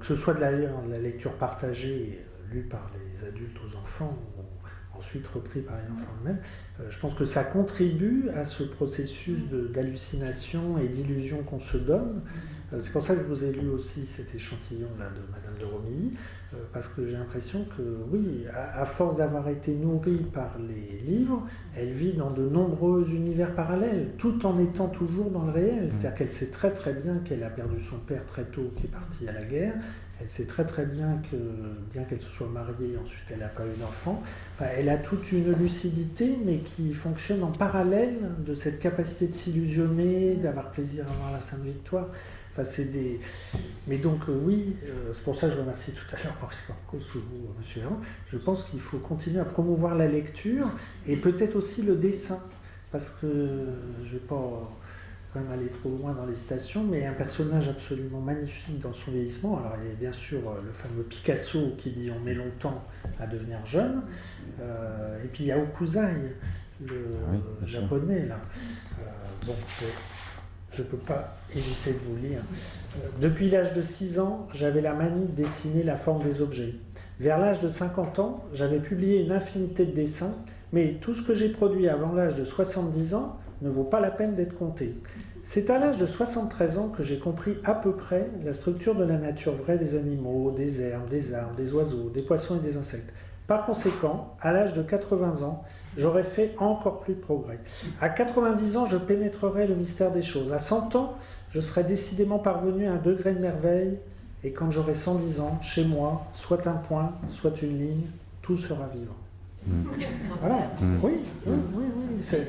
que ce soit de la lecture partagée, lue par les adultes aux enfants, ou ensuite repris par les enfants eux-mêmes, je pense que ça contribue à ce processus d'hallucination et d'illusion qu'on se donne. C'est pour ça que je vous ai lu aussi cet échantillon-là de Madame de Romilly, parce que j'ai l'impression que, oui, à force d'avoir été nourrie par les livres, elle vit dans de nombreux univers parallèles, tout en étant toujours dans le réel. C'est-à-dire qu'elle sait très très bien qu'elle a perdu son père très tôt, qui est parti à la guerre. Elle sait très très bien que, bien qu'elle se soit mariée, ensuite elle n'a pas eu d'enfant. Enfin, elle a toute une lucidité, mais qui fonctionne en parallèle de cette capacité de s'illusionner, d'avoir plaisir à voir la Sainte Victoire. Enfin, c'est des... Mais donc oui, c'est pour ça que je remercie tout à l'heure Maurice Corcos ou vous, Monsieur Véran. Je pense qu'il faut continuer à promouvoir la lecture et peut-être aussi le dessin, parce que je ne vais pas quand même aller trop loin dans les citations, mais un personnage absolument magnifique dans son vieillissement. Alors il y a bien sûr le fameux Picasso qui dit « on met longtemps à devenir jeune et puis il y a Okuzai, le japonais là. Bon, je ne peux pas éviter de vous lire. Depuis l'âge de 6 ans, j'avais la manie de dessiner la forme des objets. Vers l'âge de 50 ans, j'avais publié une infinité de dessins, mais tout ce que j'ai produit avant l'âge de 70 ans ne vaut pas la peine d'être compté. C'est à l'âge de 73 ans que j'ai compris à peu près la structure de la nature vraie des animaux, des herbes, des arbres, des oiseaux, des poissons et des insectes. Par conséquent, à l'âge de 80 ans, j'aurais fait encore plus de progrès. À 90 ans, je pénétrerai le mystère des choses. À 100 ans, je serai décidément parvenu à un degré de merveille. Et quand j'aurai 110 ans, chez moi, soit un point, soit une ligne, tout sera vivant. Voilà, oui.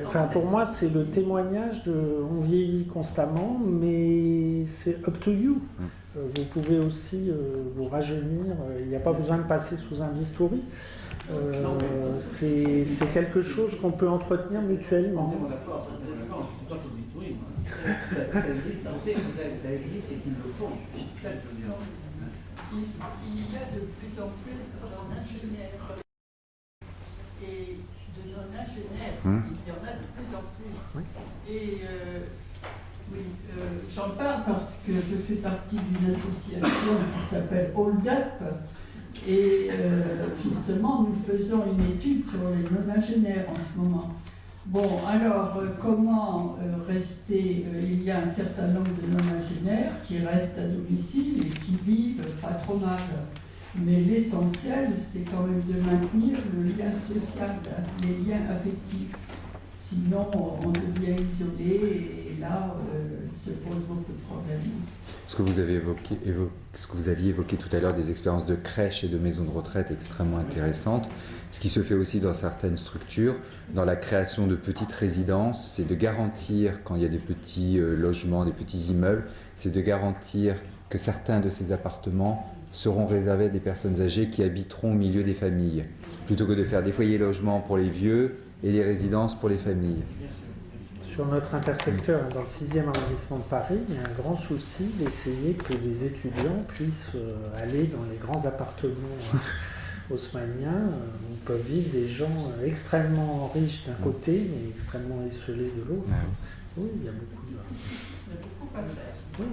Enfin, pour moi, c'est le témoignage de... On vieillit constamment, mais c'est up to you. Vous pouvez aussi vous rajeunir, il n'y a pas besoin de passer sous un bistouri. C'est quelque chose qu'on peut entretenir mutuellement. Ça existe, ça existe et qu'ils le font. Ça, je veux dire. Il y a de plus en plus d'ingénieurs et de non-ingénieurs. Il y en a de plus en plus. Et oui, j'en parle parce que je fais partie d'une association qui s'appelle Hold Up. Et justement, nous faisons une étude sur les non-ingénieurs en ce moment. Bon, alors, comment rester il y a un certain nombre de non-ingénieurs qui restent à domicile et qui vivent pas trop mal. Mais l'essentiel, c'est quand même de maintenir le lien social, les liens affectifs. Sinon, on devient isolé et là, il se pose beaucoup de problèmes. Ce que vous aviez évoqué tout à l'heure, des expériences de crèches et de maisons de retraite extrêmement intéressantes. Ce qui se fait aussi dans certaines structures, dans la création de petites résidences, c'est de garantir, quand il y a des petits logements, des petits immeubles, c'est de garantir que certains de ces appartements seront réservés à des personnes âgées qui habiteront au milieu des familles, plutôt que de faire des foyers logements pour les vieux et des résidences pour les familles. Sur notre intersecteur, dans le 6e arrondissement de Paris, il y a un grand souci d'essayer que les étudiants puissent aller dans les grands appartements haussmanniens où peuvent vivre des gens extrêmement riches d'un côté, mais extrêmement esselés de l'autre. Oui, il y a beaucoup de... Il y a beaucoup à faire. Oui.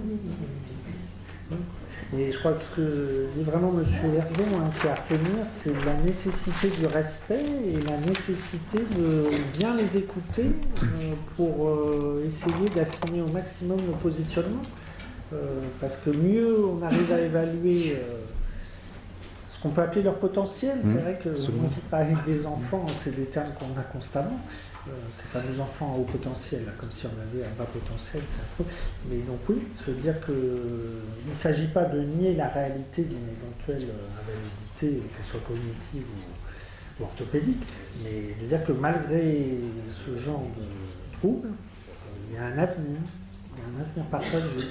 Et je crois que ce que dit vraiment M. Hergon, qui a à retenir, c'est la nécessité du respect et la nécessité de bien les écouter pour essayer d'affiner au maximum nos positionnements. Parce que mieux on arrive à évaluer ce qu'on peut appeler leur potentiel. C'est vrai que moi qui travaille avec des enfants, c'est des termes qu'on a constamment. Ces fameux enfants à haut potentiel, là, comme si on avait un bas potentiel, c'est affreux. Mais donc oui, se dire qu'il ne s'agit pas de nier la réalité d'une éventuelle invalidité, qu'elle soit cognitive ou orthopédique, mais de dire que malgré ce genre de troubles, il y a un avenir partagé.